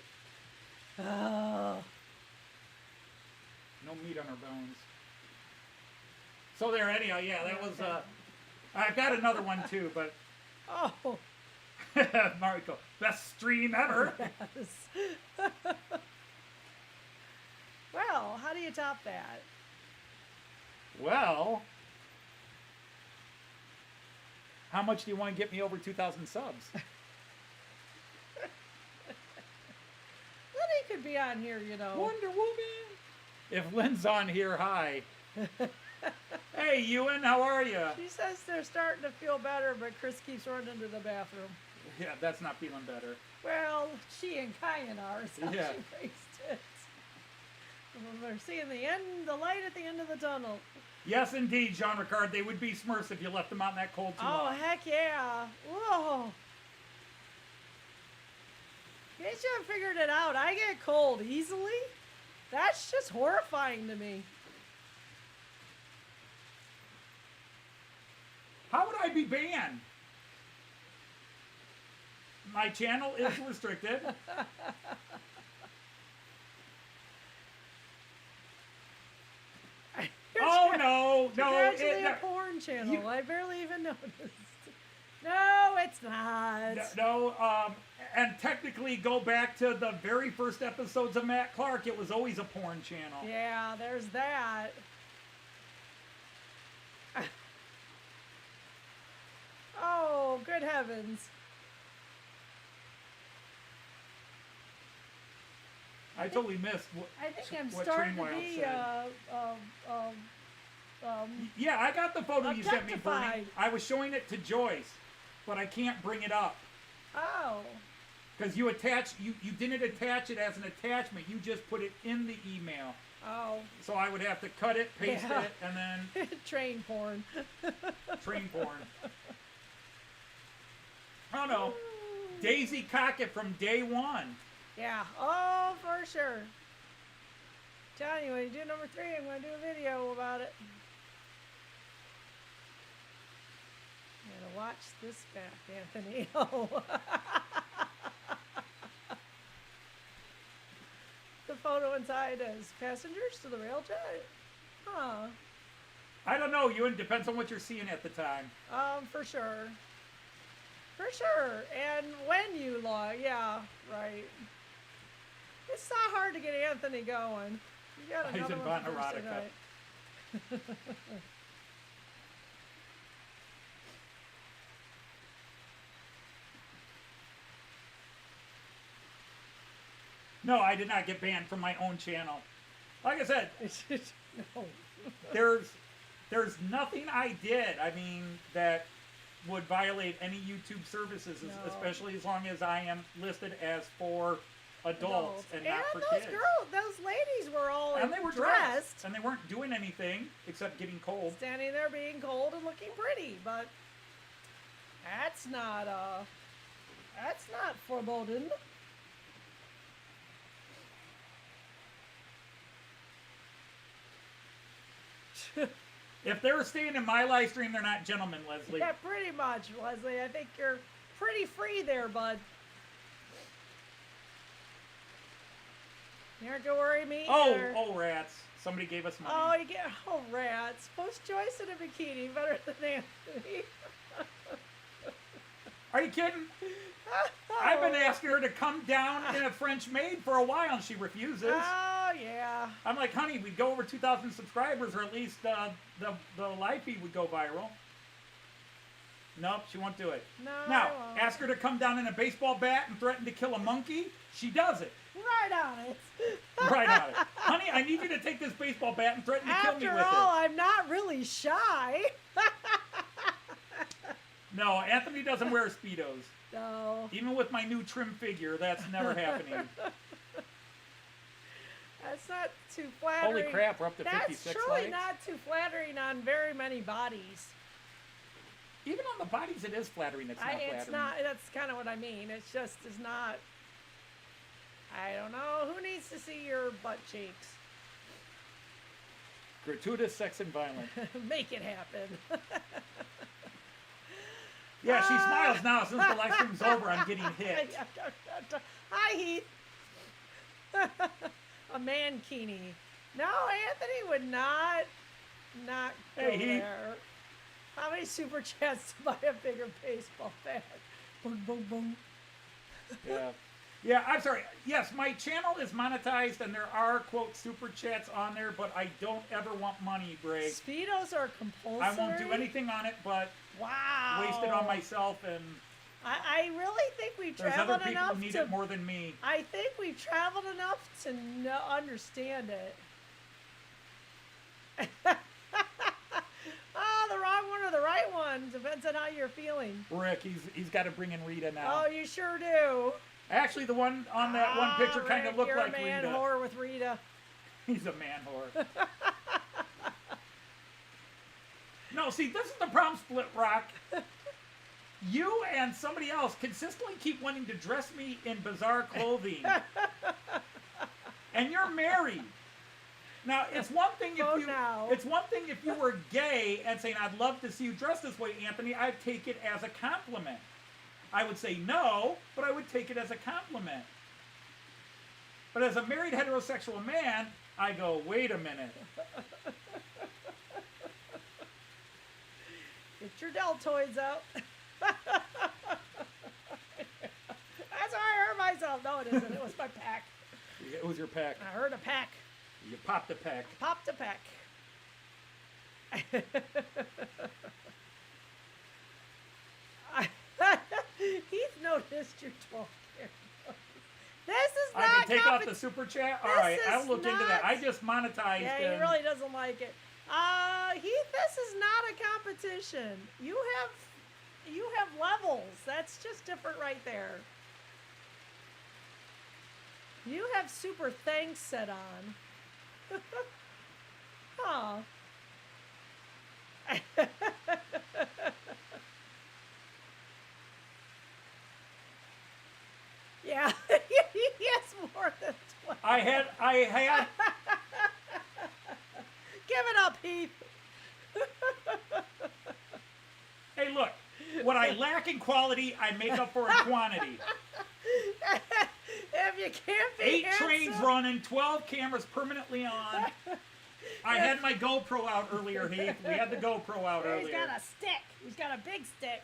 Oh. No meat on her bones. So there, anyhow, yeah, that was, I've got another one too, but, Oh, Mariko, best stream ever. yes. Well, how do you top that? Well, how much do you want to get me over 2,000 subs? Well, he could be on here, you know. Wonder Woman. If Lynn's on here, hi. Hey, Ewan, how are you? She says they're starting to feel better, but Chris keeps running to the bathroom. Yeah, that's not feeling better. Well, she and Kyan are, so Yeah. she faced it. Well, they're seeing the light at the end of the tunnel. Yes, indeed, Jean Ricard. They would be Smurfs if you left them out in that cold too Oh, long. heck yeah. Whoa. You should have figured it out. I get cold easily. That's just horrifying to me. How would I be banned? My channel is restricted. Oh, no, It's no. actually a porn channel. I barely even noticed. No, it's not. No, and technically go back to the very first episodes of Matt Clark. It was always a porn channel. Yeah, there's that. Oh, good heavens. I totally missed what, I think I'm what starting Train to Wild be, said. Yeah, I got the photo you sent me, Bernie. objectified. I was showing it to Joyce, but I can't bring it up. Oh. Because you didn't attach it as an attachment. You just put it in the email. Oh. So I would have to cut it, paste Yeah. it, and then Train porn. train porn. Oh no. Daisy Cockett from day one. Yeah. Oh, for sure. Telling you, when you do number 3, I'm going to do a video about it. I'm going to watch this back, Anthony. Oh. The photo inside is passengers to the railjet. Huh. I don't know, Ewan. Depends on what you're seeing at the time. For sure. For sure. And when you log, yeah, right. It's not hard to get Anthony going. You got He's another in one for Von Thursday Erotica. night. No, I did not get banned from my own channel. Like I said, No. there's nothing I did. I mean, that would violate any YouTube services, No. especially as long as I am listed as for adults and not for those kids. those ladies were all And they were dressed, and they weren't doing anything except getting cold. standing there being cold and looking pretty. But that's not forbidden. If they're staying in my live stream, they're not gentlemen, Leslie. Yeah, pretty much, Leslie. I think you're pretty free there, bud. You aren't gonna worry me either. Oh, rats. Somebody gave us money. Oh, you get rats. Post Joyce in a bikini better than Anthony. Are you kidding? I've been asking her to come down in a French maid for a while, and she refuses. Oh yeah. I'm like, honey, we'd go over 2,000 subscribers, or at least the live feed would go viral. Nope, she won't do it. No. Now, I won't. ask her to come down in a baseball bat and threaten to kill a monkey. She does it. Right on it. Right on it. Honey, I need you to take this baseball bat and threaten to kill me After with all, it. I'm not really shy. No, Anthony doesn't wear Speedos. No. Even with my new trim figure, that's never happening. That's not too flattering. Holy crap, we're up to 56 That's truly likes. not too flattering on very many bodies. Even on the bodies, it is flattering. It's not flattering. It's not. That's kind of what I mean. It's just is not. I don't know. Who needs to see your butt cheeks? Gratuitous sex and violence. Make it happen. Yeah, she smiles now since the live stream's over. I'm getting hit. Hi, Heath. A mankini. No, Anthony would not go Hey, Heath. there. How many super chats to buy a bigger baseball bat? Boom, boom, boom. Yeah. Yeah, I'm sorry. Yes, my channel is monetized and there are, quote, super chats on there, but I don't ever want money, Greg. Speedos are compulsory. I won't do anything on it, but Wow. waste it on myself, and I really think we've there's traveled other people enough who need to. it more than me. I think we've traveled enough to understand it. The wrong one or the right one depends on how you're feeling. Rick, he's got to bring in Rita now. Oh, you sure do. Actually, the one on that one picture kind of Rick, looked you're like a man Rita. whore with Rita. He's a man whore. No, see, this is the problem, Split Rock. You and somebody else consistently keep wanting to dress me in bizarre clothing. And you're married. Now, it's one thing if you were gay and saying, I'd love to see you dressed this way, Anthony, I'd take it as a compliment. I would say no, but I would take it as a compliment. But as a married heterosexual man, I go, wait a minute. Get your deltoids out. That's how I hurt myself. No, it isn't. It was my pack. It was your pack. I heard a pack. You popped a pack. Popped a pack. Heath noticed your 12 cameras. This is not I can take off the super chat? All right, I'll look into that. I just monetized. Yeah, he really doesn't like it. Heath, this is not a competition. You have levels. That's just different right there. You have super thanks set on. Huh. Yeah, he has more than 12. I had. Give it up, Heath. Hey, look. What I lack in quality, I make up for in quantity. If you can't be 8 handsome, trains running, 12 cameras permanently on. I had my GoPro out earlier, Heath. We had the GoPro out He's earlier. got a stick. He's got a big stick.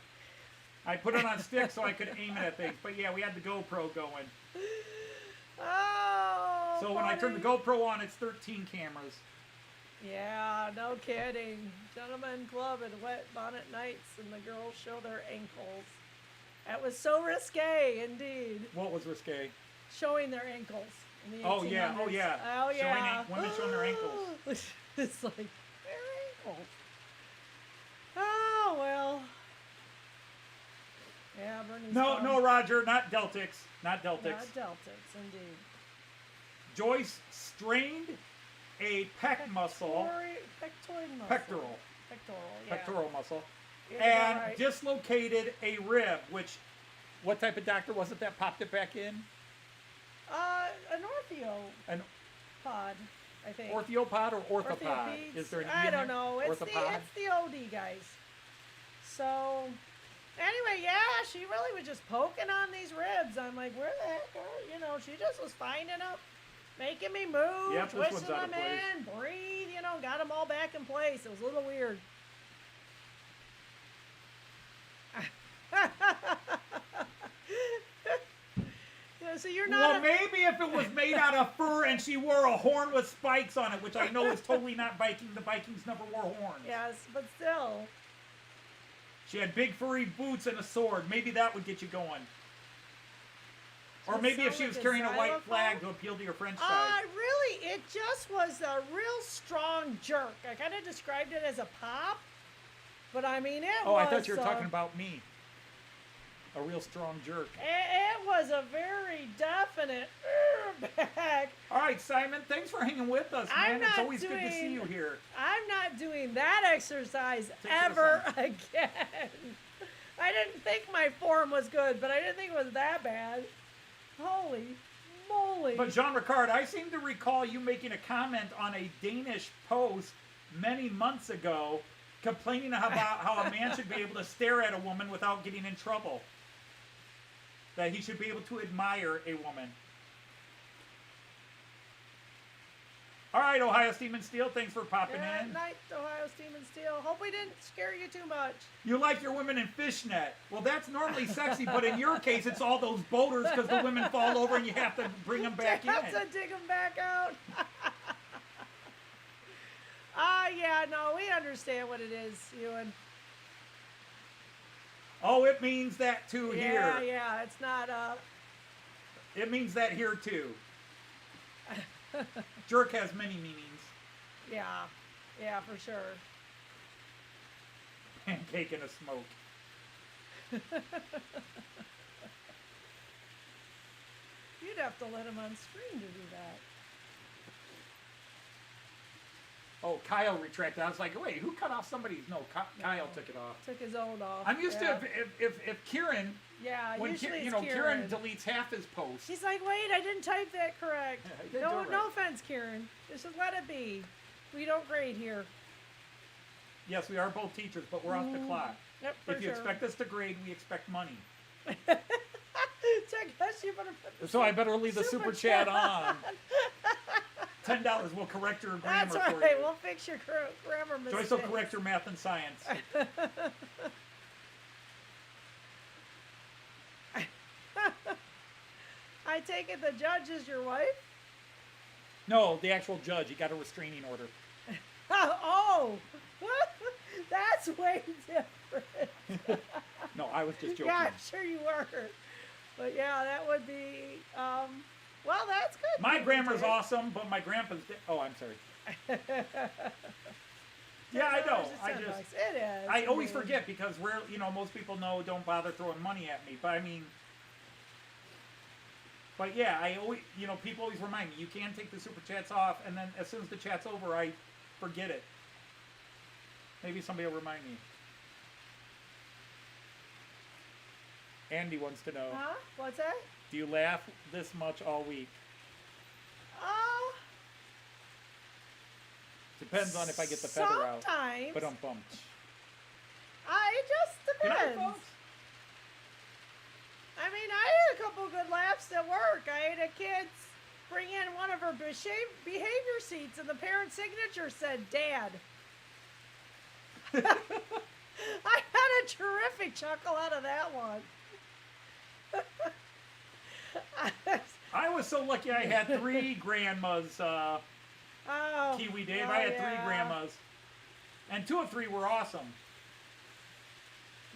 I put it on stick so I could aim it at things. But yeah, we had the GoPro going. Oh. So when I turn the GoPro on, it's 13 cameras. Yeah, no kidding. Gentlemen Club and Wet Bonnet Nights, and the girls show their ankles. That was so risque, indeed. What was risque? Showing their ankles. In the Oh yeah, 1800s. oh yeah. Oh yeah. Women showing their ankles. It's like, their ankles. Oh, well. Yeah, Bernie's No, fun. no, Roger, not deltics. Not deltics. Not deltics, indeed. Joyce strained a pec muscle, Pectoral muscle. pectoral, Pectoral, yeah. pectoral muscle, Yeah, and right. dislocated a rib, which, what type of doctor was it that popped it back in? An orthopod, An I think. orthopod or orthopod? Orthopeds? Is there an E I in don't there? know. It's Orthopod? the OD, guys. So, anyway, yeah, she really was just poking on these ribs. I'm like, where the heck are, you know, she just was finding them, making me move, Yep, this one's twisting out of them in, breathe, you know, got them all back in place. It was a little weird. Yeah, so you're Well, not maybe if it was made out of fur and she wore a horn with spikes on it, which I know is totally not Viking. The Vikings never wore horns. Yes, but still. She had big furry boots and a sword. Maybe that would get you going. Or Does maybe it if she sound was like carrying a white xylophone? flag to appeal to your French side. Really, it just was a real strong jerk. I kind of described it as a pop, but I mean, it Oh, was... I thought you were talking about me. A real strong jerk. It was a very definite back. All right, Simon, thanks for hanging with us, I'm man. It's not always good to see doing- you here. I'm not doing that exercise Take ever this again. I didn't think my form was good, but I didn't think it was that bad. Holy moly. But Jean Ricard, I seem to recall you making a comment on a Danish post many months ago complaining about how a man should be able to stare at a woman without getting in trouble. That he should be able to admire a woman. All right, Ohio Steam and Steel, thanks for popping Good in. night, Ohio Steam and Steel. Hope we didn't scare you too much. You like your women in fishnet. Well, that's normally sexy, but in your case, it's all those boaters because the women fall over and you have to bring them back in. Have to dig them back out. Yeah, no, we understand what it is, Ewan. Oh, it means that too Yeah, here. yeah, it's not, It means that here too. Jerk has many meanings. yeah, for sure. Pancake and a smoke. You'd have to let him on screen to do that. Oh, Kyle retracted. I was like, wait, who cut off somebody's? No, Kyle took it off. Took his own off. I'm used yeah. to if Kieran, Yeah, when usually Kieran, it's Kieran deletes half his posts. He's like, wait, I didn't type that correct. I did do it No right. offense, Kieran. Just let it be. We don't grade here. Yes, we are both teachers, but we're off the clock. Yep, for If you sure. expect us to grade, we expect money. I guess you better put the So I better leave the super chat on. on. $10 will correct your grammar That's for right. you. We'll fix your grammar mistakes. Joyce will correct your math and science. I take it the judge is your wife? No, the actual judge. He got a restraining order. Oh! That's way different. No, I was just joking. Yeah, I'm sure you were. But yeah, that would be, well, that's good. My grammar's Jay. awesome, but my grandpa's... Oh, I'm sorry. Yeah, I know. $10 is I $10. just... It is. I always mean, forget because most people know don't bother throwing money at me. But I mean... But yeah, I always... people always remind me, you can take the super chats off, and then as soon as the chat's over, I forget it. Maybe somebody will remind me. Andy wants to know, Huh? What's that? do you laugh this much all week? Depends on if I get the feather out. Sometimes. But I'm bummed. It just Good night, depends. folks. I mean, I had a couple good laughs at work. I had a kid bring in one of her behavior seats, and the parent signature said, Dad. I had a terrific chuckle out of that one. I was so lucky I had 3 grandmas, Oh, Kiwi Dave. oh, I had 3 yeah. grandmas. And 2 of 3 were awesome.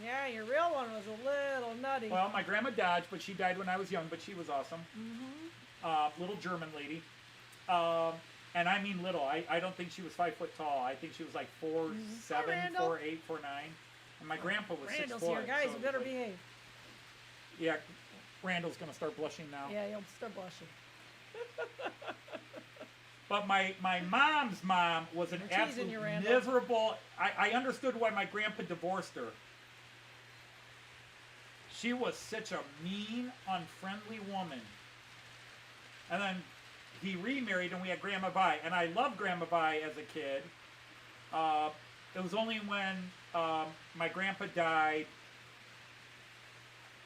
Yeah, your real one was a little nutty. Well, my grandma dodged, but she died when I was young, but she was awesome. Little German lady. And I mean little. I don't think she was 5 foot tall. I think she was like 4'7", Randall. 4'8", 4'9". And my grandpa was 6'4". Randall's here, guys. so You it better was like- behave. Yeah, Randall's gonna start blushing now. Yeah, you'll start blushing. But my mom's mom was an I'm teasing absolute you, Randall. miserable. I understood why my grandpa divorced her. She was such a mean, unfriendly woman. And then he remarried and we had Grandma Vi. And I loved Grandma Vi as a kid. It was only when my grandpa died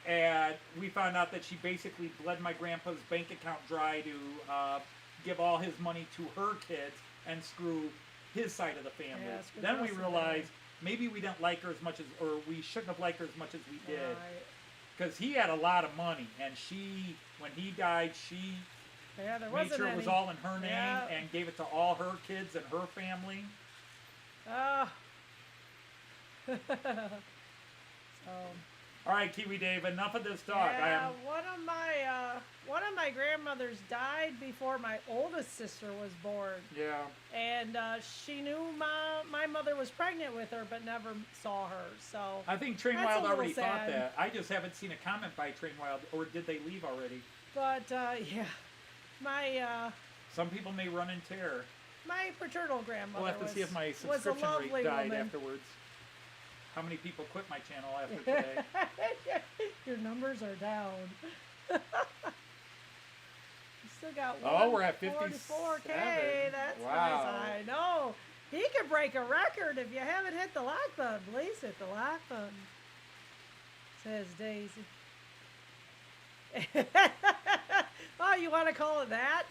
and we found out that she basically bled my grandpa's bank account dry to give all his money to her kids and screw his side of the family. Yeah, screw Then the we rest of realized maybe we didn't like her as much as, or we shouldn't have liked her as much as we did. Right. Because he had a lot of money, and she, when he died, she Yeah, there made wasn't sure any. it was all in her name Yeah. and gave it to all her kids and her family. So, All right, Kiwi Dave, enough of this talk. yeah, one of my grandmothers died before my oldest sister was born, Yeah. and she knew my mother was pregnant with her, but never saw her. So I think Train That's Wild a little already thought sad. that. I just haven't seen a comment by Train Wild, or did they leave already? but yeah, my Some people may run in terror. my paternal grandmother We'll have to see if my was a subscription lovely rate died woman. afterwards. How many people quit my channel after today? Your numbers are down. You still got Oh, we're at 44K. 57. That's Wow. nice. I know. He could break a record if you haven't hit the like button. Please hit the like button. Says Daisy. Oh, you want to call it that?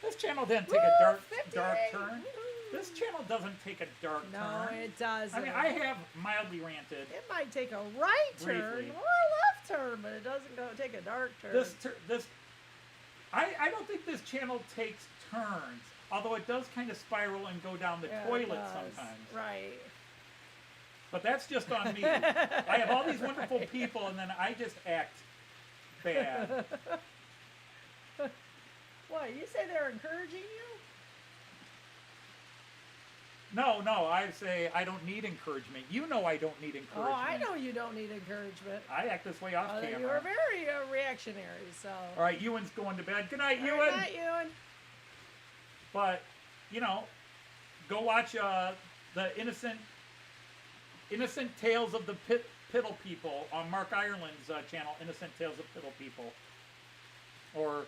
This channel didn't take a dark turn. This channel doesn't take a dark No, turn. it doesn't. I mean, I have mildly ranted. It might take a right turn Briefly. or a left turn, but it doesn't go take a dark turn. I don't think this channel takes turns, although it does kind of spiral and go down the Yeah, it toilet does. sometimes. Right. But that's just on me. I have all these wonderful people, and then I just act bad. What, you say they're encouraging you? No, I say I don't need encouragement. You know I don't need encouragement. Oh, I know you don't need encouragement. I act this way off camera. You are very reactionary, so. All right, Ewan's going to bed. Good night, All Ewan. right, night, Ewan. But, you know, go watch the Innocent Tales of the Piddle People on Mark Ireland's channel, Innocent Tales of Piddle People. Or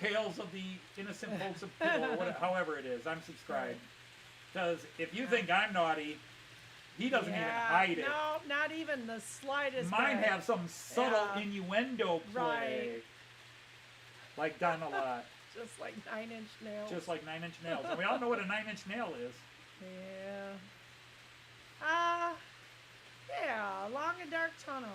Tales of the Innocent Folks of Piddle, or whatever, however it is. I'm subscribed. Because if you think I'm naughty, he doesn't even hide it. No, not even the slightest. Mine bit. have some subtle Yeah. innuendo play. Right. Like done a lot. Just like 9 Inch Nails. Just like 9 Inch Nails. And we all know what a 9 Inch Nail is. Yeah. Yeah, long and dark tunnel.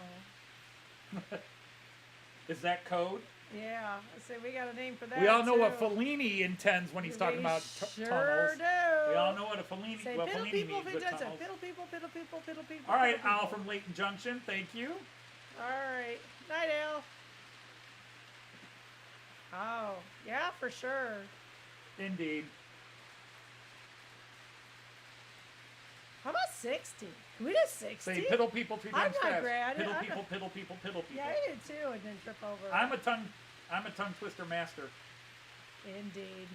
Is that code? Yeah, I say we got a name for that. We all know too. what Fellini intends when he's talking We about sure tunnels. do. We all know what Fellini Say what piddle Fellini people, means with that's it. tunnels. Piddle people, piddle people, piddle people. All right, piddle Al people. from Layton Junction, thank you. All right. Night, Al. Oh, yeah, for sure. Indeed. How about 60? Can we do 60? Say piddle people 3 I'm times not fast. great. Piddle I'm people, not- piddle people, piddle people. Yeah, I did too, and then trip over. I'm a tongue twister master. Indeed.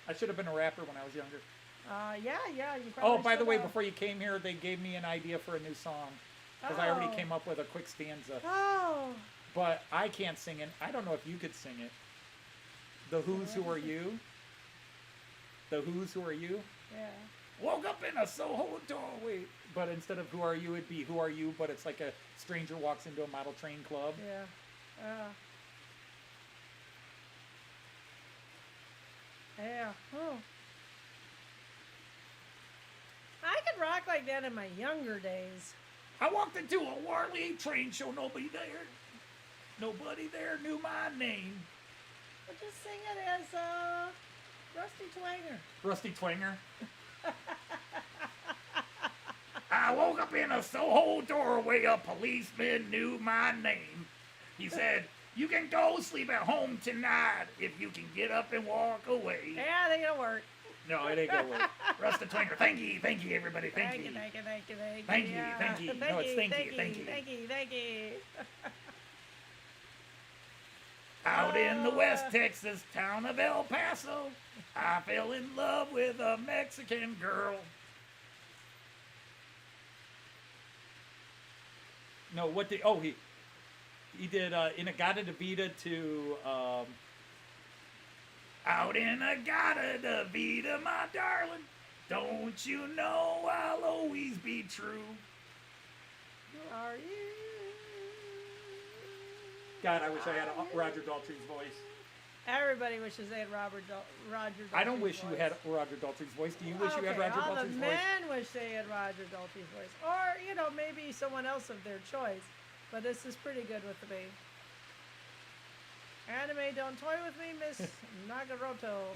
I should have been a rapper when I was younger. Yeah, you probably Oh, by the should way, have. before you came here, they gave me an idea for a new song. Because I already Oh. came up with a quick stanza. Oh. But I can't sing it. I don't know if you could sing it. The Who's Who Are You? The Who's Who Are You? Yeah. Woke up in a Soho doorway. But instead of Who Are You, it'd be Who Are You? But it's like a stranger walks into a model train club. Yeah. Yeah. Oh. I could rock like that in my younger days. I walked into a Warley train show. Nobody there knew my name. But just sing it as Rusty Twanger. Rusty Twanger. I woke up in a Soho doorway. A policeman knew my name. He said, "You can go sleep at home tonight if you can get up and walk away." Yeah, I think it'll work. No, it ain't gonna work. Rusty Twinger. Thank you, everybody. Thank you. Thank you. Thank you, Yeah. thank you. No, it's thank you. Thank you. Out in the West Texas town of El Paso, I fell in love with a Mexican girl. No, what did? Oh, he did Inagata de Vida to. Out in Agata de Vida, my darling. Don't you know I'll always be true? Who are you? God, I wish I had a Roger Daltrey's voice. Everybody wishes they had Roger Daltrey's I don't wish voice. you had Roger Daltrey's voice. Do you wish you had Okay, Roger all the Daltrey's voice? men wish they had Roger Daltrey's voice. Or, maybe someone else of their choice. But this is pretty good with me. Anime, don't toy with me, Miss Nagaroto.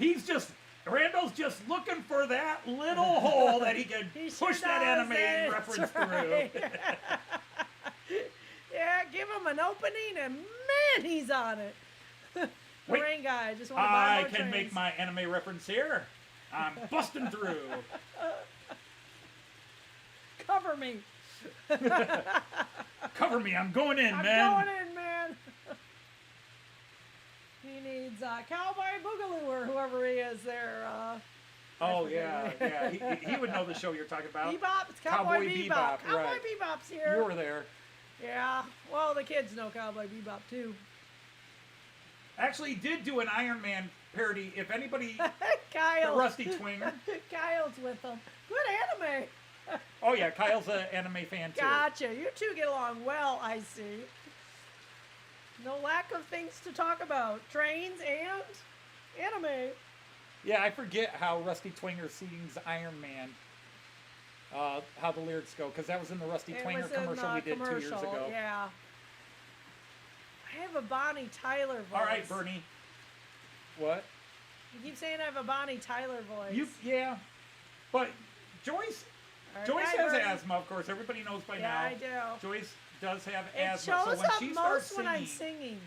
Randall's just looking for that little hole that he can He sure push that does, anime that's reference right. through. Yeah, give him an opening and man, he's on it. The Wait, rain guy, just want to buy I more can trains. make my anime reference here. I'm busting through. Cover me. Cover me, I'm going in, I'm man. going in, man. He needs Cowboy Boogaloo or whoever he is there. Oh, yeah. He would know the show you're talking about. Bebop, it's Cowboy Bebop. Bebop, Cowboy right. Bebop's here. You were there. Yeah, well, the kids know Cowboy Bebop too. Actually, he did do an Iron Man parody. If anybody, Kyle. the Rusty Twinger. Kyle's with them. Good anime. Oh yeah, Kyle's an anime fan too. Gotcha. You two get along well, I see. No lack of things to talk about. Trains and anime. Yeah, I forget how Rusty Twinger sings Iron Man. How the lyrics go, because that was in the Rusty It Twinger was in commercial we did 2 years commercial, ago. Yeah. I have a Bonnie Tyler voice. All right, Bernie. What? You keep saying I have a Bonnie Tyler voice. Yeah, but Joyce All right, Joyce hi, has Bernie. asthma, of course. Everybody knows by Yeah, now. I do. Joyce does have It asthma, shows so when up she starts most when I'm singing,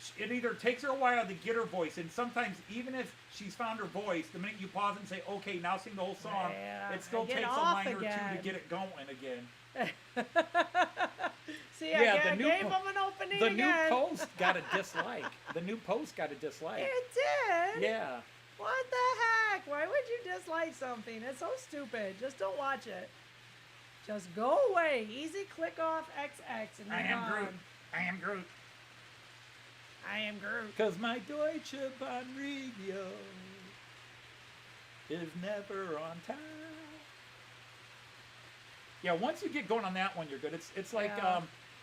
singing. it either takes her a while to get her voice, and sometimes even if she's found her voice, the minute you pause and say, "Okay, now sing the whole song," Yeah, it still I get takes a off line or two again. to get it going again. See, Yeah, I the new gave po- him an opening The again. new post got a dislike. The new post got a dislike. It did? Yeah. What the heck? Why would you dislike something? It's so stupid. Just don't watch it. Just go away. Easy click off XX and I move am on. Groot. I am Groot. I am Groot. Because my Deutsche Bahn radio is never on time. Yeah, once you get going on that one, you're good. It's like Yeah.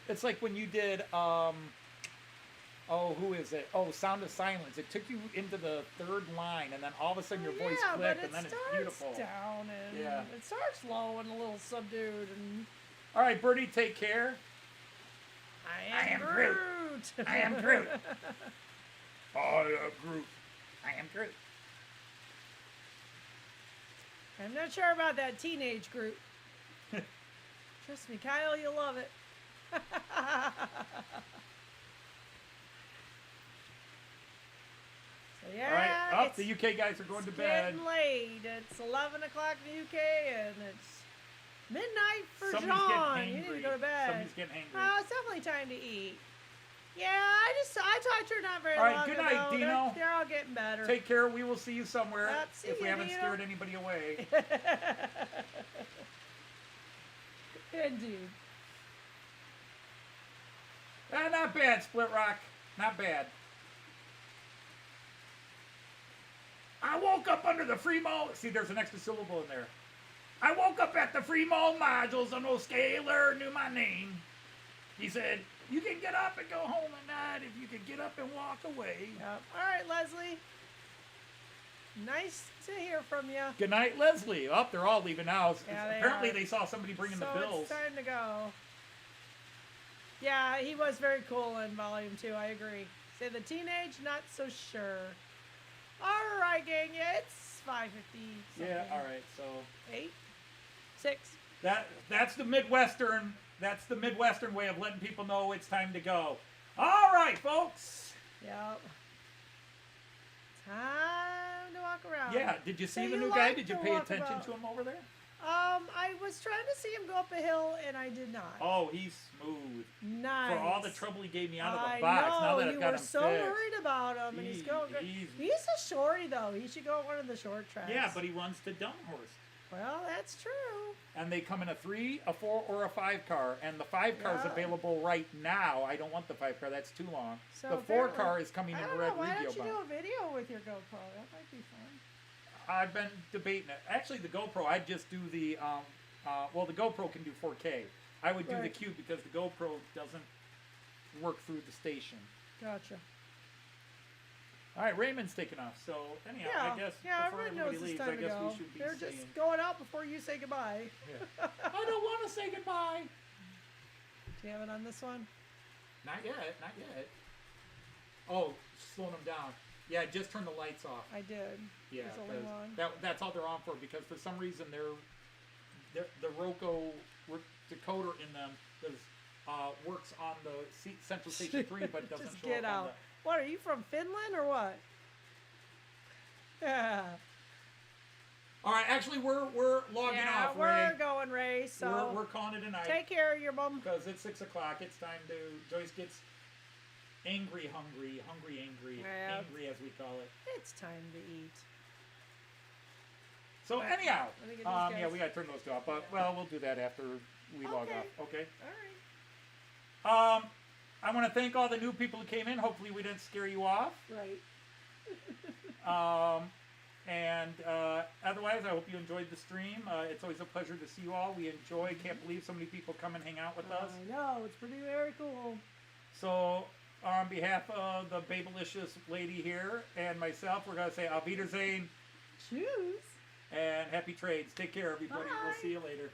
it's like when you did who is it? Oh, Sound of Silence. It took you into the third line, and then all of a sudden your voice yeah, clicked, but and then it it's starts beautiful. down and Yeah. it starts low and a little subdued and All right, Bertie, take care. I am Groot. I am Groot. I am Groot. I am Groot. I'm not sure about that teenage Groot. Trust me, Kyle, you'll love it. So yeah, All right, up. it's The UK guys are going to bed. getting late. It's 11 o'clock in the UK, and it's midnight for Somebody's John. getting You need to hangry. go to bed. Somebody's getting hangry. Oh, it's definitely time to eat. Yeah, I talked to her not very All right, long good ago. night, Dino. They're all getting better. Take care. We will see you somewhere See if we ya, haven't Dino. scared anybody away. Indeed. Not bad, Split Rock. Not bad. I woke up under the free mall. See, there's an extra syllable in there. I woke up at the free mall modules and no scaler knew my name. He said, "You can get up and go home at night if you could get up and walk away." Yep. All right, Leslie. Nice to hear from you. Good night, Leslie. Oh, they're all leaving now. Yeah, they Apparently are. they saw somebody bringing So the bills. it's time to go. Yeah, he was very cool in Volume 2. I agree. Say the teenage, not so sure. All right, gang. Yeah, it's 5:50. Yeah, all right. So 8, 6. that's the Midwestern. That's the Midwestern way of letting people know it's time to go. All right, folks. Yep. Time to walk around. around. Yeah, did you So see the you new guy? like Did you to pay walk attention about. to him over there? I was trying to see him go up a hill, and I did not. Oh, he's smooth. Nice. For all the trouble he gave me out of the I box, know, now that I've you got were him so fixed. worried about him, and he's going good. he's- He's a shorty, though. He should go on one of the short tracks. Yeah, but he runs to Dunhorst. Well, that's true. And they come in a 3, a 4, or a 5 car. And the 5 car is Yeah. available right now. I don't want the 5 car. That's too long. So the 4 apparently- car is coming I in don't red know, why Regio don't you do box. a video with your GoPro? That might be fun. I've been debating it. Actually, the GoPro, I'd just do the, well, the GoPro can do 4K. I would do the Right. Cube because the GoPro doesn't work through the station. Gotcha. All right, Raymond's taking off. So, anyhow, Yeah, I guess yeah, before everyone knows everybody it's leaves, time I to guess go. we should be They're saying... just going out before you say goodbye. Yeah. I don't want to say goodbye. Do you have it on this one? Not yet, not yet. Oh, slowing them down. Yeah, just turn the lights off. I did. Yeah, There's only 'cause one. that's all they're on for because for some reason the Roku decoder in them works on the Central Station 3 but doesn't Just show get up on out. What, are you from Finland or what? Yeah. All right, actually we're logging Yeah, off. we're Ray. going, Ray, so We're calling it a night take care of your mom. because it's 6 o'clock. It's time to Joyce gets angry, angry, Yeah. angry as we call it. It's time to eat. So anyhow, Let me get these yeah, guys. we gotta turn those two off. But well, we'll do that after we log Okay. off. Okay. All I want to thank all the new people who came in. Hopefully, we didn't scare you off. right. Right. And otherwise, I hope you enjoyed the stream. It's always a pleasure to see you all. We enjoy. Can't believe so many people come and hang out with us. I know, it's pretty very cool. So, on behalf of the Babelicious lady here and myself, we're gonna say Auf Wiedersehen Choose. and happy trades. Take care, everybody. We'll Bye. see you later.